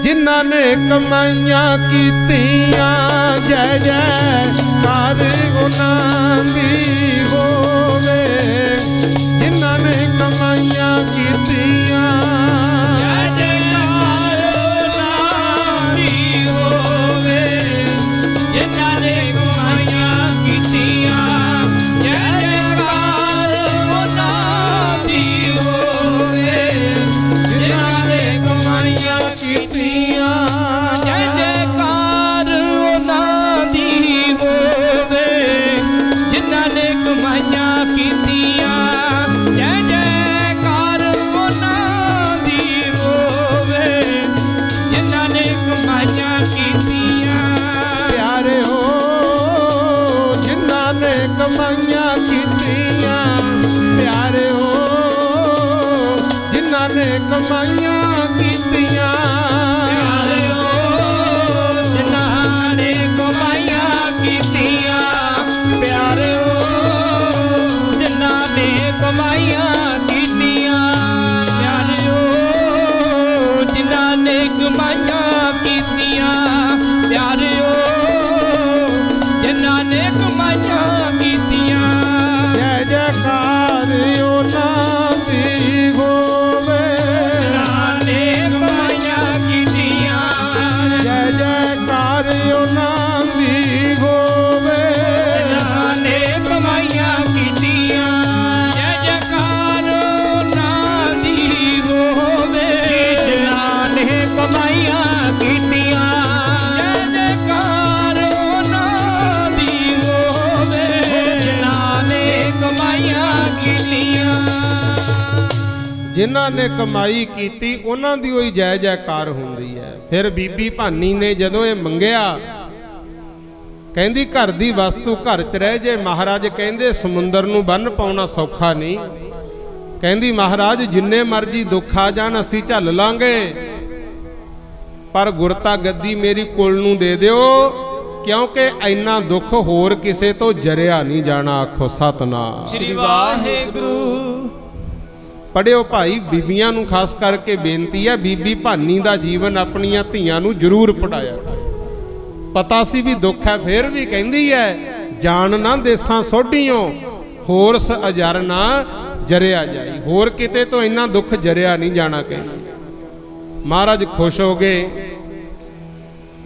ਜਿਨ੍ਹਾਂ ਨੇ ਕਮਾਈਆਂ ਕੀਤੀਆਂ। ਜੈ ਜੈਕਾਰ ਉਹਨਾਂ ਦੀ ਹੋਵੇ ਜਿਨ੍ਹਾਂ ਨੇ ਕਮਾਈਆਂ ਕੀਤੀਆਂ। ਜੈ ਜੈਕਾਰ ਉਹਨਾਂ ਦੀ ਹੋਵੇ ਜਿਨ੍ਹਾਂ ਨੇ ਕਮਾਈਆਂ ਕੀਤੀਆਂ। ਜੈ ਜੈਕਾਰ ਉਹਨਾਂ ਦੀ ਹੋਵੇ ਜਿਨ੍ਹਾਂ ਨੇ ਕਮਾਈਆਂ ਕੀਤੀਆਂ। ਜੈ ਜੈਕਾਰ ਉਹਨਾਂ ਦੀ ਹੋਵੇ ਜਿਨ੍ਹਾਂ ਨੇ ਕਮਾਈਆਂ ਕੀਤੀਆਂ। ਜੈ ਜੈਕਾਰ ਉਹਨਾਂ ਦੀ ਹੋਵੇ ਜਿਨ੍ਹਾਂ ਨੇ ਕਮਾਈਆਂ ਕੀਤੀਆਂ। ਪਿਆਰੇ ਹੋ ਜਿਨ੍ਹਾਂ ਨੇ ਕਮਾਈਆਂ ਕੀਤੀਆਂ, ਪਿਆਰੇ ਹੋ ਜਿਨ੍ਹਾਂ ਨੇ ਕਮਾਈਆਂ ਕੀਤੀਆਂ। ਪਿਆਰੇ ਹੋ ਜਿਨ੍ਹਾਂ जिन्हां ने कमाई कीती उन्हां दी होई जय जयकार हुंदी है। फिर बीबी भानी ने जदों ये मंगिया, कहंदी घर दी वस्तु घर च रह जे। महाराज कहंदे समुंदर नूं बन्न पाउणा सौखा नहीं। कहंदी महाराज जिन्ने मर्जी दुख आ जाण असीं झल लांगे, पर गुरता गद्दी मेरी कुल नूं दे दिओ, क्योंकि इन्ना दुख होर किसे तो जरिया नहीं जाना। आखो सतनाम श्री वाहिगुरू। पढ़ियो भाई, बीबियां नूं खास करके बेनती है, बीबी भानी दा जीवन अपनियां धीआं नूं जरूर पढ़ाया। पता सी भी दुख है, फिर भी कहंदी है जान ना देसां सोढियों, होर स अजर ना जरिया जाई। होर किते तो इन्ना दुख जरिया नहीं जाना। कहंदी महाराज खुश हो गए।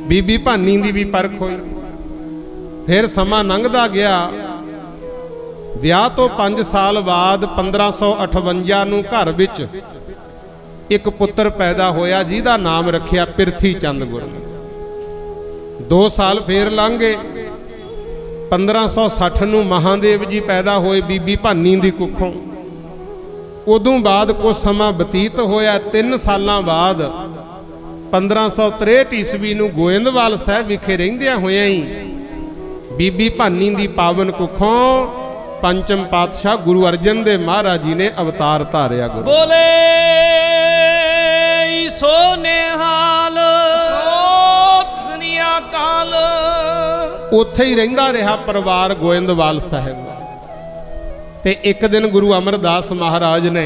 बीबी भानी दी भी परख हुई। फिर समा लंघदा गया। विआह तो 5 साल बाद 1558 नूं घर विच एक पुत्र पैदा होया, जिहदा नाम रखिया पिरथी चंद गुर। 2 साल फिर लंघ गए। 1560 नूं महादेव जी पैदा होए बीबी भानी दी कुखों। उदों बाद कुछ समा बतीत होया। 3 सालां बाद 1563 ईस्वी नूं गोइंदवाल साहब विखे रहिंदियां होइयां ही बीबी भानी दी पावन कुखों पंचम पातशाह गुरु अर्जन देव महाराज जी ने अवतार धारिया। गुरु बोले सो निहाल सनिया काल। उत्थे ही रहिंदा रहा परिवार गोइंदवाल साहब। ते एक दिन गुरु अमरदास महाराज ने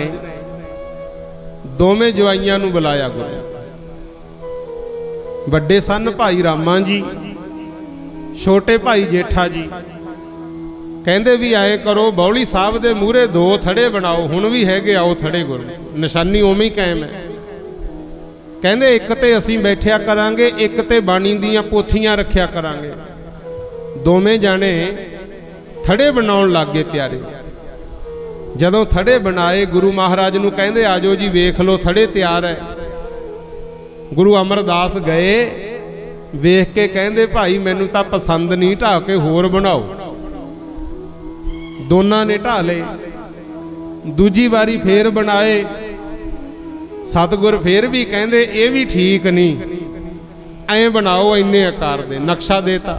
दोवें जवाइयां नूं बुलाया। गुरु वड्डे सन भाई रामा जी, छोटे भाई जेठा जी। कहंदे भी आए करो, बौली साहब दे मूहरे 2 थड़े बनाओ। हुण भी हैगे, आओ थड़े गुरु, निशानी उवें ही कायम है। कहंदे एक ते असीं बैठिया करांगे, एक ते बाणी दीयां पोथियां रखिया करांगे। दोवें जाने थड़े बनाउण लग गए प्यारे। जदों थड़े बनाए, गुरु महाराज नूं कहंदे आजो जी वेख लो थड़े तैयार है। गुरु अमरदास गए, वेख के कहंदे भाई मैनूं तां पसंद नहीं, ढा के होर बनाओ। दोनां ने ढा ले। दूजी वारी फेर बनाए। सतगुर फिर भी कहंदे ये भी ठीक नहीं, ऐ बनाओ इन्ने आकार दे। नक्शा देता।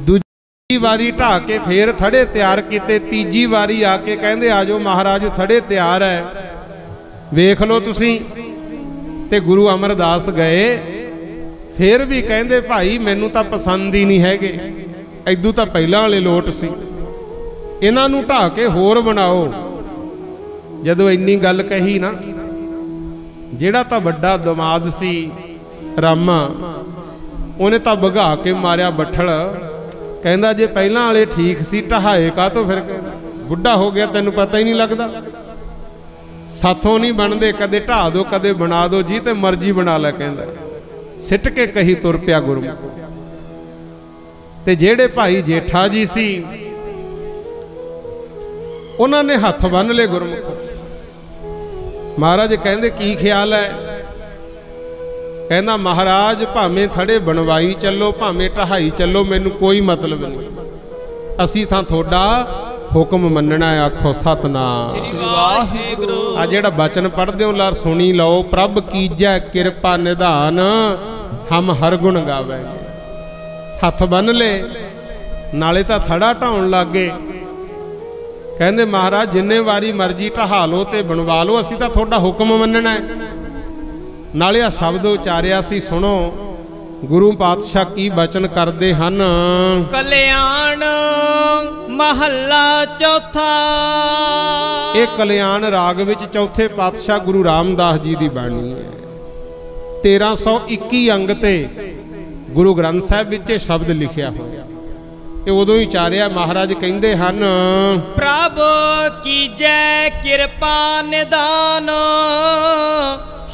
दूजी वारी ढा के फिर थड़े तैयार किते। तीजी वारी आके कहंदे आजो महाराज थड़े तैयार है, वेख लो तुसीं। ते गुरु अमरदास गए, फिर भी कहंदे भाई मैनूं तां पसंद ही नहीं हैगे, ऐदू तां पहलां वाले लोट सी, इन्हां नूं ढा के होर बनाओ। जदों इन्नी गल कही ना, जिहड़ा तां वड्डा दमाद सी रामा, उहने तां भगा के मारिया बठल। कहंदा जे पहलां वाले ठीक सी, ढहाए का तो फिर बुढ़ा हो गया, तैनूं पता ही नहीं लगदा। साथों नहीं बनते, कदे ढा दो कदे बना दो जी, ते मर्जी बना लै। कहंदा सिट के कही तुर पिया गुरु। ते जेड़े भाई जेठा जी सी, उन्होंने हथ बन ले गुरमुख। महाराज कहंदे की ख्याल है? कहना महाराज भावें थड़े बनवाई चलो, भावें ढहाई चलो, मैनू कोई मतलब नहीं, असी तां थोड़ा हुक्म मनना है। आखो सतनाम। आ जेड़ा बचन पढ़दे हो लार सुनी लो। प्रभ कीजै किरपा निधान, हम हर गुण गावेंगे। हथ बन ले, नाले तां थड़ा ढाउण लग गए। कहंदे महाराज जिन्ने वारी मर्जी ढहा लो ते बनवा लो, असी तां थोड़ा हुक्म मनना है। नाले आ शब्द उचारिया सी, सुनो गुरु पातशाह की बचन करते हन। कल्याण महला चौथा। एक कल्याण राग विच चौथे पातशाह गुरु रामदास जी की बाणी है। 1321 अंग ते गुरु ग्रंथ साहिब विच शब्द लिखिया होया। ये उदों ही चारिया महाराज कहंदे हन, प्रभ कीजै किरपा निदान,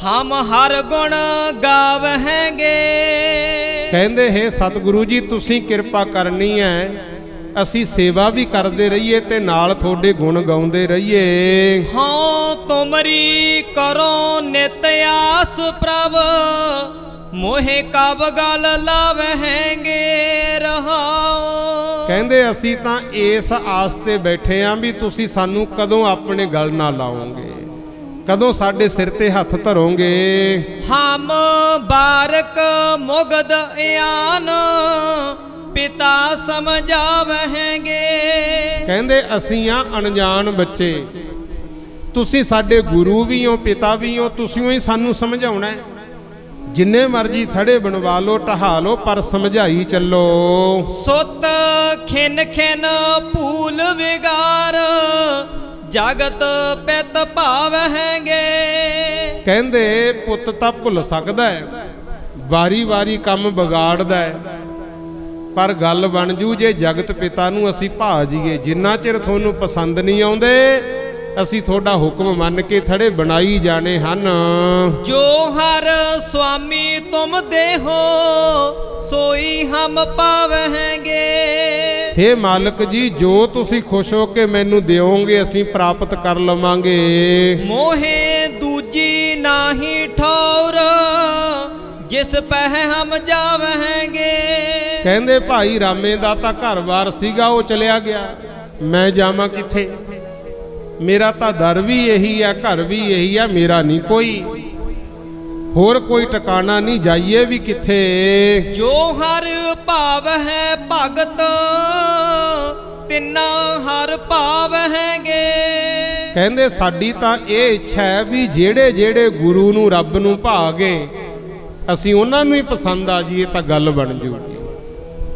हम हर गुण गावहेंगे। कहंदे हे सतगुरु जी तुसी किरपा करनी है, असी सेवा भी करते रहिए ते नाल थोड़े गुण गाउंदे रहिए। हाँ तुमरी करो नित आस प्रभ, मोहे कब गल लावहेंगे रहाओ। ਕਹਿੰਦੇ ਅਸੀਂ ਤਾਂ ਇਸ ਆਸ ਤੇ ਬੈਠੇ ਆਂ ਵੀ ਤੁਸੀਂ ਸਾਨੂੰ ਕਦੋਂ ਆਪਣੇ ਗਲ ਨਾਲ ਲਾਓਗੇ, ਕਦੋਂ ਸਾਡੇ ਸਿਰ ਤੇ ਹੱਥ ਧਰੋਗੇ। ਹਮ ਬਾਰਕ ਮੁਗਦ ਇਆਨ ਪਿਤਾ ਸਮਝਾਵਹਿਗੇ। ਕਹਿੰਦੇ ਅਸੀਂ ਆ ਅਣਜਾਣ ਬੱਚੇ, ਤੁਸੀਂ ਸਾਡੇ ਗੁਰੂ ਵੀ ਹੋ, ਪਿਤਾ ਵੀ ਹੋ, ਤੁਸੀਂ ਹੀ ਸਾਨੂੰ ਸਮਝਾਉਣਾ ਹੈ। ਜਿੰਨੇ ਮਰਜੀ ਥੜੇ ਬਣਵਾ ਲੋ, ਢਹਾ ਲੋ, ਪਰ ਸਮਝਾਈ ਚੱਲੋ। ਸੁਤ ਖਿਨ ਖਿਨ ਭੂਲ ਵਿਗਾਰ ਜਗਤ ਪਿਤ ਭਾਵਹਿਗੇ। ਕਹਿੰਦੇ ਪੁੱਤ ਤਾਂ ਭੁੱਲ ਸਕਦਾ ਹੈ, ਵਾਰੀ ਵਾਰੀ ਕੰਮ ਵਿਗਾੜਦਾ ਹੈ, ਪਰ ਗੱਲ ਬਣ ਜੂ ਜੇ ਜਗਤ ਪਿਤਾ ਨੂੰ ਅਸੀਂ ਭਾ ਜੀਏ। ਜਿੰਨਾ ਚਿਰ ਤੁਹਾਨੂੰ ਪਸੰਦ ਨਹੀਂ ਆਉਂਦੇ ਅਸੀਂ ਤੁਹਾਡਾ ਹੁਕਮ ਮੰਨ ਕੇ ਥੜੇ ਬਣਾਈ ਜਾਣੇ ਹਨ। ਜੋ ਹਰ ਸੁਆਮੀ ਤੁਮ ਦੇਹੋ ਸੋਈ ਹਮ ਪਾਵਹਿਗੇ। ਹੇ ਮਾਲਕ ਜੀ, ਜੋ ਤੁਸੀਂ ਖੁਸ਼ ਹੋ ਕੇ ਮੈਨੂੰ ਦਿਓਗੇ ਅਸੀਂ ਪ੍ਰਾਪਤ ਕਰ ਲਵਾਂਗੇ। ਮੋਹੇ ਦੂਜੀ ਨਾਹੀ ਠੌਰ ਜਿਸ ਪਹਿ ਹਮ ਜਾਵਹਿਗੇ। ਕਹਿੰਦੇ ਭਾਈ ਰਾਮੇ ਦਾ ਤਾਂ ਘਰ-ਬਾਰ ਸੀਗਾ, ਉਹ ਚਲਿਆ ਗਿਆ, ਮੈਂ ਜਾਵਾਂ ਕਿੱਥੇ? ਮੇਰਾ ਤਾਂ ਦਰ ਵੀ ਇਹੀ ਆ, ਘਰ ਵੀ ਇਹੀ ਆ, ਮੇਰਾ ਨਹੀਂ ਕੋਈ ਹੋਰ ਕੋਈ ਟਿਕਾਣਾ ਨਹੀਂ, ਜਾਈਏ ਵੀ ਕਿੱਥੇ। ਜੋ ਹਰ ਭਾਵ ਹੈ ਭਗਤ ਤਿੰਨਾ ਹਰ ਭਾਵ ਹੈਗੇ। ਕਹਿੰਦੇ ਸਾਡੀ ਤਾਂ ਇਹ ਇੱਛਾ ਹੈ ਵੀ ਜਿਹੜੇ ਜਿਹੜੇ ਗੁਰੂ ਨੂੰ, ਰੱਬ ਨੂੰ ਭਾਗੇ ਅਸੀਂ ਉਹਨਾਂ ਨੂੰ ਹੀ ਪਸੰਦ ਆ ਜਾਈਏ ਤਾਂ ਗੱਲ ਬਣ ਜੂਗੀ।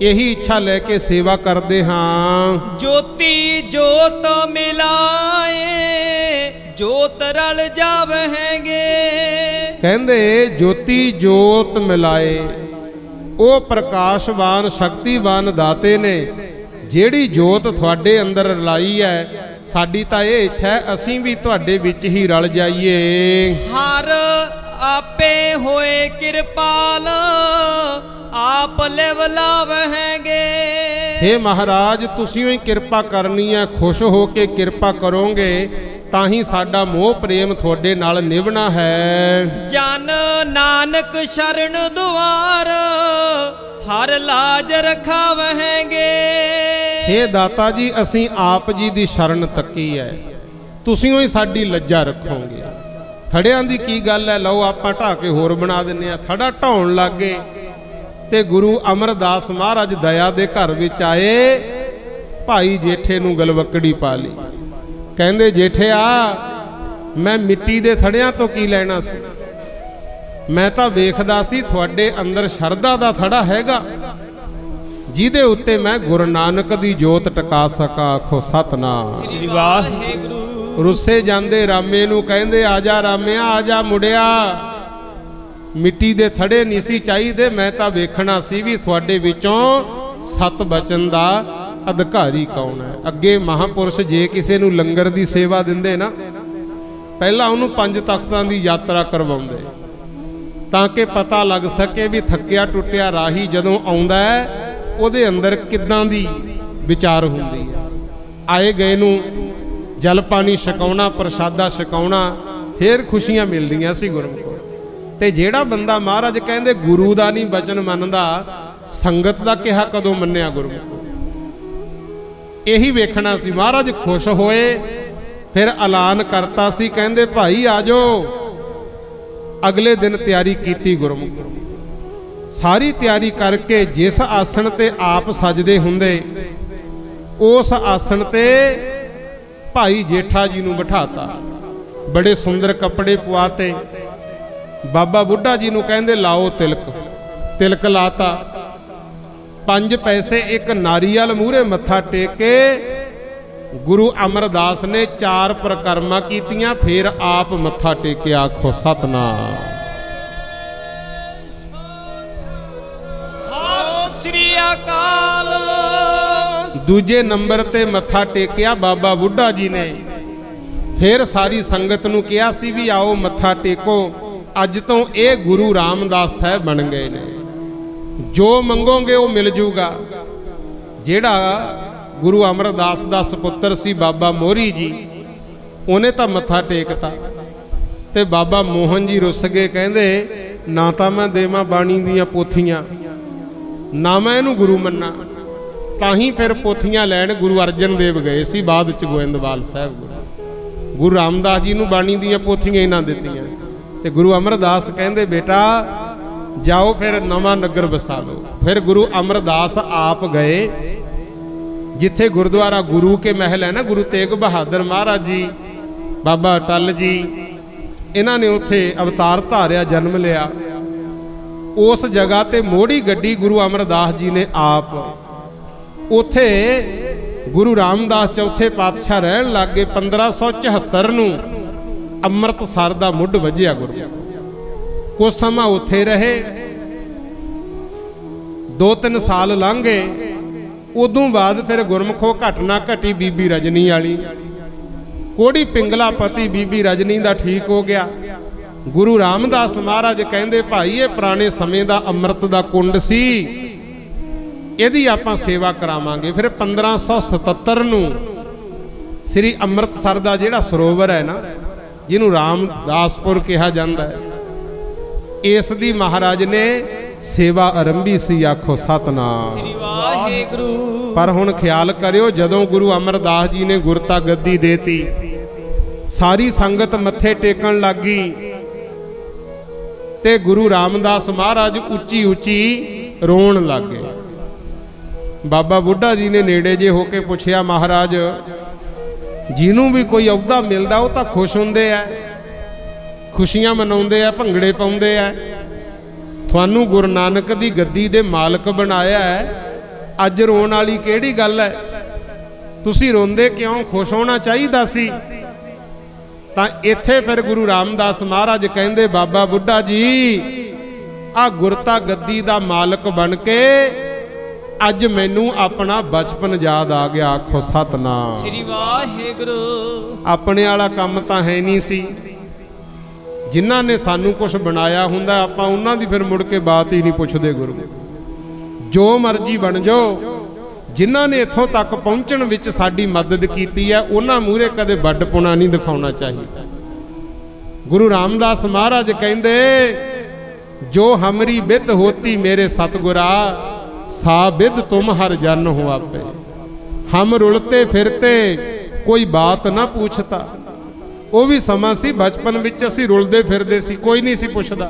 ਇਹੀ ਇੱਛਾ ਲੈ ਕੇ ਸੇਵਾ ਕਰਦੇ ਹਾਂ। ਜੋਤੀ ਜੋਤ ਮਿਲਾਏ ਜੋਤ ਰਲ ਜਾਵਹਿਗੇ। ਕਹਿੰਦੇ ਜੋਤੀ ਜੋਤ ਮਿਲਾਏ, ਉਹ ਪ੍ਰਕਾਸ਼ਵਾਨ ਸ਼ਕਤੀਵਾਨ ਦਾਤੇ ਨੇ ਜਿਹੜੀ ਜੋਤ ਤੁਹਾਡੇ ਅੰਦਰ ਰਲਾਈ ਹੈ। ਸਾਡੀ ਤਾਂ ਇਹ ਇੱਛਾ ਹੈ ਅਸੀਂ ਵੀ ਤੁਹਾਡੇ ਵਿੱਚ ਹੀ ਰਲ ਜਾਈਏ। ਹਰ ਆਪੇ ਹੋਏ ਕਿਰਪਾਲ ਆਪ ਲਿਵ ਲਾਵਹਿਗੇ। ਹੇ ਮਹਾਰਾਜ, ਤੁਸੀਂ ਹੀ ਕਿਰਪਾ ਕਰਨੀ ਹੈ, ਖੁਸ਼ ਹੋ ਕੇ ਕਿਰਪਾ ਕਰੋਗੇ ਤਾਂ ਹੀ ਸਾਡਾ ਮੋਹ ਪ੍ਰੇਮ ਤੁਹਾਡੇ ਨਾਲ ਨਿਭਣਾ ਹੈ। ਜਨ ਨਾਨਕ ਸ਼ਰਨ ਦੁਆਰ ਹਰ ਲਾਜ ਰਖਾਵਹਿਗੇ। ਹੇ ਦਾਤਾ ਜੀ, ਅਸੀਂ ਆਪ ਜੀ ਦੀ ਸ਼ਰਨ ਤੱਕੀ ਹੈ, ਤੁਸੀਂ ਹੀ ਸਾਡੀ ਲੱਜਾ ਰੱਖੋਗੇ। ਥੜਿਆਂ ਦੀ ਕੀ ਗੱਲ ਹੈ, ਲਓ ਆਪਾਂ ਢਾ ਕੇ ਹੋਰ ਬਣਾ ਦਿੰਨੇ ਆ। ਥੜਾ ਢਾਉਣ ਲੱਗੇ ਤੇ ਗੁਰੂ ਅਮਰਦਾਸ ਮਹਾਰਾਜ ਦਇਆ ਦੇ ਘਰ ਵਿੱਚ ਆਏ। ਭਾਈ ਜੇਠੇ ਨੂੰ ਗਲਵੱਕੜੀ ਪਾ ਲਈ। ਕਹਿੰਦੇ ਜੇਠਿਆ, ਮੈਂ ਮਿੱਟੀ ਦੇ ਥੜਿਆਂ ਤੋਂ ਕੀ ਲੈਣਾ ਸੀ, ਮੈਂ ਤਾਂ ਵੇਖਦਾ ਸੀ ਤੁਹਾਡੇ ਅੰਦਰ ਸ਼ਰਧਾ ਦਾ ਥੜਾ ਹੈਗਾ ਜਿਹਦੇ ਉੱਤੇ ਮੈਂ ਗੁਰੂ ਨਾਨਕ ਦੀ ਜੋਤ ਟਿਕਾ ਸਕਾਂ। ਆਖੋ ਸਤਨਾਮ। ਸ੍ਰੀ ਵਾਹਿਗੁਰੂ। ਰੁੱਸੇ ਜਾਂਦੇ ਰਾਮੇ ਨੂੰ ਕਹਿੰਦੇ ਆ ਜਾ ਰਾਮਿਆ, ਆ ਜਾ ਮੁੜਿਆ, ਮਿੱਟੀ ਦੇ ਥੜੇ ਨਹੀਂ ਸੀ ਚਾਹੀਦੇ, ਮੈਂ ਤਾਂ ਵੇਖਣਾ ਸੀ ਵੀ ਤੁਹਾਡੇ ਵਿੱਚੋਂ ਸਤ ਬਚਨ ਦਾ ਅਧਿਕਾਰੀ ਕੌਣ ਹੈ। ਅੱਗੇ ਮਹਾਪੁਰਸ਼ ਜੇ ਕਿਸੇ ਨੂੰ ਲੰਗਰ ਦੀ ਸੇਵਾ ਦਿੰਦੇ ਨਾ, ਪਹਿਲਾਂ ਉਹਨੂੰ 5 ਤਖਤਾਂ ਦੀ ਯਾਤਰਾ ਕਰਵਾਉਂਦੇ ਤਾਂ ਕਿ ਪਤਾ ਲੱਗ ਸਕੇ ਵੀ ਥੱਕਿਆ ਟੁੱਟਿਆ ਰਾਹੀ ਜਦੋਂ ਆਉਂਦਾ ਹੈ ਉਹਦੇ ਅੰਦਰ ਕਿੱਦਾਂ ਦੀ ਵਿਚਾਰ ਹੁੰਦੀ ਹੈ। ਆਏ ਗਏ ਨੂੰ ਜਲ ਪਾਣੀ ਛਕਾਉਣਾ, ਪ੍ਰਸ਼ਾਦਾ ਛਕਾਉਣਾ, ਫੇਰ ਖੁਸ਼ੀਆਂ ਮਿਲਦੀਆਂ ਸੀ ਗੁਰਮੁਖ। ਤੇ ਜਿਹੜਾ ਬੰਦਾ ਮਹਾਰਾਜ ਕਹਿੰਦੇ ਗੁਰੂ ਦਾ ਨਹੀਂ ਬਚਨ ਮੰਨਦਾ, ਸੰਗਤ ਦਾ ਕਿਹਾ ਕਦੋਂ ਮੰਨਿਆ ਗੁਰਮੁਖ? ਇਹੀ ਵੇਖਣਾ ਸੀ। ਮਹਾਰਾਜ ਖੁਸ਼ ਹੋਏ, ਫਿਰ ਐਲਾਨ ਕਰਤਾ ਸੀ, ਕਹਿੰਦੇ ਭਾਈ ਆਜੋ। ਅਗਲੇ ਦਿਨ ਤਿਆਰੀ ਕੀਤੀ ਗੁਰਮੁਖ। ਸਾਰੀ ਤਿਆਰੀ ਕਰਕੇ ਜਿਸ ਆਸਣ ਤੇ ਆਪ ਸਜਦੇ ਹੁੰਦੇ ਉਸ ਆਸਣ ਤੇ ਭਾਈ ਜੇਠਾ ਜੀ ਨੂੰ ਬਿਠਾਤਾ। ਬੜੇ ਸੁੰਦਰ ਕੱਪੜੇ ਪਵਾਤੇ। ਬਾਬਾ ਬੁੱਢਾ ਜੀ ਨੂੰ ਕਹਿੰਦੇ ਲਾਓ ਤਿਲਕ। ਤਿਲਕ ਲਾਤਾ। 5 ਪੈਸੇ ਇੱਕ ਨਾਰੀਅਲ ਮੂਹਰੇ ਮੱਥਾ ਟੇਕ ਕੇ ਗੁਰੂ ਅਮਰਦਾਸ ਨੇ 4 ਪ੍ਰਕਰਮਾਂ ਕੀਤੀਆਂ, ਫਿਰ ਆਪ ਮੱਥਾ ਟੇਕਿਆ। ਆਖੋ ਸਤਨਾਮ। ਸਤਿ ਸ੍ਰੀ ਅਕਾਲ। ਦੂਜੇ ਨੰਬਰ ਤੇ ਮੱਥਾ ਟੇਕਿਆ ਬਾਬਾ ਬੁੱਢਾ ਜੀ ਨੇ। ਫਿਰ ਸਾਰੀ ਸੰਗਤ ਨੂੰ ਕਿਹਾ ਸੀ ਵੀ ਆਓ ਮੱਥਾ ਟੇਕੋ, ਅੱਜ ਤੋਂ ਇਹ ਗੁਰੂ ਰਾਮਦਾਸ ਸਾਹਿਬ ਬਣ ਗਏ ਨੇ, ਜੋ ਮੰਗੋਗੇ ਉਹ ਮਿਲ ਜੂਗਾ। ਜਿਹੜਾ ਗੁਰੂ ਅਮਰਦਾਸ ਦਾ ਸੁਪੁੱਤਰ ਸੀ ਬਾਬਾ ਮੋਹਰੀ ਜੀ, ਉਹਨੇ ਤਾਂ ਮੱਥਾ ਟੇਕਤਾ ਤੇ ਬਾਬਾ ਮੋਹਨ ਜੀ ਰੁੱਸ ਗਏ। ਕਹਿੰਦੇ ਨਾ ਤਾਂ ਮੈਂ ਦੇਵਾਂ ਬਾਣੀ ਦੀਆਂ ਪੋਥੀਆਂ, ਨਾ ਮੈਂ ਇਹਨੂੰ ਗੁਰੂ ਮੰਨਾਂ, ਤਾਂ ਹੀ ਫਿਰ ਪੋਥੀਆਂ ਲੈਣ ਗੁਰੂ ਅਰਜਨ ਦੇਵ ਗਏ ਸੀ ਬਾਅਦ ਚ ਗੋਇੰਦਵਾਲ ਸਾਹਿਬ। ਗੁਰੂ ਰਾਮਦਾਸ ਜੀ ਨੂੰ ਬਾਣੀ ਦੀਆਂ ਪੋਥੀਆਂ ਇਹਨਾਂ ਦਿੱਤੀਆਂ ਤੇ ਗੁਰੂ ਅਮਰਦਾਸ ਕਹਿੰਦੇ ਬੇਟਾ ਜਾਓ ਫਿਰ ਨਵਾਂ ਨਗਰ ਵਸਾ ਲਓ। ਫਿਰ ਗੁਰੂ ਅਮਰਦਾਸ ਆਪ ਗਏ ਜਿੱਥੇ ਗੁਰਦੁਆਰਾ ਗੁਰੂ ਕੇ ਮਹਿਲ ਹੈ ਨਾ, ਗੁਰੂ ਤੇਗ ਬਹਾਦਰ ਮਹਾਰਾਜ ਜੀ, ਬਾਬਾ ਅਟਲ ਜੀ, ਇਹਨਾਂ ਨੇ ਉੱਥੇ ਅਵਤਾਰ ਧਾਰਿਆ, ਜਨਮ ਲਿਆ। ਉਸ ਜਗ੍ਹਾ ਤੇ ਮੋੜੀ ਗੱਡੀ ਗੁਰੂ ਅਮਰਦਾਸ ਜੀ ਨੇ ਆਪ, ਉੱਥੇ ਗੁਰੂ ਰਾਮਦਾਸ ਚੌਥੇ ਪਾਤਸ਼ਾਹ ਰਹਿਣ ਲੱਗ ਗਏ। 1574 ਨੂੰ ਅੰਮ੍ਰਿਤਸਰ ਦਾ ਮੁੱਢ ਵੱਜਿਆ ਗੁਰੂ। ਕੁਝ ਸਮਾਂ ਉੱਥੇ ਰਹੇ, 2-3 ਸਾਲ ਲੰਘ ਗਏ। ਉਦੋਂ ਬਾਅਦ ਫਿਰ ਗੁਰਮੁਖੋ ਘਟਨਾ ਘਟੀ ਬੀਬੀ ਰਜਨੀ ਵਾਲੀ। ਕੋੜੀ ਪਿੰਗਲਾ ਪਤੀ ਬੀਬੀ ਰਜਨੀ ਦਾ ਠੀਕ ਹੋ ਗਿਆ। ਗੁਰੂ ਰਾਮਦਾਸ ਮਹਾਰਾਜ ਕਹਿੰਦੇ ਭਾਈ ਇਹ ਪੁਰਾਣੇ ਸਮੇਂ ਦਾ ਅੰਮ੍ਰਿਤ ਦਾ ਕੁੰਡ ਸੀ, ਇਹਦੀ ਆਪਾਂ ਸੇਵਾ ਕਰਾਵਾਂਗੇ। ਫਿਰ 1577 ਨੂੰ ਸ੍ਰੀ ਅੰਮ੍ਰਿਤਸਰ ਦਾ ਜਿਹੜਾ ਸਰੋਵਰ ਹੈ ਨਾ, ਜਿਹਨੂੰ ਰਾਮਦਾਸਪੁਰ ਕਿਹਾ ਜਾਂਦਾ ਹੈ, ਇਸ ਦੀ ਮਹਾਰਾਜ ਨੇ ਸੇਵਾ ਆਰੰਭੀ ਸੀ। ਆਖੋ ਸਤਨਾਮ ਸ੍ਰੀ ਵਾਹਿਗੁਰੂ। ਪਰ ਹੁਣ ਖਿਆਲ ਕਰਿਓ, ਜਦੋਂ ਗੁਰੂ ਅਮਰਦਾਸ ਜੀ ਨੇ ਗੁਰਤਾ ਗੱਦੀ ਦੇਤੀ, ਸਾਰੀ ਸੰਗਤ ਮੱਥੇ ਟੇਕਣ ਲੱਗ ਗਈ ਤੇ ਗੁਰੂ ਰਾਮਦਾਸ ਮਹਾਰਾਜ ਉੱਚੀ ਉੱਚੀ ਰੋਣ ਲੱਗ ਗਏ। ਬਾਬਾ ਬੁੱਢਾ ਜੀ ਨੇ ਨੇੜੇ ਜੇ ਹੋ ਕੇ ਪੁੱਛਿਆ, ਮਹਾਰਾਜ ਜਿਹਨੂੰ ਵੀ ਕੋਈ ਅਹੁਦਾ ਮਿਲਦਾ ਉਹ ਤਾਂ ਖੁਸ਼ ਹੁੰਦੇ ਆ, ਖੁਸ਼ੀਆਂ ਮਨਾਉਂਦੇ ਆ, ਭੰਗੜੇ ਪਾਉਂਦੇ ਆ। ਤੁਹਾਨੂੰ ਗੁਰੂ ਨਾਨਕ ਦੀ ਗੱਦੀ ਦੇ ਮਾਲਕ ਬਣਾਇਆ ਹੈ, ਅੱਜ ਰੋਣ ਵਾਲੀ ਕਿਹੜੀ ਗੱਲ ਹੈ? ਤੁਸੀਂ ਰੋਂਦੇ ਕਿਉਂ? ਖੁਸ਼ ਹੋਣਾ ਚਾਹੀਦਾ ਸੀ। ਤਾਂ ਇੱਥੇ ਫਿਰ ਗੁਰੂ ਰਾਮਦਾਸ ਮਹਾਰਾਜ ਕਹਿੰਦੇ ਬਾਬਾ ਬੁੱਢਾ ਜੀ ਆ ਗੁਰਤਾ ਗੱਦੀ ਦਾ ਮਾਲਕ ਬਣ ਕੇ ਅੱਜ ਮੈਨੂੰ ਆਪਣਾ ਬਚਪਨ ਯਾਦ ਆ ਗਿਆ। ਆਖੋ ਸਤਨਾਮ ਸ੍ਰੀ ਵਾਹਿਗੁਰੂ। ਆਪਣੇ ਵਾਲਾ ਕੰਮ ਤਾਂ ਹੈ ਨਹੀਂ ਸੀ। ਜਿਨ੍ਹਾਂ ਨੇ ਸਾਨੂੰ ਕੁਝ ਬਣਾਇਆ ਹੁੰਦਾ ਆਪਾਂ ਉਹਨਾਂ ਦੀ ਫਿਰ ਮੁੜ ਕੇ ਬਾਤ ਹੀ ਨਹੀਂ ਪੁੱਛਦੇ। ਗੁਰੂ ਜੋ ਮਰਜ਼ੀ ਬਣ ਜਾਓ, ਜਿਨ੍ਹਾਂ ਨੇ ਇੱਥੋਂ ਤੱਕ ਪਹੁੰਚਣ ਵਿੱਚ ਸਾਡੀ ਮਦਦ ਕੀਤੀ ਹੈ ਉਹਨਾਂ ਮੂਹਰੇ ਕਦੇ ਵੱਡਪੁਣਾ ਨਹੀਂ ਦਿਖਾਉਣਾ ਚਾਹੀਦਾ। ਗੁਰੂ ਰਾਮਦਾਸ ਮਹਾਰਾਜ ਕਹਿੰਦੇ ਜੋ ਹਮਰੀ ਬਿਦ ਹੋਤੀ ਮੇਰੇ ਸਤਗੁਰਾ, सा बिद तुम हर जन हो आपे। हम रुलते फिरते कोई बात ना पूछता। वो भी समा सी बचपन विच असी रुलदे फिरदे सी, कोई नहीं सी पुछदा।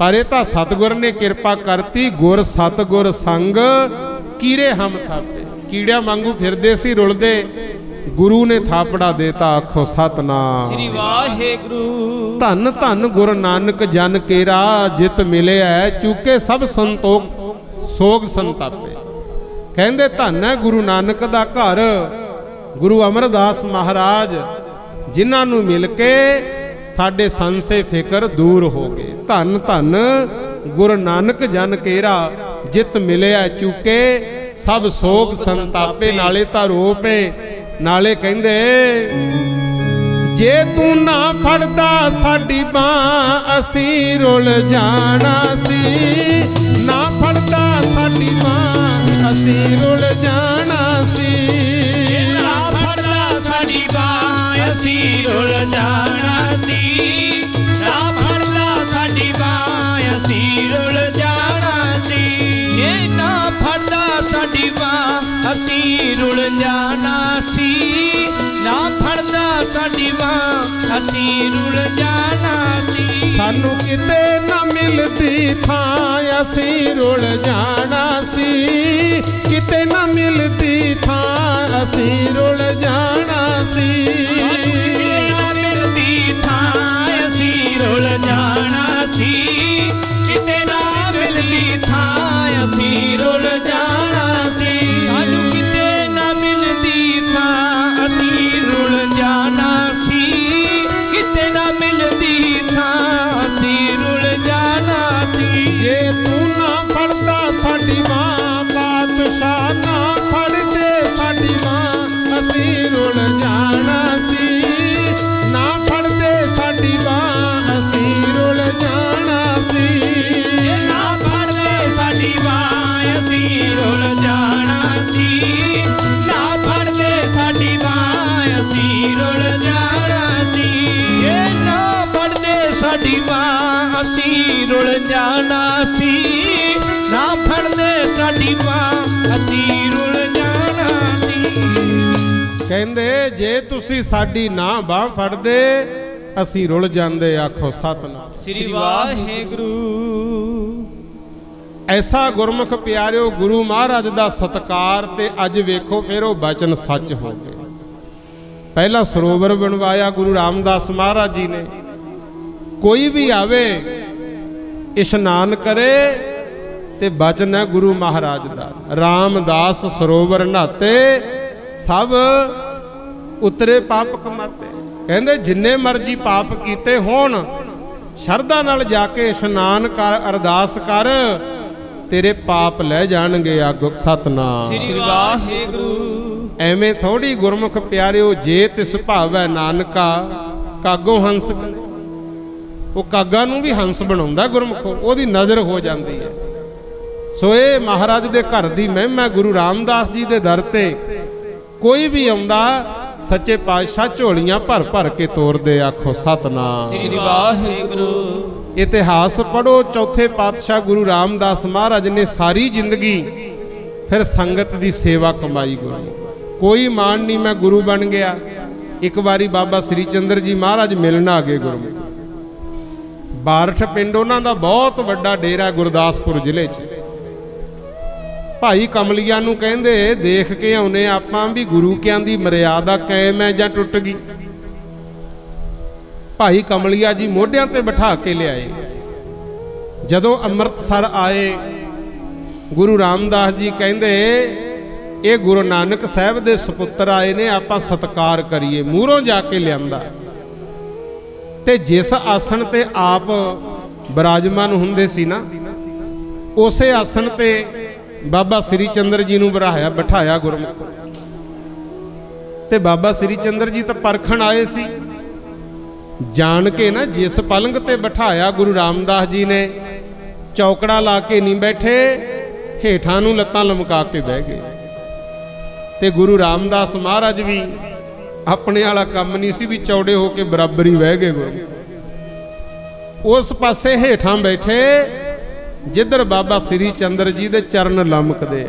पर ये तां सतगुर ने कृपा करती, गुर सतगुर संग कीरे हम थापे। कीड़िया वांगू फिरदे सी रुलदे, गुरु ने थापड़ा देता। आखो सतनाम श्री वाहेगुरु। धन धन गुरु नानक जन केरा, जित मिले है चूके सब संतोख सोग संतापे। कहंदे धन है गुरु नानक दा घर, गुरु अमरदास महाराज जिन्हां नूं मिल के साडे संसे फिकर दूर हो गए। धन धन गुरु नानक जन केरा, जित मिले है चूके सब सोग संतापे। नाले तां रोपे, नाले कहंदे जे तू ना फड़दा साडी बांह असी रुल जाना सी। ना फड़दा साडी बांह असी रुल जाना सी। ना फड़दा साडी बांह असी रुल जाना सी। ना फड़दा साडी बांह असी रुल जाना सी। ये ना फड़दा साडी बांह असी रुल जाना सी। ना फड़दा साडी बांह असी रुल जाना सी। सानू किते ना मिलती थां असी रुल जाना सी। किते ना मिलती थां असी रुल जाना सी। किते ना मिलती थां असी रुल जाना सी। किते ना मिलती थां असी रुल जाना सी। सानू किते ना मिलती थां असी रुल जाना सी। किते ना मिलती थां असी रुल जाना सी। जे तू ना फड़दा साडी बांह, बादशाह ना फड़दे साडी ਕਹਿੰਦੇ ਜੇ ਤੁਸੀਂ ਸਾਡੀ ਨਾ ਬਾਹ ਫੜਦੇ ਅਸੀਂ ਰੁੱਲ ਜਾਂਦੇ। ਆਖੋ ਸਤਿਨਾਮ ਸ੍ਰੀ ਵਾਹਿਗੁਰੂ। ਐਸਾ ਗੁਰਮੁਖ ਪਿਆਰਿਓ ਗੁਰੂ ਮਹਾਰਾਜ ਦਾ ਸਤਿਕਾਰ। ਤੇ ਅੱਜ ਵੇਖੋ ਫਿਰ ਉਹ ਬਚਨ ਸੱਚ ਹੋ ਗਏ। ਪਹਿਲਾ ਸਰੋਵਰ ਬਣਵਾਇਆ ਗੁਰੂ ਰਾਮਦਾਸ ਮਹਾਰਾਜ ਜੀ ਨੇ। ਕੋਈ ਵੀ ਆਵੇ ਇਸ਼ਨਾਨ ਕਰੇ ਤੇ ਬਚਨ ਹੈ ਗੁਰੂ ਮਹਾਰਾਜ ਦਾ, ਰਾਮਦਾਸ ਸਰੋਵਰ ਨਹਾਤੇ ਸਭ ਉਤਰੇ ਪਾਪ ਕਮਾਤੇ। ਕਹਿੰਦੇ ਜਿੰਨੇ ਮਰਜੀ ਪਾਪ ਕੀਤੇ ਹੋਣ, ਸ਼ਰਧਾ ਨਾਲ ਜਾ ਕੇ ਇਸ਼ਨਾਨ ਕਰ, ਅਰਦਾਸ ਕਰ, ਤੇਰੇ ਪਾਪ ਲੈ ਜਾਣਗੇ ਅੱਗ। ਸਤਨਾਮ ਸ੍ਰੀ ਵਾਹਿਗੁਰੂ। ਐਵੇਂ ਥੋੜੀ ਗੁਰਮੁਖ ਪਿਆਰਿਓ, ਜੇ ਤਿਸ ਭਾਵੈ ਨਾਨਕਾ ਕਾਗੋ ਹੰਸ। ਉਹ ਕਾਗਾ ਨੂੰ ਵੀ ਹੰਸ ਬਣਾਉਂਦਾ ਗੁਰਮੁਖ, ਉਹਦੀ ਨਜ਼ਰ ਹੋ ਜਾਂਦੀ ਹੈ। ਸੋ ਇਹ ਮਹਾਰਾਜ ਦੇ ਘਰ ਦੀ ਮਹਿਮਾ। ਗੁਰੂ ਰਾਮਦਾਸ ਜੀ ਦੇ ਦਰ ਤੇ ਕੋਈ ਵੀ ਆਉਂਦਾ ਸੱਚੇ ਪਾਤਸ਼ਾਹ ਝੋਲੀਆਂ ਭਰ ਭਰ ਕੇ ਤੋਰਦੇ। ਆਖੋ ਸਤਨਾਮ ਸ੍ਰੀ ਵਾਹਿਗੁਰੂ। ਇਤਿਹਾਸ ਪੜੋ, ਚੌਥੇ ਪਾਤਸ਼ਾਹ ਗੁਰੂ ਰਾਮਦਾਸ ਮਹਾਰਾਜ ਨੇ ਸਾਰੀ ਜ਼ਿੰਦਗੀ ਫਿਰ ਸੰਗਤ ਦੀ ਸੇਵਾ ਕਮਾਈ। ਗੁਰੂ ਕੋਈ ਮਾਣ ਨਹੀਂ ਮੈਂ ਗੁਰੂ ਬਣ ਗਿਆ। ਇੱਕ ਵਾਰੀ ਬਾਬਾ ਸ੍ਰੀ ਚੰਦਰ ਜੀ ਮਹਾਰਾਜ ਮਿਲਣ ਆ ਗਏ ਗੁਰੂ। ਬਾਰਠ ਪਿੰਡ ਉਹਨਾਂ ਦਾ ਬਹੁਤ ਵੱਡਾ ਡੇਰਾ ਗੁਰਦਾਸਪੁਰ ਜ਼ਿਲ੍ਹੇ 'ਚ। ਭਾਈ ਕਮਲੀਆ ਨੂੰ ਕਹਿੰਦੇ ਦੇਖ ਕੇ ਆਉਨੇ ਆਪਾਂ ਵੀ ਗੁਰੂ ਕਿਆਂ ਦੀ ਮਰਿਆਦਾ ਕਾਇਮ ਹੈ ਜਾਂ ਟੁੱਟ ਗਈ। ਭਾਈ ਕਮਲੀਆ ਜੀ ਮੋਢਿਆਂ ਤੇ ਬਿਠਾ ਕੇ ਲਿਆਏ। ਜਦੋਂ ਅੰਮ੍ਰਿਤਸਰ ਆਏ ਗੁਰੂ ਰਾਮਦਾਸ ਜੀ ਕਹਿੰਦੇ ਇਹ ਗੁਰੂ ਨਾਨਕ ਸਾਹਿਬ ਦੇ ਸੁਪੁੱਤਰ ਆਏ ਨੇ, ਆਪਾਂ ਸਤਿਕਾਰ ਕਰੀਏ। ਮੂਹਰੋਂ ਜਾ ਕੇ ਲਿਆਂਦਾ ਤੇ ਜਿਸ ਆਸਣ ਤੇ ਆਪ ਬਿਰਾਜਮਾਨ ਹੁੰਦੇ ਸੀ ਨਾ, ਉਸੇ ਆਸਣ ਤੇ ਬਾਬਾ ਸ੍ਰੀ ਚੰਦਰ ਜੀ ਨੂੰ ਬਿਠਾਇਆ ਗੁਰਮੁਖ। ਤੇ ਬਾਬਾ ਸ੍ਰੀ ਚੰਦਰ ਜੀ ਤਾਂ ਪਰਖਣ ਆਏ ਸੀ, ਜਾਣ ਕੇ ਨਾ ਜਿਸ ਪਲੰਗ ਤੇ ਬਿਠਾਇਆ ਗੁਰੂ ਰਾਮਦਾਸ ਜੀ ਨੇ, ਚੌਕੜਾ ਲਾ ਕੇ ਨਹੀਂ ਬੈਠੇ, ਹੇਠਾਂ ਨੂੰ ਲੱਤਾਂ ਲਮਕਾ ਕੇ ਬਹਿ ਗਏ। ਤੇ ਗੁਰੂ ਰਾਮਦਾਸ ਮਹਾਰਾਜ ਵੀ ਆਪਣੇ ਵਾਲਾ ਕੰਮ ਨਹੀਂ ਸੀ ਵੀ ਚੌੜੇ ਹੋ ਕੇ ਬਰਾਬਰ ਹੀ ਬਹਿ ਗਏ। ਗੁਰੂ ਉਸ ਪਾਸੇ ਹੇਠਾਂ ਬੈਠੇ ਜਿੱਧਰ ਬਾਬਾ ਸ੍ਰੀ ਚੰਦਰ ਜੀ ਦੇ ਚਰਨ ਲਮਕਦੇ ਆ।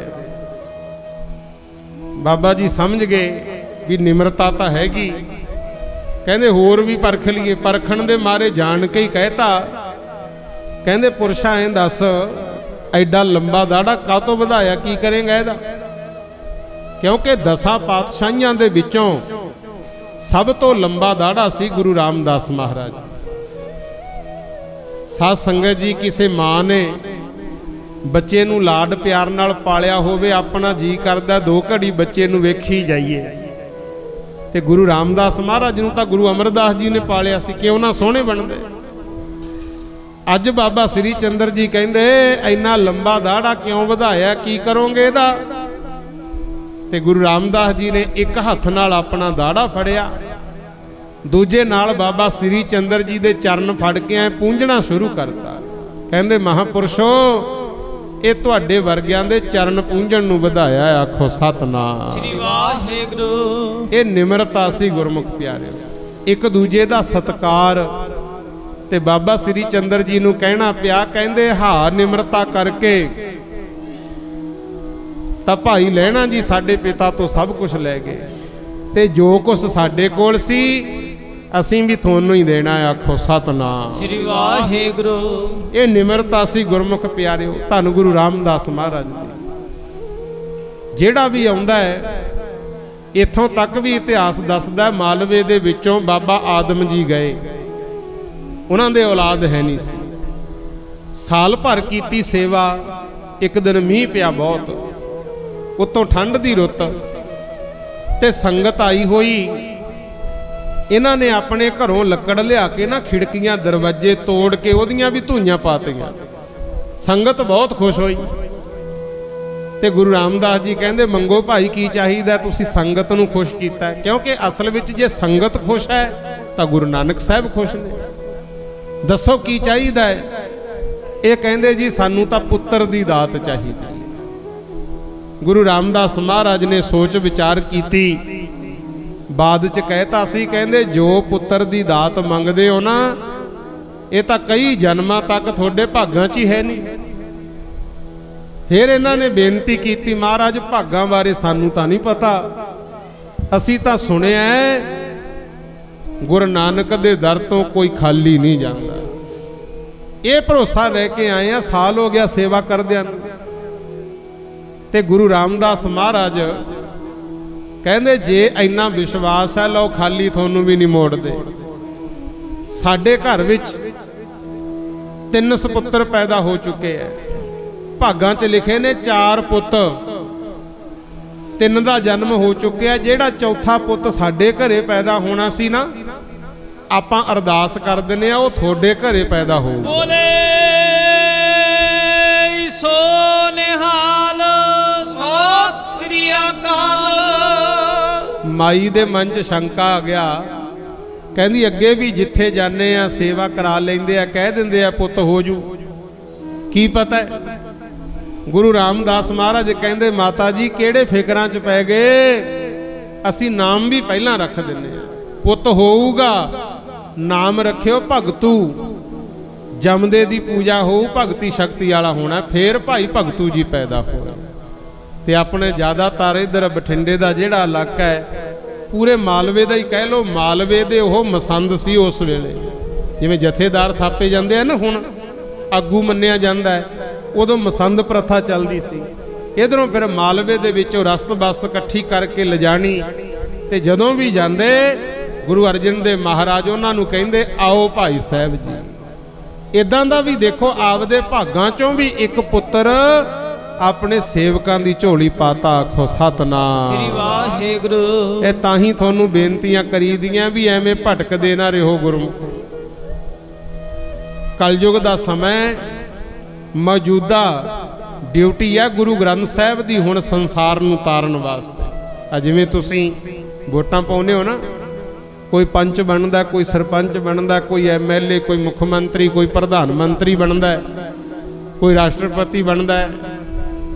ਬਾਬਾ ਜੀ ਸਮਝ ਗਏ ਵੀ ਨਿਮਰਤਾ ਤਾਂ ਹੈਗੀ। ਕਹਿੰਦੇ ਹੋਰ ਵੀ ਪਰਖ ਲਈਏ। ਪਰਖਣ ਦੇ ਮਾਰੇ ਜਾਣ ਕੇ ਹੀ ਕਹਿਤਾ, ਕਹਿੰਦੇ ਪੁਰਸ਼ਾ ਐਂ ਦੱਸ ਐਡਾ ਲੰਬਾ ਦਾੜਾ ਕਾਹਤੋਂ ਵਧਾਇਆ, ਕੀ ਕਰੇਗਾ ਇਹਦਾ? ਕਿਉਂਕਿ 10 ਪਾਤਸ਼ਾਹੀਆਂ ਦੇ ਵਿੱਚੋਂ ਸਭ ਤੋਂ ਲੰਬਾ ਦਾੜਾ ਸੀ ਗੁਰੂ ਰਾਮਦਾਸ ਮਹਾਰਾਜ। ਸਾਧ ਸੰਗਤ ਜੀ, ਕਿਸੇ ਮਾਂ ਨੇ ਬੱਚੇ ਨੂੰ ਲਾਡ ਪਿਆਰ ਨਾਲ ਪਾਲਿਆ ਹੋਵੇ, ਆਪਣਾ ਜੀ ਕਰਦਾ 2 ਘੜੀ ਬੱਚੇ ਨੂੰ ਵੇਖੀ ਜਾਈਏ। ਤੇ ਗੁਰੂ ਰਾਮਦਾਸ ਮਹਾਰਾਜ ਨੂੰ ਤਾਂ ਗੁਰੂ ਅਮਰਦਾਸ ਜੀ ਨੇ ਪਾਲਿਆ ਸੀ, ਕਿਉਂ ਨਾ ਸੋਹਣੇ ਬਣਦੇ। ਅੱਜ ਬਾਬਾ ਸ੍ਰੀ ਚੰਦਰ ਜੀ ਕਹਿੰਦੇ ਇੰਨਾ ਲੰਬਾ ਦਾੜਾ ਕਿਉਂ ਵਧਾਇਆ, ਕੀ ਕਰੋਗੇ ਇਹਦਾ? ਤੇ ਗੁਰੂ ਰਾਮਦਾਸ ਜੀ ਨੇ ਇੱਕ ਹੱਥ ਨਾਲ ਆਪਣਾ ਦਾੜਾ ਫੜਿਆ, ਦੂਜੇ ਨਾਲ ਬਾਬਾ ਸ੍ਰੀ ਚੰਦਰ ਜੀ ਦੇ ਚਰਨ ਫੜ ਕੇ ਐ ਪੂੰਝਣਾ ਸ਼ੁਰੂ ਕਰਤਾ। ਕਹਿੰਦੇ ਮਹਾਪੁਰਸ਼ੋ, ਇਹ ਤੁਹਾਡੇ ਵਰਗਿਆਂ ਦੇ ਚਰਨ ਪੂੰਝਣ ਨੂੰ ਵਧਾਇਆ। ਆਖੋ ਸਤਨਾਮ ਸ੍ਰੀ ਵਾਹਿਗੁਰੂ। ਇਹ ਨਿਮਰਤਾ ਸੀ ਗੁਰਮੁਖ ਪਿਆਰਿਓ, ਇੱਕ ਦੂਜੇ ਦਾ ਸਤਿਕਾਰ। ਤੇ ਬਾਬਾ ਸ੍ਰੀ ਚੰਦਰ ਜੀ ਨੂੰ ਕਹਿਣਾ ਪਿਆ, ਕਹਿੰਦੇ ਹਾਂ ਨਿਮਰਤਾ ਕਰਕੇ ਤਾਂ ਭਾਈ ਲਹਿਣਾ ਜੀ ਸਾਡੇ ਪਿਤਾ ਤੋਂ ਸਭ ਕੁਝ ਲੈ ਗਏ, ਤੇ ਜੋ ਕੁਝ ਸਾਡੇ ਕੋਲ ਸੀ ਅਸੀਂ ਵੀ ਤੁਹਾਨੂੰ ਹੀ ਦੇਣਾ। ਆਖੋ ਸਤਨਾਮ ਸ੍ਰੀ ਵਾਹਿਗੁਰੂ। ਇਹ ਨਿਮਰਤਾ ਸੀ ਗੁਰਮੁਖ ਪਿਆਰਿਓ, ਧੰਨ ਗੁਰੂ ਰਾਮਦਾਸ ਮਹਾਰਾਜ ਦੀ। ਜਿਹੜਾ ਵੀ ਆਉਂਦਾ ਹੈ, ਇੱਥੋਂ ਤੱਕ ਵੀ ਇਤਿਹਾਸ ਦੱਸਦਾ, ਮਾਲਵੇ ਦੇ ਵਿੱਚੋਂ ਬਾਬਾ ਆਦਮ ਜੀ ਗਏ, ਉਹਨਾਂ ਦੇ ਔਲਾਦ ਹੈ ਨਹੀਂ ਸੀ। ਸਾਲ ਭਰ ਕੀਤੀ ਸੇਵਾ। ਇੱਕ ਦਿਨ ਮੀਂਹ ਪਿਆ ਬਹੁਤ, ਉੱਤੋਂ ਠੰਡ ਦੀ ਰੁੱਤ, ਤੇ ਸੰਗਤ ਆਈ ਹੋਈ। ਇਹਨਾਂ ਨੇ ਆਪਣੇ ਘਰੋਂ ਲੱਕੜ ਲਿਆ ਕੇ ਨਾ ਖਿੜਕੀਆਂ ਦਰਵਾਜ਼ੇ ਤੋੜ ਕੇ ਉਹਦੀਆਂ ਵੀ ਧੂਈਆਂ ਪਾਤੀਆਂ। ਸੰਗਤ ਬਹੁਤ ਖੁਸ਼ ਹੋਈ। ਤੇ ਗੁਰੂ ਰਾਮਦਾਸ ਜੀ ਕਹਿੰਦੇ ਮੰਗੋ ਭਾਈ ਕੀ ਚਾਹੀਦਾ, ਤੁਸੀਂ ਸੰਗਤ ਨੂੰ ਖੁਸ਼ ਕੀਤਾ। ਕਿਉਂਕਿ ਅਸਲ ਵਿੱਚ ਜੇ ਸੰਗਤ ਖੁਸ਼ ਹੈ ਤਾਂ ਗੁਰੂ ਨਾਨਕ ਸਾਹਿਬ ਖੁਸ਼ ਨੇ। ਦੱਸੋ ਕੀ ਚਾਹੀਦਾ ਹੈ? ਇਹ ਕਹਿੰਦੇ ਜੀ ਸਾਨੂੰ ਤਾਂ ਪੁੱਤਰ ਦੀ ਦਾਤ ਚਾਹੀਦੀ। ਗੁਰੂ ਰਾਮਦਾਸ ਮਹਾਰਾਜ ਨੇ ਸੋਚ ਵਿਚਾਰ ਕੀਤੀ, ਬਾਅਦ ਚ ਕਹਿਤਾ ਸੀ, ਕਹਿੰਦੇ ਜੋ ਪੁੱਤਰ ਦੀ ਦਾਤ ਮੰਗਦੇ ਹੋ ਨਾ, ਇਹ ਤਾਂ ਕਈ ਜਨਮਾਂ ਤੱਕ ਤੁਹਾਡੇ ਭਾਗਾਂ 'ਚ ਹੀ ਹੈ ਨਹੀਂ। ਫਿਰ ਇਹਨਾਂ ਨੇ ਬੇਨਤੀ ਕੀਤੀ, ਮਹਾਰਾਜ ਭਾਗਾਂ ਬਾਰੇ ਸਾਨੂੰ ਤਾਂ ਨਹੀਂ ਪਤਾ, ਅਸੀਂ ਤਾਂ ਸੁਣਿਆ ਗੁਰੂ ਨਾਨਕ ਦੇ ਦਰ ਤੋਂ ਕੋਈ ਖਾਲੀ ਨਹੀਂ ਜਾਂਦਾ। ਇਹ ਭਰੋਸਾ ਲੈ ਕੇ ਆਏ ਆ, ਸਾਲ ਹੋ ਗਿਆ ਸੇਵਾ ਕਰਦਿਆਂ ਨੂੰ। ਤੇ ਗੁਰੂ ਰਾਮਦਾਸ ਮਹਾਰਾਜ ਕਹਿੰਦੇ ਜੇ ਇੰਨਾ ਵਿਸ਼ਵਾਸ ਹੈ ਲਓ ਖਾਲੀ ਤੁਹਾਨੂੰ ਵੀ ਨਹੀਂ ਮੋੜਦੇ। ਸਾਡੇ ਘਰ ਵਿੱਚ 3 ਸੁਪੁੱਤਰ ਪੈਦਾ ਹੋ ਚੁੱਕੇ ਐ। ਭਾਗਾਂ 'ਚ ਲਿਖੇ ਨੇ 4 ਪੁੱਤ, 3 ਦਾ ਜਨਮ ਹੋ ਚੁੱਕਿਆ। ਜਿਹੜਾ ਚੌਥਾ ਪੁੱਤ ਸਾਡੇ ਘਰੇ ਪੈਦਾ ਹੋਣਾ ਸੀ ਨਾ, ਆਪਾਂ ਅਰਦਾਸ ਕਰ ਦਿੰਦੇ ਆ ਉਹ ਤੁਹਾਡੇ ਘਰੇ ਪੈਦਾ ਹੋਊਗਾ। ਬੋਲੇ ਸੋ ਨਿਹਾਲ, ਸਤਿ ਸ੍ਰੀ ਅਕਾਲ। ਮਾਈ ਦੇ ਮਨ 'ਚ ਸ਼ੰਕਾ ਆ ਗਿਆ, ਕਹਿੰਦੀ ਅੱਗੇ ਵੀ ਜਿੱਥੇ ਜਾਂਦੇ ਆ ਸੇਵਾ ਕਰਾ ਲੈਂਦੇ ਆ, ਕਹਿ ਦਿੰਦੇ ਆ ਪੁੱਤ ਹੋ ਜੂ, ਕੀ ਪਤਾ ਹੈ। ਗੁਰੂ ਰਾਮਦਾਸ ਮਹਾਰਾਜ ਕਹਿੰਦੇ ਮਾਤਾ ਜੀ ਕਿਹੜੇ ਫਿਕਰਾਂ 'ਚ ਪੈ ਗਏ, ਅਸੀਂ ਨਾਮ ਵੀ ਪਹਿਲਾਂ ਰੱਖ ਦਿੰਦੇ ਆ। ਪੁੱਤ ਹੋਊਗਾ, ਨਾਮ ਰੱਖਿਓ ਭਗਤੂ। ਜਮਦੇ ਦੀ ਪੂਜਾ ਹੋਊ, ਭਗਤੀ ਸ਼ਕਤੀ ਵਾਲਾ ਹੋਣਾ, ਫੇਰ ਭਾਈ ਭਗਤੂ ਜੀ ਪੈਦਾ ਹੋਣਾ। ਤੇ ਆਪਣੇ ਜ਼ਿਆਦਾਤਰ ਇਧਰ ਬਠਿੰਡੇ ਦਾ ਜਿਹੜਾ ਇਲਾਕਾ ਹੈ, ਪੂਰੇ ਮਾਲਵੇ ਦਾ ਹੀ ਕਹਿ ਲਓ, ਮਾਲਵੇ ਦੇ ਉਹ ਮਸੰਦ ਸੀ ਉਸ ਵੇਲੇ। ਜਿਵੇਂ ਜਥੇਦਾਰ ਥਾਪੇ ਜਾਂਦੇ ਆ ਨਾ, ਹੁਣ ਆਗੂ ਮੰਨਿਆ ਜਾਂਦਾ ਹੈ, ਉਦੋਂ ਮਸੰਦ ਪ੍ਰਥਾ ਚੱਲਦੀ ਸੀ। ਇਧਰੋਂ ਫਿਰ ਮਾਲਵੇ ਦੇ ਵਿੱਚੋਂ ਰਸਤ ਬਸਤ ਇਕੱਠੀ ਕਰਕੇ ਲਿਜਾਣੀ। ਤੇ ਜਦੋਂ ਵੀ ਜਾਂਦੇ ਗੁਰੂ ਅਰਜਨ ਦੇਵ ਮਹਾਰਾਜ ਉਹਨਾਂ ਨੂੰ ਕਹਿੰਦੇ ਆਓ ਭਾਈ ਸਾਹਿਬ ਜੀ। ਇਦਾਂ ਦਾ ਵੀ ਦੇਖੋ, ਆਪਦੇ ਭਾਗਾਂ ਚੋਂ ਵੀ ਇੱਕ ਪੁੱਤਰ ਆਪਣੇ ਸੇਵਕਾਂ ਦੀ ਝੋਲੀ ਪਾਤਾ। ਆਖੋ ਸਤਨਾਮ ਸ੍ਰੀ ਵਾਹਿਗੁਰੂ। ਇਹ ਤਾਂ ਹੀ ਤੁਹਾਨੂੰ ਬੇਨਤੀਆਂ ਕਰੀਦੀਆਂ ਵੀ ਐਵੇਂ ਭਟਕਦੇ ਨਾ ਰਹੋ ਗੁਰਮੁਖੋ। ਕਲਯੁਗ ਦਾ ਸਮਾਂ, ਮੌਜੂਦਾ ਡਿਊਟੀ ਹੈ ਗੁਰੂ ਗ੍ਰੰਥ ਸਾਹਿਬ ਦੀ ਹੁਣ ਸੰਸਾਰ ਨੂੰ ਤਾਰਨ ਵਾਸਤੇ। ਆ ਜਿਵੇਂ ਤੁਸੀਂ ਵੋਟਾਂ ਪਾਉਂਦੇ ਹੋ ਨਾ, ਕੋਈ ਪੰਚ ਬਣਦਾ, ਕੋਈ ਸਰਪੰਚ ਬਣਦਾ, ਕੋਈ MLA, ਕੋਈ ਮੁੱਖ ਮੰਤਰੀ, ਕੋਈ ਪ੍ਰਧਾਨ ਮੰਤਰੀ ਬਣਦਾ, ਕੋਈ ਰਾਸ਼ਟਰਪਤੀ ਬਣਦਾ।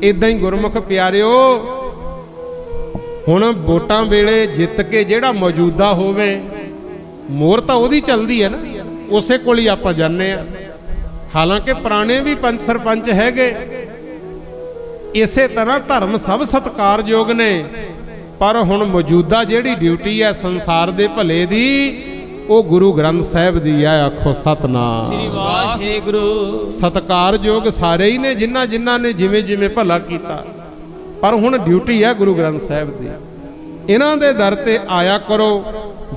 ਇਦਾਂ ਹੀ ਗੁਰਮੁਖ ਪਿਆਰਿਓ, ਹੁਣ ਵੋਟਾਂ ਵੇਲੇ ਜਿੱਤ ਕੇ ਜਿਹੜਾ ਮੌਜੂਦਾ ਹੋਵੇ, ਮੋਹਰ ਤਾਂ ਉਹਦੀ ਚੱਲਦੀ ਹੈ ਨਾ, ਉਸੇ ਕੋਲ ਹੀ ਆਪਾਂ ਜਾਂਦੇ ਆ। ਹਾਲਾਂਕਿ ਪੁਰਾਣੇ ਵੀ ਪੰਚ ਸਰਪੰਚ ਹੈਗੇ। ਇਸੇ ਤਰ੍ਹਾਂ ਧਰਮ ਸਭ ਸਤਿਕਾਰਯੋਗ ਨੇ, ਪਰ ਹੁਣ ਮੌਜੂਦਾ ਜਿਹੜੀ ਡਿਊਟੀ ਹੈ ਸੰਸਾਰ ਦੇ ਭਲੇ ਦੀ, ਉਹ ਗੁਰੂ ਗ੍ਰੰਥ ਸਾਹਿਬ ਦੀ ਹੈ। ਆਖੋ ਸਤਨਾਮ ਸ੍ਰੀ ਵਾਹਿਗੁਰੂ। ਸਤਿਕਾਰਯੋਗ ਸਾਰੇ ਹੀ ਨੇ, ਜਿਨ੍ਹਾਂ ਜਿਨ੍ਹਾਂ ਨੇ ਜਿਵੇਂ ਜਿਵੇਂ ਭਲਾ ਕੀਤਾ, ਪਰ ਹੁਣ ਡਿਊਟੀ ਹੈ ਗੁਰੂ ਗ੍ਰੰਥ ਸਾਹਿਬ ਦੀ। ਇਹਨਾਂ ਦੇ ਦਰ ਤੇ ਆਇਆ ਕਰੋ,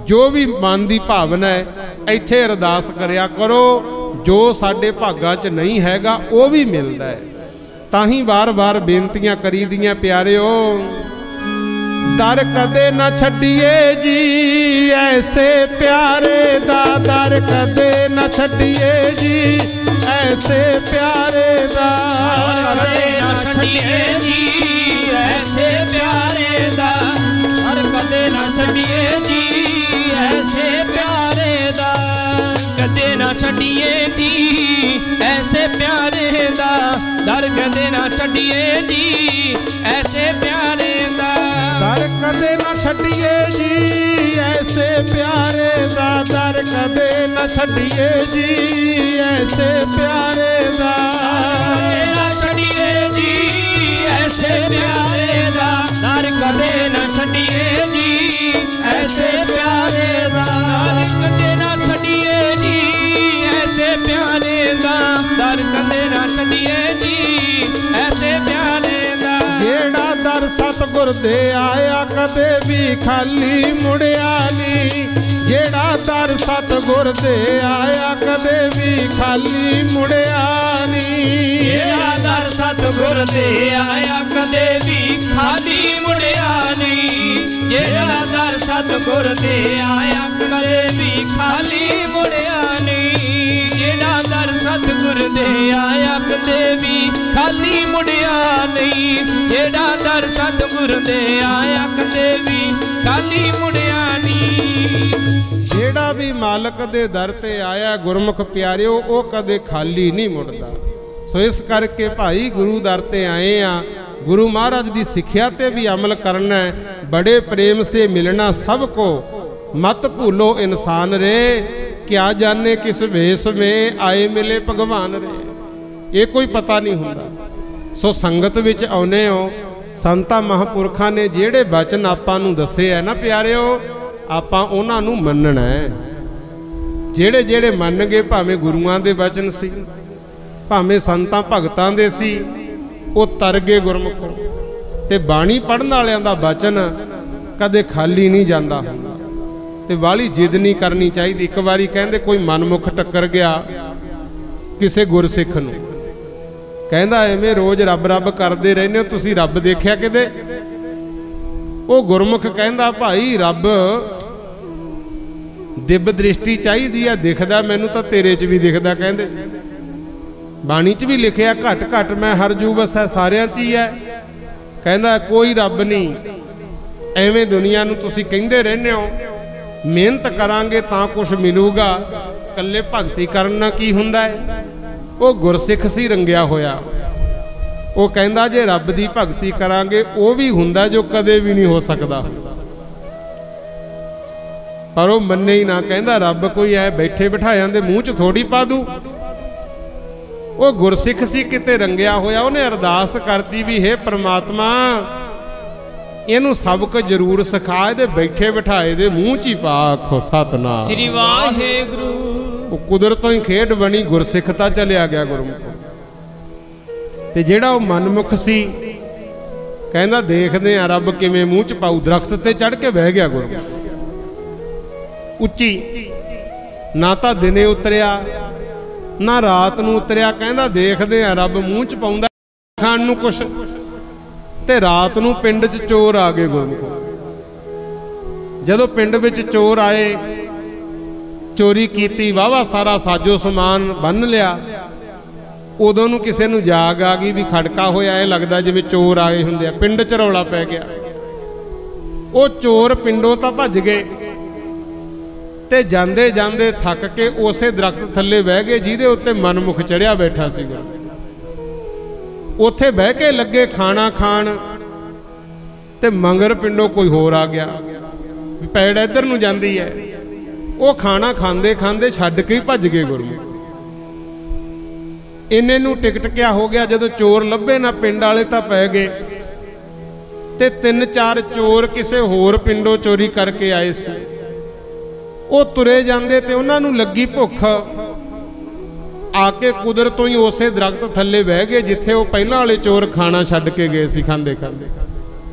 ਜੋ ਵੀ ਮਨ ਦੀ ਭਾਵਨਾ ਹੈ ਇੱਥੇ ਅਰਦਾਸ ਕਰਿਆ ਕਰੋ। ਜੋ ਸਾਡੇ ਭਾਗਾਂ 'ਚ ਨਹੀਂ ਹੈਗਾ ਉਹ ਵੀ ਮਿਲਦਾ ਹੈ। ਤਾਂ ਹੀ ਵਾਰ-ਵਾਰ ਬੇਨਤੀਆਂ ਕਰੀਦੀਆਂ ਪਿਆਰਿਓ, ਦਰ ਕਦੇ ਨਾ ਛੱਡੀਏ ਜੀ ਐਸੇ ਪਿਆਰੇ ਦਾ, ਦਰ ਕਦੇ ਨਾ ਛੱਡੀਏ ਜੀ ਐਸੇ ਪਿਆਰੇ ਦਾ, ਕਦੇ ਨਾ ਛੱਡੀਏ ਜੀ ਐਸੇ ਪਿਆਰੇ ਦਾ, ਹਰ ਕਦੇ ਨਾ ਛੱਡੀਏ ਜੀ ਐਸੇ ਪਿਆਰੇ ਦਾ, ਕਦੇ ਨਾ ਛੱਡੀਏ ਜੀ ਐਸੇ ਪਿਆਰੇ ਦਾ, ਦਰ ਕਦੇ ਨਾ ਛੱਡੀਏ ਜੀ ਐਸੇ ਪਿਆਰੇ ਦਾ, ਦਰ ਕਦੇ ਨਾ ਛੱਡੀਏ ਜੀ ਐਸੇ ਪਿਆਰੇ ਦਾ, ਦਰ ਕਦੇ ਨਾ ਛੱਡੀਏ ਜੀ ਐਸੇ ਪਿਆਰੇ ਦਾ, ਕਦੇ ਨਾ ਛੱਡੀਏ ਜੀ ਐਸੇ ਪਿਆਰੇ ਦਾ, ਦਰ ਕਦੇ ਨਾ ਛੱਡੀਏ ਜੀ ਐਸੇ ਪਿਆਰੇ ਦਾ, ਕਦੇ ਨਾ ਛੱਡੀਏ ਜੀ ਐਸੇ ਪਿਆਰੇ ਦਾ, ਦਰ ਕਦੇ ਨਾ ਛੱਡੀਏ ਜੀ ਐਸੇ ਪਿਆਰੇ ਦਾ। ਜਿਹੜਾ ਦਰ ਸਤਿਗੁਰ ਦੇ ਆਇਆ ਕਦੇ ਵੀ ਖਾਲੀ ਮੁੜਿਆ ਨਹੀਂ, ਜਿਹੜਾ ਦਰ ਸਤਿਗੁਰ ਦੇ ਆਇਆ ਕਦੇ ਵੀ ਖਾਲੀ ਮੁੜਿਆ ਨਹੀਂ, ਜਿਹੜਾ ਦਰ ਸਤਿਗੁਰ ਦੇ ਆਇਆ ਕਦੇ ਵੀ ਖਾਲੀ ਮੁੜਿਆ ਨਹੀਂ, ਜਿਹੜਾ ਦਰ ਸਤਿਗੁਰ ਦੇ ਆਇਆ ਕਦੇ ਵੀ ਖਾਲੀ ਮੁੜਿਆ ਨਹੀਂ, ਜਿਹੜਾ ਦਰ ਸਤਿਗੁਰ ਦੇ ਆਇਆ ਕਦੇ ਵੀ ਖਾਲੀ ਮੁੜਿਆ ਨਹੀਂ, ਜਿਹੜਾ ਦਰ ਸਤਿਗੁਰ ਦੇ ਆਇਆ ਕਦੇ ਵੀ ਖਾਲੀ ਮੁੜਿਆ ਨਹੀਂ। ਜਿਹੜਾ ਵੀ ਮਾਲਕ ਦੇ ਦਰ ਤੇ ਆਇਆ ਗੁਰਮੁਖ ਪਿਆਰਿਓ, ਉਹ ਕਦੇ ਖਾਲੀ ਨਹੀਂ ਮੁੜਦਾ। ਸੋ ਇਸ ਕਰਕੇ ਭਾਈ ਗੁਰੂ ਦਰ ਤੇ ਆਏ ਆ, ਗੁਰੂ ਮਹਾਰਾਜ ਦੀ ਸਿੱਖਿਆ ਤੇ ਵੀ ਅਮਲ ਕਰਨਾ ਹੈ। बड़े प्रेम से मिलना सबको, मत भूलो इंसान रे, क्या जाने किस वेश में आए मिले भगवान रे। ये कोई पता नहीं होता। सो संगत विच आउने हो ਸੰਤਾਂ ਮਹਾਂਪੁਰਖਾਂ ਨੇ ਜਿਹੜੇ ਬਚਨ ਆਪਾਂ ਨੂੰ ਦੱਸੇ ਹੈ ਨਾ ਪਿਆਰਿਓ, ਆਪਾਂ ਉਹਨਾਂ ਨੂੰ ਮੰਨਣਾ ਹੈ। ਜਿਹੜੇ ਜਿਹੜੇ ਮੰਨ ਗਏ, ਭਾਵੇਂ ਗੁਰੂਆਂ ਦੇ ਬਚਨ ਸੀ, ਭਾਵੇਂ ਸੰਤਾਂ ਭਗਤਾਂ ਦੇ ਸੀ, ਉਹ ਤਰ ਗਏ ਗੁਰਮੁਖੋਂ। ਤੇ ਬਾਣੀ ਪੜ੍ਹਨ ਵਾਲਿਆਂ ਦਾ ਬਚਨ ਕਦੇ ਖਾਲੀ ਨਹੀਂ ਜਾਂਦਾ, ਤੇ ਵਾਲੀ ਜਿੱਦ ਨਹੀਂ ਕਰਨੀ ਚਾਹੀਦੀ। ਇੱਕ ਵਾਰੀ ਕਹਿੰਦੇ ਕੋਈ ਮਨਮੁਖ ਟੱਕਰ ਗਿਆ ਕਿਸੇ ਗੁਰਸਿੱਖ ਨੂੰ, ਕਹਿੰਦਾ ਐਵੇਂ ਰੋਜ਼ ਰੱਬ ਰੱਬ ਕਰਦੇ ਰਹਿੰਦੇ ਹੋ, ਤੁਸੀਂ ਰੱਬ ਦੇਖਿਆ ਕਿਤੇ? ਉਹ ਗੁਰਮੁਖ ਕਹਿੰਦਾ ਭਾਈ ਰੱਬ ਦਿਵ ਦ੍ਰਿਸ਼ਟੀ ਚਾਹੀਦੀ ਆ, ਦਿਖਦਾ ਮੈਨੂੰ ਤਾਂ ਤੇਰੇ 'ਚ ਵੀ ਦਿਖਦਾ। ਕਹਿੰਦੇ ਬਾਣੀ 'ਚ ਵੀ ਲਿਖਿਆ ਘਟ ਘਟ ਮੈਂ ਹਰ ਜੂ ਵਸੈ, ਸਾਰਿਆਂ 'ਚ ਹੀ ਹੈ। ਕਹਿੰਦਾ ਕੋਈ ਰੱਬ ਨਹੀਂ, ਐਵੇਂ ਦੁਨੀਆ ਨੂੰ ਤੁਸੀਂ ਕਹਿੰਦੇ ਰਹਿੰਦੇ ਹੋ, ਮਿਹਨਤ ਕਰਾਂਗੇ ਤਾਂ ਕੁਝ ਮਿਲੂਗਾ, ਇਕੱਲੇ ਭਗਤੀ ਕਰਨ ਨਾਲ ਕੀ ਹੁੰਦਾ ਹੈ। ਉਹ ਗੁਰਸਿੱਖ ਸੀ ਰੰਗਿਆ ਹੋਇਆ, ਉਹ ਕਹਿੰਦਾ ਜੇ ਰੱਬ ਦੀ ਭਗਤੀ ਕਰਾਂਗੇ ਉਹ ਵੀ ਹੁੰਦਾ ਜੋ ਕਦੇ ਵੀ ਨਹੀਂ ਹੋ ਸਕਦਾ, ਪਰ ਉਹ ਮੰਨੇ ਹੀ ਨਾ। ਕਹਿੰਦਾ ਰੱਬ ਕੋਈ ਐ ਬੈਠੇ ਬਿਠਾਇਆਂ ਦੇ ਮੂੰਹ 'ਚ ਥੋੜੀ ਪਾ ਦੂ। ਉਹ ਗੁਰਸਿੱਖ ਸੀ ਕਿਤੇ ਰੰਗਿਆ ਹੋਇਆ, ਉਹਨੇ ਅਰਦਾਸ ਕਰਤੀ ਵੀ ਹੇ ਪ੍ਰਮਾਤਮਾ ਇਹਨੂੰ ਸਬਕ ਜ਼ਰੂਰ ਸਿਖਾ, ਇਹਦੇ ਬੈਠੇ ਬਿਠਾਏ ਦੇ ਮੂੰਹ 'ਚ ਹੀ ਪਾ। ਆਖੋ ਸਤਨਾਮ ਸ੍ਰੀ ਵਾਹਿਗੁਰੂ। ਉਹ ਕੁਦਰਤੋਂ ਹੀ ਖੇਡ ਬਣੀ, ਗੁਰਸਿੱਖਤਾ ਚਲਿਆ ਗਿਆ ਗੁਰਮੁਖ। ਤੇ ਜਿਹੜਾ ਉਹ ਮਨਮੁਖ ਸੀ ਕਹਿੰਦਾ ਦੇਖਦੇ ਆ ਰੱਬ ਕਿਵੇਂ ਮੂੰਹ 'ਚ ਪਾਊ। ਦਰਖਤ ਤੇ ਚੜ੍ਹ ਕੇ ਬਹਿ ਗਿਆ ਗੁਰਮੁਖ, ਉੱਚੀ, ਨਾ ਤਾਂ ਦਿਨੇ ਉਤਰਿਆ ਨਾ ਰਾਤ ਨੂੰ ਉਤਰਿਆ। ਕਹਿੰਦਾ ਦੇਖਦੇ ਆ ਰੱਬ ਮੂੰਹ 'ਚ ਪਾਉਂਦਾ ਖਾਣ ਨੂੰ ਕੁਛ। ਤੇ ਰਾਤ ਨੂੰ ਪਿੰਡ 'ਚ ਚੋਰ ਆ ਗਏ ਗੁਰਮੁਖ। ਜਦੋਂ ਪਿੰਡ ਵਿੱਚ ਚੋਰ ਆਏ, ਚੋਰੀ ਕੀਤੀ, ਵਾਹਵਾ ਸਾਰਾ ਸਾਜੋ ਸਮਾਨ ਬੰਨ ਲਿਆ। ਉਦੋਂ ਨੂੰ ਕਿਸੇ ਨੂੰ ਜਾਗ ਆ ਗਈ ਵੀ ਖੜਕਾ ਹੋਇਆ, ਇਹ ਲੱਗਦਾ ਜਿਵੇਂ ਚੋਰ ਆਏ ਹੁੰਦੇ ਆ। ਪਿੰਡ 'ਚ ਰੌਲਾ ਪੈ ਗਿਆ। ਉਹ ਚੋਰ ਪਿੰਡੋਂ ਤਾਂ ਭੱਜ ਗਏ ਤੇ ਜਾਂਦੇ ਜਾਂਦੇ ਥੱਕ ਕੇ ਉਸੇ ਦਰਖਤ ਥੱਲੇ ਬਹਿ ਗਏ ਜਿਹਦੇ ਉੱਤੇ ਮਨਮੁਖ ਚੜਿਆ ਬੈਠਾ ਸੀਗਾ। ਉੱਥੇ ਬਹਿ ਕੇ ਲੱਗੇ ਖਾਣਾ ਖਾਣ, ਤੇ ਮੰਗਰ ਪਿੰਡੋਂ ਕੋਈ ਹੋਰ ਆ ਗਿਆ ਵੀ ਪੈੜ ਇੱਧਰ ਨੂੰ ਜਾਂਦੀ ਹੈ। ਉਹ ਖਾਣਾ ਖਾਂਦੇ ਖਾਂਦੇ ਛੱਡ ਕੇ ਹੀ ਭੱਜ ਗਏ ਗੁਰਮੁਖ। ਇੰਨੇ ਨੂੰ ਟਿਕਟਕਿਆ ਹੋ ਗਿਆ। ਜਦੋਂ ਚੋਰ ਲੱਭੇ ਨਾ, ਪਿੰਡ ਵਾਲੇ ਤਾਂ ਪੈ ਗਏ। ਤੇ 3-4 ਚੋਰ ਕਿਸੇ ਹੋਰ ਪਿੰਡੋਂ ਚੋਰੀ ਕਰਕੇ ਆਏ ਸੀ। ਉਹ ਤੁਰੇ ਜਾਂਦੇ ਤੇ ਉਹਨਾਂ ਨੂੰ ਲੱਗੀ ਭੁੱਖ, ਆ ਕੇ ਕੁਦਰਤੋਂ ਹੀ ਉਸੇ ਦਰਖਤ ਥੱਲੇ ਬਹਿ ਗਏ ਜਿੱਥੇ ਉਹ ਪਹਿਲਾਂ ਵਾਲੇ ਚੋਰ ਖਾਣਾ ਛੱਡ ਕੇ ਗਏ ਸੀ ਖਾਂਦੇ ਖਾਂਦੇ।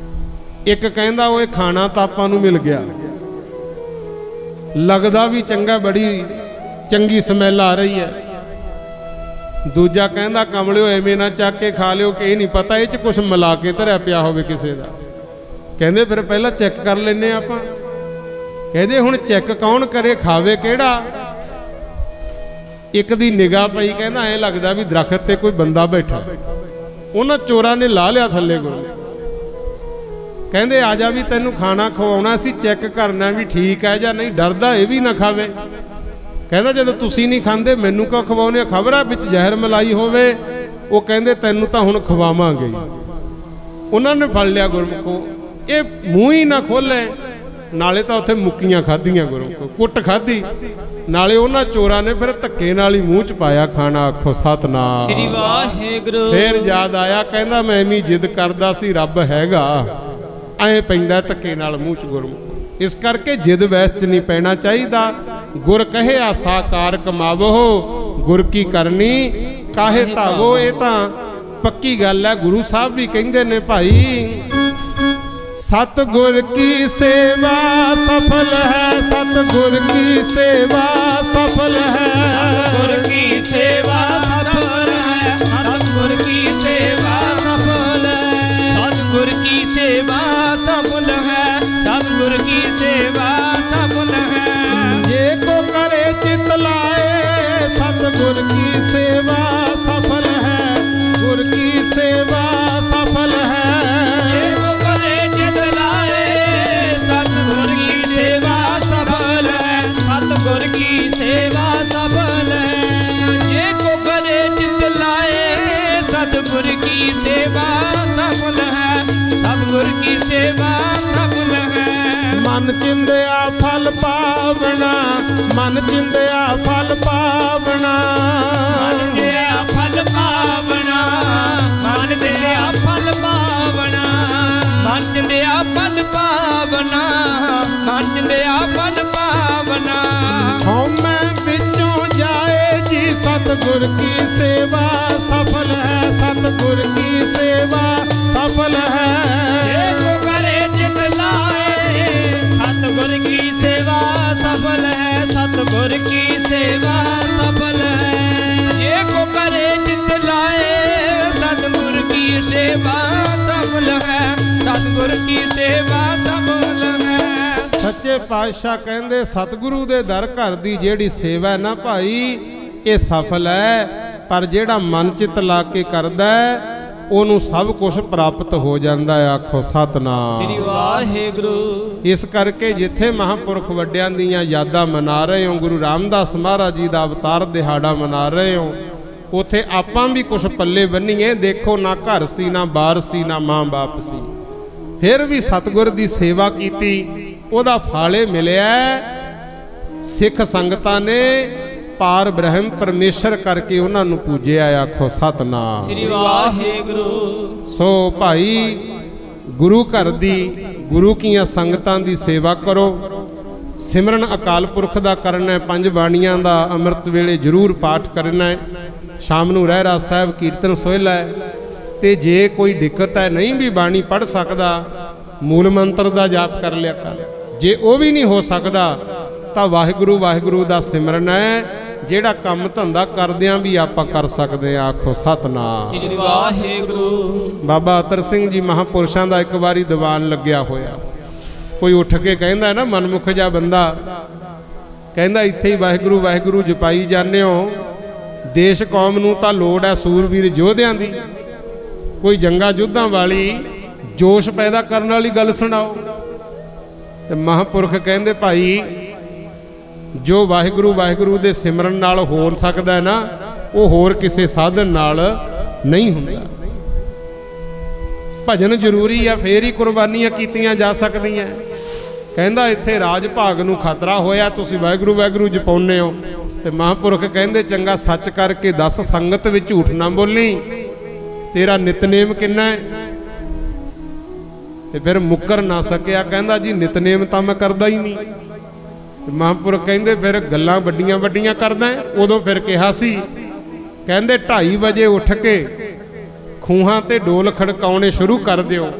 ਇੱਕ ਕਹਿੰਦਾ ਉਹ ਖਾਣਾ ਤਾਂ ਆਪਾਂ ਨੂੰ ਮਿਲ ਗਿਆ, ਲੱਗਦਾ ਵੀ ਚੰਗਾ, ਬੜੀ ਚੰਗੀ ਸਮੈਲ ਆ ਰਹੀ ਹੈ। ਦੂਜਾ ਕਹਿੰਦਾ ਕਮਲਿਓ ਐਵੇਂ ਨਾ ਚੱਕ ਕੇ ਖਾ ਲਿਓ ਕਿ ਇਹ ਨਹੀਂ ਪਤਾ ਇਹ 'ਚ ਕੁਝ ਮਿਲਾ ਕੇ ਧਰਿਆ ਪਿਆ ਹੋਵੇ ਕਿਸੇ ਦਾ। ਕਹਿੰਦੇ ਫਿਰ ਪਹਿਲਾਂ ਚੈੱਕ ਕਰ ਲੈਨੇ ਆਪਾਂ। ਕਹਿੰਦੇ ਹੁਣ ਚੈੱਕ ਕੌਣ ਕਰੇ, ਖਾਵੇ ਕਿਹੜਾ? ਇੱਕ ਦੀ ਨਿਗਾਹ ਪਈ, ਕਹਿੰਦਾ ਐ ਲੱਗਦਾ ਵੀ ਦਰਖਤ ਤੇ ਕੋਈ ਬੰਦਾ ਬੈਠਾ। ਉਹਨਾਂ ਚੋਰਾਂ ਨੇ ਲਾ ਲਿਆ ਥੱਲੇ ਗੁਰੂ। ਕਹਿੰਦੇ ਆ ਜਾ ਵੀ ਤੈਨੂੰ ਖਾਣਾ ਖਵਾਉਣਾ ਸੀ, ਚੈੱਕ ਕਰਨਾ ਵੀ ਠੀਕ ਹੈ ਜਾਂ ਨਹੀਂ, ਡਰਦਾ ਇਹ ਵੀ ਨਾ ਖਾਵੇ। ਕਹਿੰਦਾ ਜਦੋਂ ਤੁਸੀਂ ਨਹੀਂ ਖਾਂਦੇ ਮੈਨੂੰ ਕਿਉਂ ਖਵਾਉਨੇ? ਖਬਰਾਂ ਵਿੱਚ ਜ਼ਹਿਰ ਮਲਾਈ ਹੋਵੇ। ਉਹ ਕਹਿੰਦੇ ਤੈਨੂੰ ਤਾਂ ਹੁਣ ਖਵਾਵਾਂਗੇ। ਉਹਨਾਂ ਨੇ ਫੜ ਲਿਆ ਗੁਰਮੁਖੋ, ਇਹ ਮੂੰਹ ਹੀ ਨਾ ਖੋਲੇ। ਨਾਲੇ ਤਾਂ ਉੱਥੇ ਮੁੱਕੀਆਂ ਖਾਧੀਆਂ ਗੁਰਮੁਖੋ, ਕੁੱਟ ਖਾਧੀ, ਨਾਲੇ ਉਹਨਾਂ ਚੋਰਾਂ ਨੇ ਫਿਰ ਧੱਕੇ ਨਾਲ ਹੀ ਮੂੰਹ 'ਚ ਪਾਇਆ ਖਾਣਾ। ਆਖੋ ਸਤਨਾਮ ਸ੍ਰੀ ਵਾਹਿਗੁਰੂ। ਫੇਰ ਯਾਦ ਆਇਆ, ਕਹਿੰਦਾ ਮੈਂ ਵੀ ਜਿੱਦ ਕਰਦਾ ਸੀ ਰੱਬ ਹੈਗਾ, ਐ ਪੈਂਦਾ ਧੱਕੇ ਨਾਲ ਮੂੰਹ 'ਚ ਗੁਰਮੁਖ। ਇਸ ਕਰਕੇ ਜਿੱਦ ਵੈਸ 'ਚ ਨਹੀਂ ਪੈਣਾ ਚਾਹੀਦਾ। ਗੁਰ ਕਹੇ ਆ ਸਾਕਾਰ ਕਮਾਵੋ, ਗੁਰ ਕੀ ਕਰਨੀ ਕਾਹੇ ਧਾਵੋ। ਇਹ ਤਾਂ ਪੱਕੀ ਗੱਲ ਹੈ। ਗੁਰੂ ਸਾਹਿਬ ਵੀ ਕਹਿੰਦੇ ਨੇ ਭਾਈ सतगुर की सेवा सफल है, सतगुर की सेवा सफल है, सतगुर की सेवा सफल है, सतगुर की सेवा सफल है, सतगुर की सेवा सफल है, सतगुर की सेवा सफल है। जे को करे चित लाए, सतगुर की सेवा सफल है, गुर की सेवा सफल है। सतगुर की सेवा सफल है, जे को करे चित लाए, सतगुर की सेवा सफल है, सतगुर की सेवा सफल है। मन चिंदया फल पावना, मन चिंदया फल पावना, मन चिंदया फल पावना, मन चिंदया फल पावना। ਭਾਵਨਾ, ਕੰਡਿਆ ਮਨ ਭਾਵਨਾ। ਹਉਮੈ ਵਿੱਚੋਂ ਜਾਏ ਜੀ ਸਤਿਗੁਰ ਕੀ ਸੇਵਾ ਸਫਲ ਹੈ, ਸਤਿਗੁਰ ਕੀ ਸੇਵਾ ਸਫਲ ਹੈ। ਜੇ ਕੋ ਕਰੇ ਚਿਤ ਲਾਏ, ਸਤਿਗੁਰ ਕੀ ਸੇਵਾ ਸਫਲ ਹੈ, ਸਤਿਗੁਰ ਕੀ ਸੇਵਾ ਸਫਲ ਹੈ। ਜੇ ਕੋ ਕਰੇ ਚਿਤ ਲਾਏ, ਸਤਿਗੁਰ ਕੀ ਸੇਵਾ ਸਫਲ ਹੈ, ਸਤਿਗੁਰ ਕੀ ਸੇਵਾ ਸਫਲ ਹੈ। ਸੱਚੇ ਪਾਤਸ਼ਾਹ ਕਹਿੰਦੇ ਸਤਿਗੁਰੂ ਦੇ ਦਰ ਘਰ ਦੀ ਜਿਹੜੀ ਸੇਵਾ ਹੈ ਨਾ ਭਾਈ, ਇਹ ਸਫਲ ਹੈ, ਪਰ ਜਿਹੜਾ ਮਨ ਚਿੱਤ ਲਾ ਕੇ ਕਰਦਾ ਹੈ ਉਹਨੂੰ ਸਭ ਕੁਝ ਪ੍ਰਾਪਤ ਹੋ ਜਾਂਦਾ ਹੈ। ਆਖੋ ਸਤਿਨਾਮ ਸ੍ਰੀ ਵਾਹਿਗੁਰੂ। ਇਸ ਕਰਕੇ ਜਿੱਥੇ ਮਹਾਂਪੁਰਖ ਵੱਡਿਆਂ ਦੀਆਂ ਯਾਦਾਂ ਮਨਾ ਰਹੇ ਹੋ, ਗੁਰੂ ਰਾਮਦਾਸ ਮਹਾਰਾਜ ਜੀ ਦਾ ਅਵਤਾਰ ਦਿਹਾੜਾ ਮਨਾ ਰਹੇ ਹੋ, ਉਥੇ ਆਪਾਂ ਵੀ ਕੁਝ ਪੱਲੇ ਬੰਨੀਏ। ਦੇਖੋ ਨਾ ਘਰ ਸੀ, ਨਾ ਬਾਰ ਸੀ, ਨਾ ਮਾਂ ਬਾਪ ਸੀ, ਫਿਰ ਵੀ ਸਤਿਗੁਰ ਦੀ ਸੇਵਾ ਕੀਤੀ, ਉਹਦਾ ਫਾਲੇ ਮਿਲਿਆ। ਸਿੱਖ ਸੰਗਤਾਂ ਨੇ ਪਾਰ ਬ੍ਰਹਮ ਪਰਮੇਸ਼ਰ ਕਰਕੇ ਉਹਨਾਂ ਨੂੰ ਪੂਜਿਆ। ਆਖੋ ਸਤਿਨਾਮ ਸ੍ਰੀ ਵਾਹਿਗੁਰੂ। ਸੋ ਭਾਈ ਗੁਰੂ ਘਰ ਦੀ, ਗੁਰੂ ਕੀਆਂ ਸੰਗਤਾਂ ਦੀ ਸੇਵਾ ਕਰੋ। ਸਿਮਰਨ ਅਕਾਲ ਪੁਰਖ ਦਾ ਕਰਨਾ ਹੈ, ਪੰਜ ਬਾਣੀਆਂ ਦਾ ਅੰਮ੍ਰਿਤ ਵੇਲੇ ਜ਼ਰੂਰ ਪਾਠ ਕਰਨਾ ਹੈ। ਸ਼ਾਮ ਨੂੰ ਰਹਿਰਾਸ ਸਾਹਿਬ ਕੀਰਤਨ ਸੋਹਿਲਾ ਹੈ। ਤੇ ਜੇ ਕੋਈ ਦਿੱਕਤ ਹੈ, ਨਹੀਂ ਵੀ ਬਾਣੀ ਪੜ੍ਹ ਸਕਦਾ, ਮੂਲ ਮੰਤਰ ਦਾ ਜਾਪ ਕਰ ਲਿਆ ਕਰ। ਜੇ ਉਹ ਵੀ ਨਹੀਂ ਹੋ ਸਕਦਾ ਤਾਂ ਵਾਹਿਗੁਰੂ ਵਾਹਿਗੁਰੂ ਦਾ ਸਿਮਰਨ ਹੈ, ਜਿਹੜਾ ਕੰਮ ਧੰਦਾ ਕਰਦਿਆਂ ਵੀ ਆਪਾਂ ਕਰ ਸਕਦੇ ਆ। ਆਖੋ ਸਤਿਨਾਮ ਸ੍ਰੀ ਵਾਹਿਗੁਰੂ। ਬਾਬਾ ਅਤਰ ਸਿੰਘ ਜੀ ਮਹਾਂਪੁਰਸ਼ਾਂ ਦਾ ਇੱਕ ਵਾਰੀ ਦੀਵਾਨ ਲੱਗਿਆ ਹੋਇਆ। ਕੋਈ ਉੱਠ ਕੇ ਕਹਿੰਦਾ ਨਾ, ਮਨਮੁਖ ਜਿਹਾ ਬੰਦਾ ਕਹਿੰਦਾ, ਇੱਥੇ ਹੀ ਵਾਹਿਗੁਰੂ ਵਾਹਿਗੁਰੂ ਜਪਾਈ ਜਾਂਦੇ ਹੋ, ਦੇਸ਼ ਕੌਮ ਨੂੰ ਤਾਂ ਲੋੜ ਹੈ ਸੂਰਵੀਰ ਯੋਧਿਆਂ ਦੀ, ਕੋਈ ਜੰਗਾਂ ਯੁੱਧਾਂ ਵਾਲੀ ਜੋਸ਼ ਪੈਦਾ ਕਰਨ ਵਾਲੀ ਗੱਲ ਸੁਣਾਓ। ਤੇ ਮਹਾਂਪੁਰਖ ਕਹਿੰਦੇ, ਭਾਈ ਜੋ ਵਾਹਿਗੁਰੂ ਵਾਹਿਗੁਰੂ ਦੇ ਸਿਮਰਨ ਨਾਲ ਹੋ ਸਕਦਾ ਹੈ ਨਾ, ਉਹ ਹੋਰ ਕਿਸੇ ਸਾਧਨ ਨਾਲ ਨਹੀਂ ਹੁੰਦਾ। ਭਜਨ ਜ਼ਰੂਰੀ ਆ, ਫੇਰ ਹੀ ਕੁਰਬਾਨੀਆਂ ਕੀਤੀਆਂ ਜਾ ਸਕਦੀਆਂ। ਕਹਿੰਦਾ ਇੱਥੇ ਰਾਜ ਭਾਗ ਨੂੰ ਖਤਰਾ ਹੋਇਆ, ਤੁਸੀਂ ਵਾਹਿਗੁਰੂ ਵਾਹਿਗੁਰੂ ਜਪਾਉਂਦੇ ਹੋ। ਤੇ ਮਹਾਂਪੁਰਖ ਕਹਿੰਦੇ, ਚੰਗਾ ਸੱਚ ਕਰਕੇ ਦੱਸ, ਸੰਗਤ ਵਿੱਚ ਝੂਠ ਨਾ ਬੋਲੀ, ਤੇਰਾ ਨਿਤਨੇਮ ਕਿੰਨਾ ਹੈ? ਤੇ ਫਿਰ ਮੁੱਕਰ ਨਾ ਸਕਿਆ, ਕਹਿੰਦਾ ਜੀ ਨਿਤਨੇਮ ਤਾਂ ਮੈਂ ਕਰਦਾ ਹੀ ਨਹੀਂ। ਮਹਾਂਪੁਰਖ ਕਹਿੰਦੇ, ਫਿਰ ਗੱਲਾਂ ਵੱਡੀਆਂ ਵੱਡੀਆਂ ਕਰਦਾ। ਉਦੋਂ ਫਿਰ ਕਿਹਾ ਸੀ, ਕਹਿੰਦੇ 2:30 ਵਜੇ ਉੱਠ ਕੇ ਖੂਹਾਂ ਤੇ ਡੋਲ ਖੜਕਾਉਣੇ ਸ਼ੁਰੂ ਕਰ ਦਿਓ,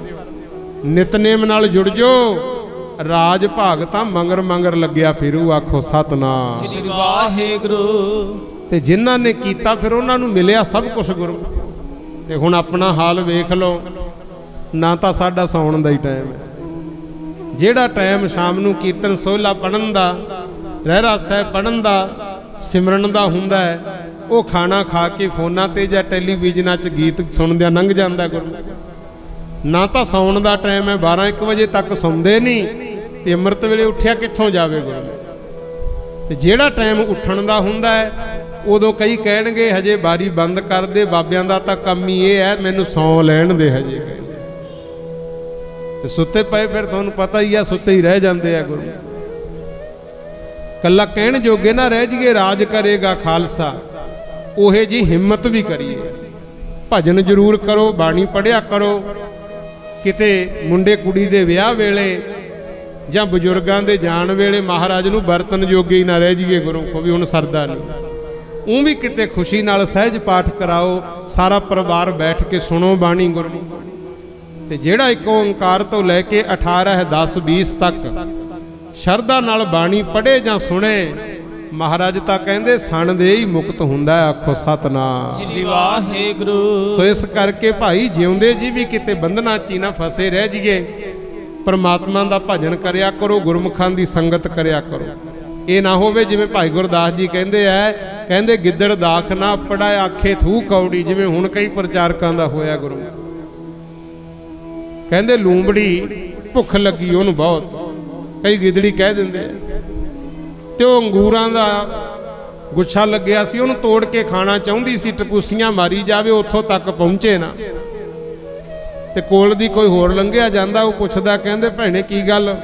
ਨਿਤਨੇਮ ਨਾਲ ਜੁੜ ਜਾਓ, ਰਾਜ ਭਾਗ ਤਾਂ ਮੰਗਰ ਮੰਗਰ ਲੱਗਿਆ ਫਿਰੂ। ਆਖੋ ਸਤਿਨਾਮ ਸ੍ਰੀ ਵਾਹਿਗੁਰੂ। ਤੇ ਜਿਨ੍ਹਾਂ ਨੇ ਕੀਤਾ ਫਿਰ ਉਹਨਾਂ ਨੂੰ ਮਿਲਿਆ ਸਭ ਕੁਝ ਗੁਰੂ। ਤੇ ਹੁਣ ਆਪਣਾ ਹਾਲ ਵੇਖ ਲਓ, ਨਾ ਤਾਂ ਸਾਡਾ ਸੌਣ ਦਾ ਹੀ ਟਾਈਮ ਹੈ। ਜਿਹੜਾ ਟਾਈਮ ਸ਼ਾਮ ਨੂੰ ਕੀਰਤਨ ਸੋਹਿਲਾ ਪੜ੍ਹਨ ਦਾ, ਰਹਿਰਾਸ ਸਾਹਿਬ ਪੜ੍ਹਨ ਦਾ, ਸਿਮਰਨ ਦਾ ਹੁੰਦਾ ਹੈ, ਉਹ ਖਾਣਾ ਖਾ ਕੇ ਫੋਨਾਂ ਤੇ ਜਾਂ ਟੈਲੀਵਿਜ਼ਨਾਂ 'ਚ ਗੀਤ ਸੁਣਦਿਆਂ ਲੰਘ ਜਾਂਦਾ ਗੁਰੂ। ਨਾ ਤਾਂ ਸੌਣ ਦਾ ਟਾਈਮ ਹੈ, 12-1 ਵਜੇ ਤੱਕ ਸੌਂਦੇ ਨਹੀਂ, ਤੇ ਅੰਮ੍ਰਿਤ ਵੇਲੇ ਉੱਠਿਆ ਕਿੱਥੋਂ ਜਾਵੇ ਗੁਰੂ। ਤੇ ਜਿਹੜਾ ਟਾਈਮ ਉੱਠਣ ਦਾ ਹੁੰਦਾ ਹੈ, ਉਦੋਂ ਕਈ ਕਹਿਣਗੇ ਹਜੇ ਬਾਰੀ ਬੰਦ ਕਰ ਦੇ, ਬਾਬਿਆਂ ਦਾ ਤਾਂ ਕੰਮ ਹੀ ਇਹ ਹੈ, ਮੈਨੂੰ ਸੌਂ ਲੈਣ ਦੇ ਹਜੇ। ਕਹਿੰਦੇ ਤੇ ਸੁੱਤੇ ਪਏ ਫਿਰ ਤੁਹਾਨੂੰ ਪਤਾ ਹੀ ਆ, ਸੁੱਤੇ ਹੀ ਰਹਿ ਜਾਂਦੇ ਆ ਗੁਰੂ। ਕੱਲਾ ਕਹਿਣ ਜੋਗੇ ਨਾ ਰਹਿ ਜੀਏ, ਰਾਜ ਕਰੇਗਾ ਖਾਲਸਾ, ਉਹੇ ਜੀ ਹਿੰਮਤ ਵੀ ਕਰੀਏ। ਭਜਨ ਜ਼ਰੂਰ ਕਰੋ, ਬਾਣੀ ਪੜ੍ਹਿਆ ਕਰੋ। ਕਿਤੇ ਮੁੰਡੇ ਕੁੜੀ ਦੇ ਵਿਆਹ ਵੇਲੇ ਜਾਂ ਬਜ਼ੁਰਗਾਂ ਦੇ ਜਾਣ ਵੇਲੇ ਮਹਾਰਾਜ ਨੂੰ ਵਰਤਨ ਜੋਗੇ ਹੀ ਨਾ ਰਹਿ ਜੀਏ ਗੁਰੂ ਕੋ ਵੀ ਹੁਣ ਸਰਦਾ ਨਹੀਂ। ਉਹ ਵੀ ਕਿਤੇ ਖੁਸ਼ੀ ਨਾਲ ਸਹਿਜ ਪਾਠ ਕਰਾਓ, ਸਾਰਾ ਪਰਿਵਾਰ ਬੈਠ ਕੇ ਸੁਣੋ ਬਾਣੀ ਗੁਰੂ। ਤੇ ਜਿਹੜਾ ਇੱਕ ਓੰਕਾਰ ਤੋਂ ਲੈ ਕੇ 18 10 20 ਤੱਕ ਸ਼ਰਧਾ ਨਾਲ ਬਾਣੀ ਪੜ੍ਹੇ ਜਾਂ ਸੁਣੇ, ਮਹਾਰਾਜ ਤਾਂ ਕਹਿੰਦੇ ਸਣ ਦੇ ਹੀ ਮੁਕਤ ਹੁੰਦਾ। ਆਖੋ ਸਤਿਨਾਮ ਸ੍ਰੀ ਵਾਹਿਗੁਰੂ। ਸੋ ਇਸ ਕਰਕੇ ਭਾਈ ਜਿਉਂਦੇ ਜੀ ਵੀ ਕਿਤੇ ਬੰਧਨਾਂ 'ਚ ਹੀ ਨਾ ਫਸੇ ਰਹਿ ਜੀਏ। ਪਰਮਾਤਮਾ ਦਾ ਭਜਨ ਕਰਿਆ ਕਰੋ, ਗੁਰਮੁਖਾਂ ਦੀ ਸੰਗਤ ਕਰਿਆ ਕਰੋ। ਇਹ ਨਾ ਹੋਵੇ ਜਿਵੇਂ ਭਾਈ ਗੁਰਦਾਸ ਜੀ ਕਹਿੰਦੇ ਐ, ਕਹਿੰਦੇ ਗਿੱਦੜ ਦਾਖ ਨਾ ਪੜਾ ਆਖੇ ਥੂ ਕੌੜੀ, ਜਿਵੇਂ ਹੁਣ ਕਈ ਪ੍ਰਚਾਰਕਾਂ ਦਾ ਹੋਇਆ ਗੁਰੂ। ਕਹਿੰਦੇ ਲੂੰਬੜੀ ਭੁੱਖ ਲੱਗੀ ਉਹਨੂੰ ਬਹੁਤ, ਕਈ ਗਿੱਦੜੀ ਕਹਿ ਦਿੰਦੇ ਆ। ਤੇ ਉਹ ਅੰਗੂਰਾਂ ਦਾ ਗੁੱਛਾ ਲੱਗਿਆ ਸੀ, ਉਹਨੂੰ ਤੋੜ ਕੇ ਖਾਣਾ ਚਾਹੁੰਦੀ ਸੀ, ਟਪੂਸੀਆਂ ਮਾਰੀ ਜਾਵੇ, ਉੱਥੋਂ ਤੱਕ ਪਹੁੰਚੇ ਨਾ। ਤੇ ਕੋਲ ਦੀ ਕੋਈ ਹੋਰ ਲੰਘਿਆ ਜਾਂਦਾ, ਉਹ ਪੁੱਛਦਾ, ਕਹਿੰਦੇ ਭੈਣੇ ਕੀ ਗੱਲ,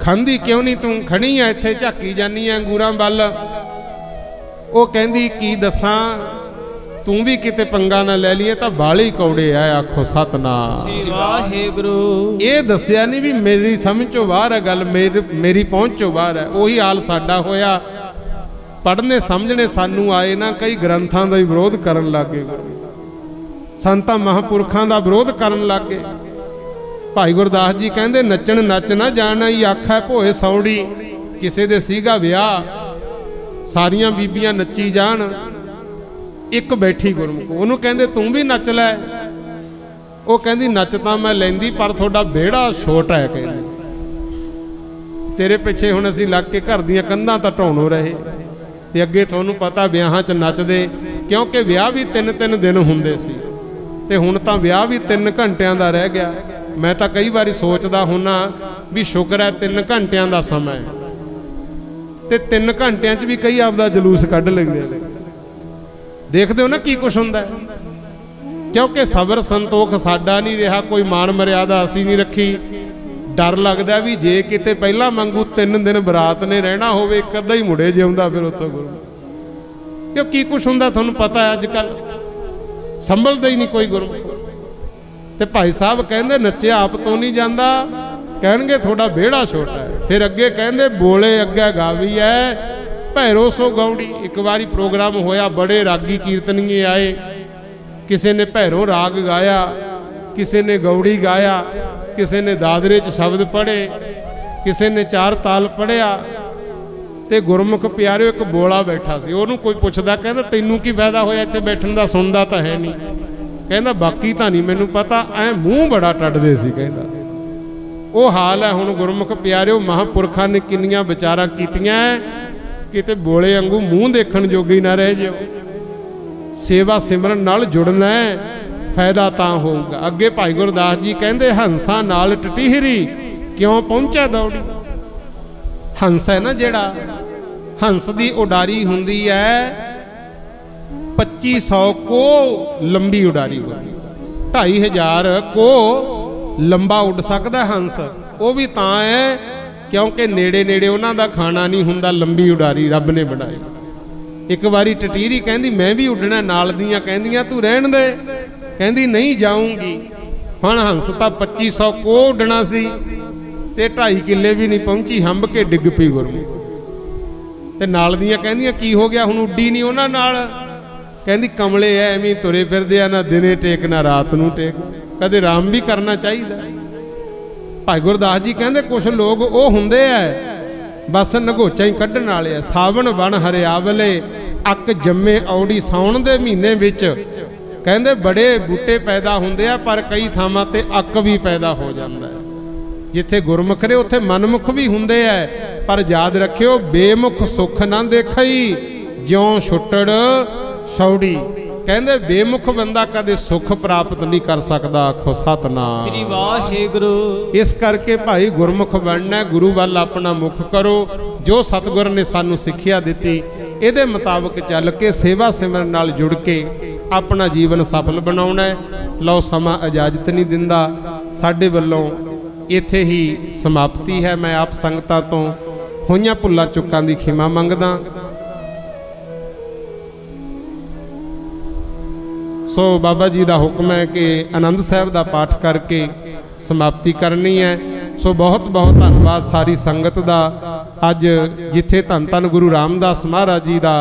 ਖਾਂਦੀ ਕਿਉਂ ਨਹੀਂ ਤੂੰ, ਖੜੀ ਆ ਇੱਥੇ ਝਾਕੀ ਜਾਨੀ ਆ ਅੰਗੂਰਾਂ ਵੱਲ। ਉਹ ਕਹਿੰਦੀ ਕੀ ਦੱਸਾਂ, तू भी किते पंगा ना लै लिए तो बाले ही कौड़े है। आखो सतनाम वाहिगुरु। ये दसिया नहीं भी मेरी समझ चो बाहर है गल, मेरी पहुँच चो बाहर है। उही हाल साडा होया। पढ़ने समझने सानू आए ना कई ग्रंथां दा विरोध करन लग गए, संतां महापुरखां दा विरोध करन लग गए। भाई गुरदास जी कहंदे नचन नच ना जाना ही आखै भोए सौड़ी। किसे दे सीगा विआह, सारियां बीबियां नच्ची जान, एक बैठी गुरमुख, ओनू कहंदे तू भी नच लै। वो कहंदी नच तां मैं लैंदी पर थोड़ा बेड़ा छोटा है, कहंदी तेरे पिछे हुण असीं लग के घर दीयां कंधां तां ढाउणों रहे ते अगे तुहानूं पता विआहां च नचदे, क्योंकि विआह भी 3-3 दिन हुंदे सी ते हुण तां विआह भी 3 घंटिਆਂ ਦਾ रह गया। मैं तां कई वारी सोचदा हुन्ना भी शुक्र है 3 घंटिਆਂ ਦਾ समा है ते 3 घंटिਆਂ 'ਚ भी कई आपदा जलूस कढ लैंदे। देखते हो ना की कुछ हुंदा है, क्योंकि सबर संतोख साडा नहीं रहा, कोई मान मर्यादा असीं नहीं रखी। डर लगदा भी जे किते पहला मंगू 3 दिन बरात ने रहना होवे, एक अद्धा ही मुड़े जिउंदा फिर उत्तों गुरु, क्यों की कुछ हुंदा तुहानूं पता है। अजकल संभलदा ही नहीं कोई गुरु। ते भाई साहब कहंदे नच्चिया आप तो नहीं जांदा, कहणगे थोड़ा बेड़ा छोटा है। फिर अगे कहंदे बोले अगे गावी है भैरो सो गौड़ी। एक बारी प्रोग्राम होया, बड़े रागी कीर्तनीए आए, किसी ने भैरों राग गाया, किसी ने गौड़ी गाया, किसी ने दादरे च शब्द पढ़े, किसी ने 4 ताल पढ़िया। ते गुरमुख प्यारे एक बोला बैठा सी, ओनू कोई पुछदा कहंदा तैनू की फायदा होया इत्थे बैठण दा, सुणदा तां है नहीं। कहंदा बाकी तां नहीं मैनू पता, ऐ मूँह बड़ा टड्डदे सी। कहंदा वो हाल है हुण गुरमुख प्यारे, महापुरखां ने किन्नियां विचारां कीतियां, किते बोले वांगू मूँह देखण जोगी ना रह जाओ। सेवा सिमरन नाल जुड़ना है, फायदा तां होऊगा। अगे भाई गुरदास जी कहंदे हंसा नाल टटीहरी क्यों पहुंचा दौड़ी। हंस है ना जेड़ा, हंस दी उडारी हुंदी है 2500 को लंबी उडारी होगी, 2500 को लंबा उड़ सकदा हंस। वो भी तां है क्योंकि नेड़े नेड़े उन्हां दा खाना नहीं हुंदा, लंबी उडारी रब ने बनाई। एक बारी टटीरी कहंदी मैं भी उड़ना, नाल दियां कहंदियां तू रहण दे, कहंदी नहीं जाऊंगी। हुण हंस तां 2500 को उड़ना सी ते 2.5 किले भी नहीं पहुंची, हंब के डिग पई गुरमुख। ते नाल दियां कहंदियां की हो गया हुण उड्डी नहीं उन्हां नाल। कहंदी कमले ऐ एवें तुरे फिरदे आ, ना दिने टेक ना रात नूं टेक, कदे आराम भी करना चाहिए। भाई गुरदास जी कहंदे कुछ लोग वो हुंदे ऐ बस नगोचा ही कड्ढण वाले ऐ। सावन बन हरियावले अक जम्मे औड़ी, साउण दे महीने विच कहंदे बड़े बूटे पैदा हुंदे आ, पर कई थावां ते अक भी पैदा हो जांदा है। जिथे गुरमुख ने उत्थे मनमुख भी हुंदे ऐ, पर याद रखियो बेमुख सुख ना देखई ज्यों छुट्टड़ सौड़ी। कहंदे बेमुख बंदा कदे सुख प्राप्त नहीं कर सकदा। आखो सतनाम श्री वाहिगुरु। इस करके भाई गुरमुख बनना, गुरु वाल अपना मुख करो। जो सतगुर ने सानू सिक्ख्या दिती इहदे मुताबक चल के सेवा सिमरन नाल जुड़ के अपना जीवन सफल बनाउणा है। लो समा इजाजत नहीं दिंदा, साडे वल्लों इत्थे ही समाप्ति है। मैं आप संगतां तो होईयां भुल्लां चुक्कां दी खिमा मंगदा। सो बाबा जी का हुक्म है कि आनंद साहब का पाठ करके समाप्ति करनी है। सो बहुत बहुत धन्यवाद सारी संगत का। अज जिथे धन धन गुरु रामदास महाराज जी का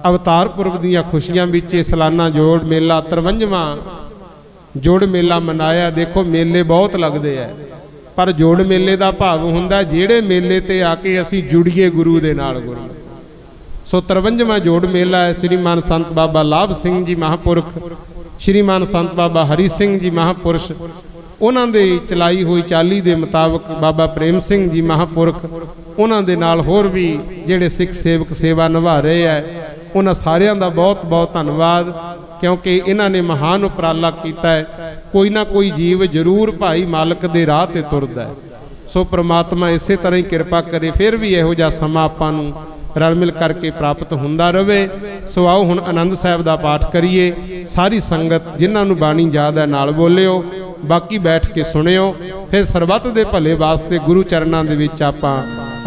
अवतार पुरब दीयां खुशियां विच सालाना जोड़ मेला 53वां जोड़ मेला मनाया। देखो मेले बहुत लगते हैं, पर जोड़ मेले का भाव हुंदा जिहड़े मेले ते आके असीं जुड़ीए गुरु दे नाल। गुरु सो 53वां जोड़ मेला है। श्रीमान संत बाबा लाभ सिंह जी महापुरख, श्रीमान संत बाबा हरि सिंह जी महापुरुष, उन्हां दे चलाई हुई चाली के मुताबक बाबा प्रेम सिंह जी महापुरख, उन्हां दे नाल होर भी जिहड़े सिख सेवक सेवा निभा रहे हैं, उन्हां सारियां दा बहुत बहुत धन्यवाद। क्योंकि इन्हां ने महान उपराला कीता है। कोई ना कोई जीव जरूर भाई मालक दे राह ते तुरदा है। सो परमात्मा इसे तरह ही कृपा करे, फिर भी इहो जिहा समा आपां नूं रल मिल करके प्राप्त हुंदा रहे। सो आओ हुण आनंद साहब का पाठ करिए। सारी संगत जिन्हां नूं बाणी याद है नाल बोलिओ, बाकी बैठ के सुनिओ। फिर सरबत दे भले वास्ते गुरु चरनां दे विच आपां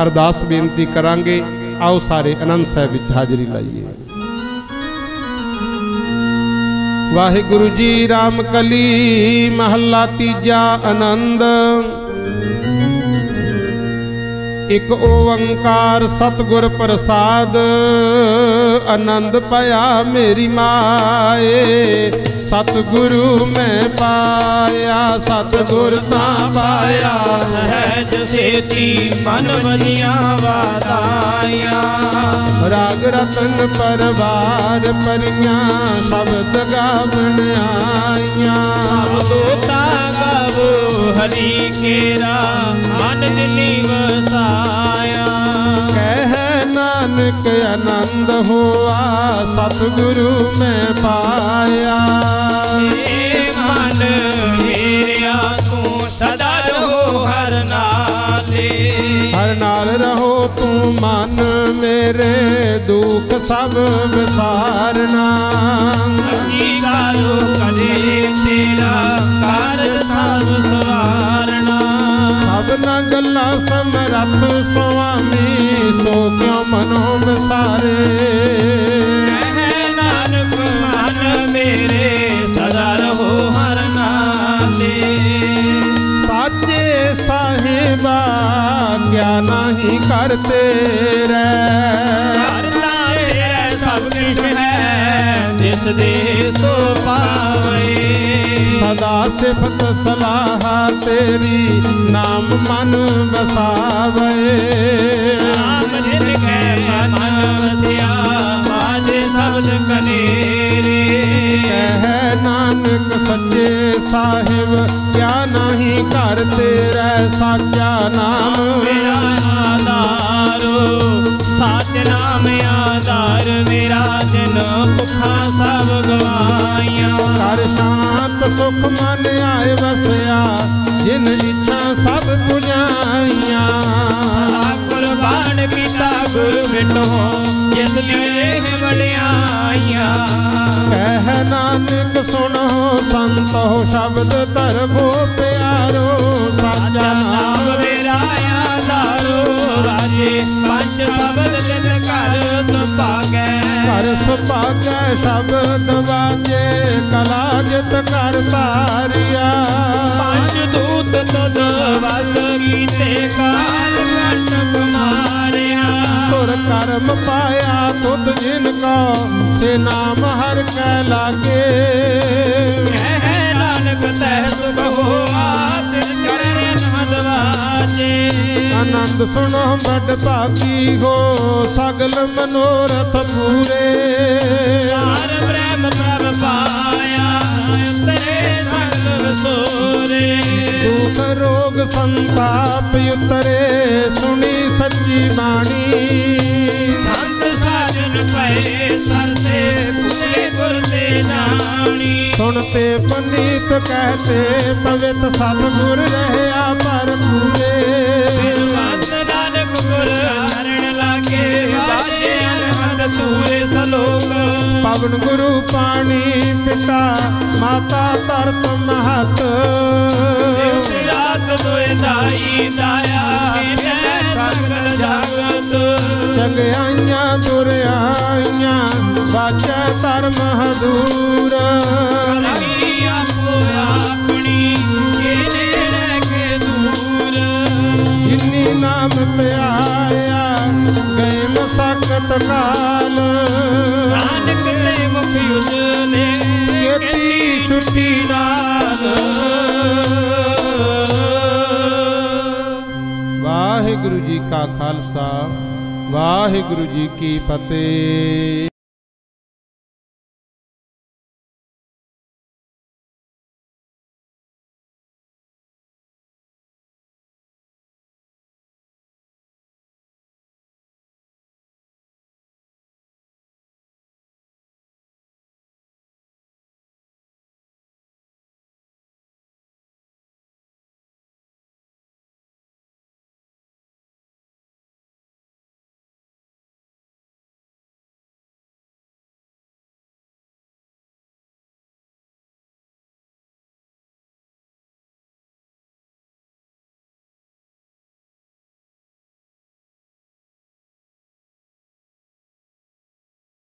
अरदास बेनती करांगे। आओ सारे आनंद साहब विच हाज़री लाइए। ਵਾਹਿਗੁਰੂ ਜੀ ਰਾਮ ਕਲੀ ਮਹੱਲਾ ਤੀਜਾ ਆਨੰਦ। ਇਕ ਓੰਕਾਰ ਸਤਿਗੁਰ ਪ੍ਰਸਾਦ, ਆਨੰਦ ਪਾਇਆ ਮੇਰੀ ਮਾਏ। ਸਤਿਗੁਰੂ ਮੈਂ ਪਾਇਆ, ਸਤਿਗੁਰ ਤਾਂ ਪਾਇਆ। ਸਹਿਜ ਸੇਤੀ ਮਨ ਵਜੀਆਂ ਵਾਤਾਈਆਂ। ਰਾਗ ਰਤਨ ਪਰਵਾਰ ਪਰੀਆਂ, ਸ਼ਬਦ ਗਾਵਣ ਆਈਆਂ। ਦੋਤਾ ਗਾਵੋ ਹਰੀ ਕੇਰਾ, ਮਨ ਦਿਲੀ ਵਸਾਇਆ। ਕਹਿ ਨਾਨਕ ਆਨੰਦ ਹੋਆ, ਸਤਿਗੁਰੂ ਮੈਂ ਪਾਇਆ। ਏ ਮਨ ਮੇਰਿਆ ਤੂੰ ਸਦਾ ਰਹੋ ਹਰ ਨਾਲੇ। ਹਰ ਨਾਲ ਰਹੋ ਤੂੰ ਮਨ ਮੇਰੇ, ਦੁੱਖ ਸਭ ਵਿਸਾਰਨਾ। ਅੰਗੀਕਾਰੋ ਕਰੇ ਤੇਰਾ, ਕਾਰਜ ਸਭ ਸਵਾਰਨਾ। ਸਭਨਾ ਗੱਲਾਂ ਸਮਰੱਥ ਸੁਆਮੀ, ਸੋ ਕਿਉ ਮਨੋ ਵਿਸਾਰੇ। ਕਹਿ ਨਾਨਕ ਮਨ ਮੇਰੇ, ਸਦਾ ਰਹੋ ਹਰ ਨਾਲੇ। ਸਾਚੇ ਸਾਹਿਬਾ ਕਿਆ ਨਹੀਂ ਕਰ ਤੇਰੇ। ਕਰਤਾ ਤੇਰਾ ਸਭ ਕਿਛ ਹੈ, ਜਿਸ ਦੇ ਸੋ ਪਾਵੇ। ਸਦਾ ਸਿਫਤ ਸਲਾਹ ਤੇਰੀ, ਨਾਮ ਮਨ ਵਸਾਵੇ। ਨਾਮ ਜਿਨ ਕੈ ਮਨ ਵਸਿਆ, ਬਾਜੇ ਸ਼ਬਦ ਕਨੇਰੇ। ਕਹਿ ਨਾਨਕ ਸੱਚੇ ਸਾਹਿਬ ਕਿਆ ਨਹੀਂ ਕਰ ਤੇਰਾ। ਸਾਚਾ ਨਾਮ ਮੇਰਾ ਆਧਾਰੋ, ਸਾਚ ਨਾਮ ਆਧਾਰ ਮੇਰਾ। ਜਿਨ ਭੁੱਖਾਂ ਸਭ ਗਵਾਈਆਂ। ਕਰ ਸ਼ਾਂਤ ਸੁਖ ਮਨ ਆਏ ਵਸਿਆ, ਜਿਨ ਇੱਛਾ ਸਭ ਪੁਜਾਈਆਂ। ਕੁਰਬਾਨ ਕੀਤਾ ਗੁਰ ਮਿਟੋ, ਜਿਸ ਲਿਏ ਵਡਿਆਈਆਂ। ਕਹਿ ਨਾਨਕ ਸੁਣੋ ਸੰਤੋ, ਸ਼ਬਦ ਧਰਮੋ ਪਿਆਰੋ। ਸਾਚਾ ਨਾਮ ਮੇਰਾ ਆਧਾਰੋ, ਰਾਜੇ ਪੰਜ ਸ਼ਬਦ ਤਿਨ ਘਰ ਸੁਭਾਗੈ। ਘਰ ਸੁਭਾਗੈ ਸ਼ਬਦ ਵਾਜੇ, ਕਲਾ ਜਿਤ ਕਰ ਤਾਰਿਆ। ਪੰਜ ਦੂਤ ਤਦ ਵਸ ਕੀਤੇ, ਕਾਲ ਕੰਟਕ ਮਾਰਿਆ। ਤੁਰ ਕਰਮ ਪਾਇਆ ਤੁਧ ਜਿਨ ਕੋ, ਤੇ ਨਾਮ ਹਰ ਕੈ ਲਾਗੇ। ਕਹਿ ਨਾਨਕ ਤਹਿ ਸੁਖ ਹੋਆ, ਤਿਨ ਚਰਨ ਨਮਦ ਵਾਜੇ। ਆਨੰਦ ਸੁਣੋ ਬੜ ਭਾਗੀ ਹੋ, ਸਗਲ ਮਨੋਰਥ ਪੂਰੇ। ਸਾਰ ਬ੍ਰਹਮ ਪ੍ਰਭ ਪਾਇਆ, ਉਤਰੇ ਸਗਲ ਵਿਸੋਰੇ। ਦੁਖ ਰੋਗ ਸੰਤਾਪ ਉਤਰੇ, ਸੁਣੀ ਸੱਚੀ ਬਾਣੀ। ਸੰਤ ਸਾਜਨ ਪਏ ਸਰਤੇ, ਪੂਰੇ ਗੁਰ ਤੇ ਜਾਣੀ। ਸੁਣਤੇ ਪਨੀਤ ਕਹਤੇ, ਪਵਿੱਤ ਸਤਿਗੁਰ ਰਹਿਆ ਭਰਪੂਰੇ। ਬੰਦ ਨਾਨਕ ਗੁਰ ਹਰਣ ਲਾਗੇ, ਬਾਜੇ ਅਨਹਦ ਸੂਰੇ ਸਲੋਕ। ਪਵਨ ਗੁਰੂ ਪਾਣੀ ਪਿਤਾ, ਮਾਤਾ ਧਰਤ ਮਹਤ। ਰਾਤ ਦੋਇ ਦਾਈ ਦਾਇਆ, ਸਗਲ ਜਗਤ। ਚੰਗਿਆਈਆਂ ਬੁਰਿਆਈਆਂ, ਬਾਜੈ ਧਰਮ ਹਦੂਰ। ਕਲਗੀ ਆਪੋ ਆਪਣੀ, ਇਹਨੇ ਰਹਿ ਕੇ ਦੂਰ। ਜਿਨੀ ਨਾਮ ਧਿਆਇਆ, ਗਏ ਮਸਕਤ ਕਾਲ। ਨਾਨਕ ਤੇ ਮੁਖ ਉਜਲੇ, ਕੀਤੀ ਛੁੱਟੀ ਨਾਲ। ਵਾਹਿਗੁਰੂ ਜੀ ਕਾ ਖਾਲਸਾ, ਵਾਹਿਗੁਰੂ ਜੀ ਕੀ ਫਤਿਹ।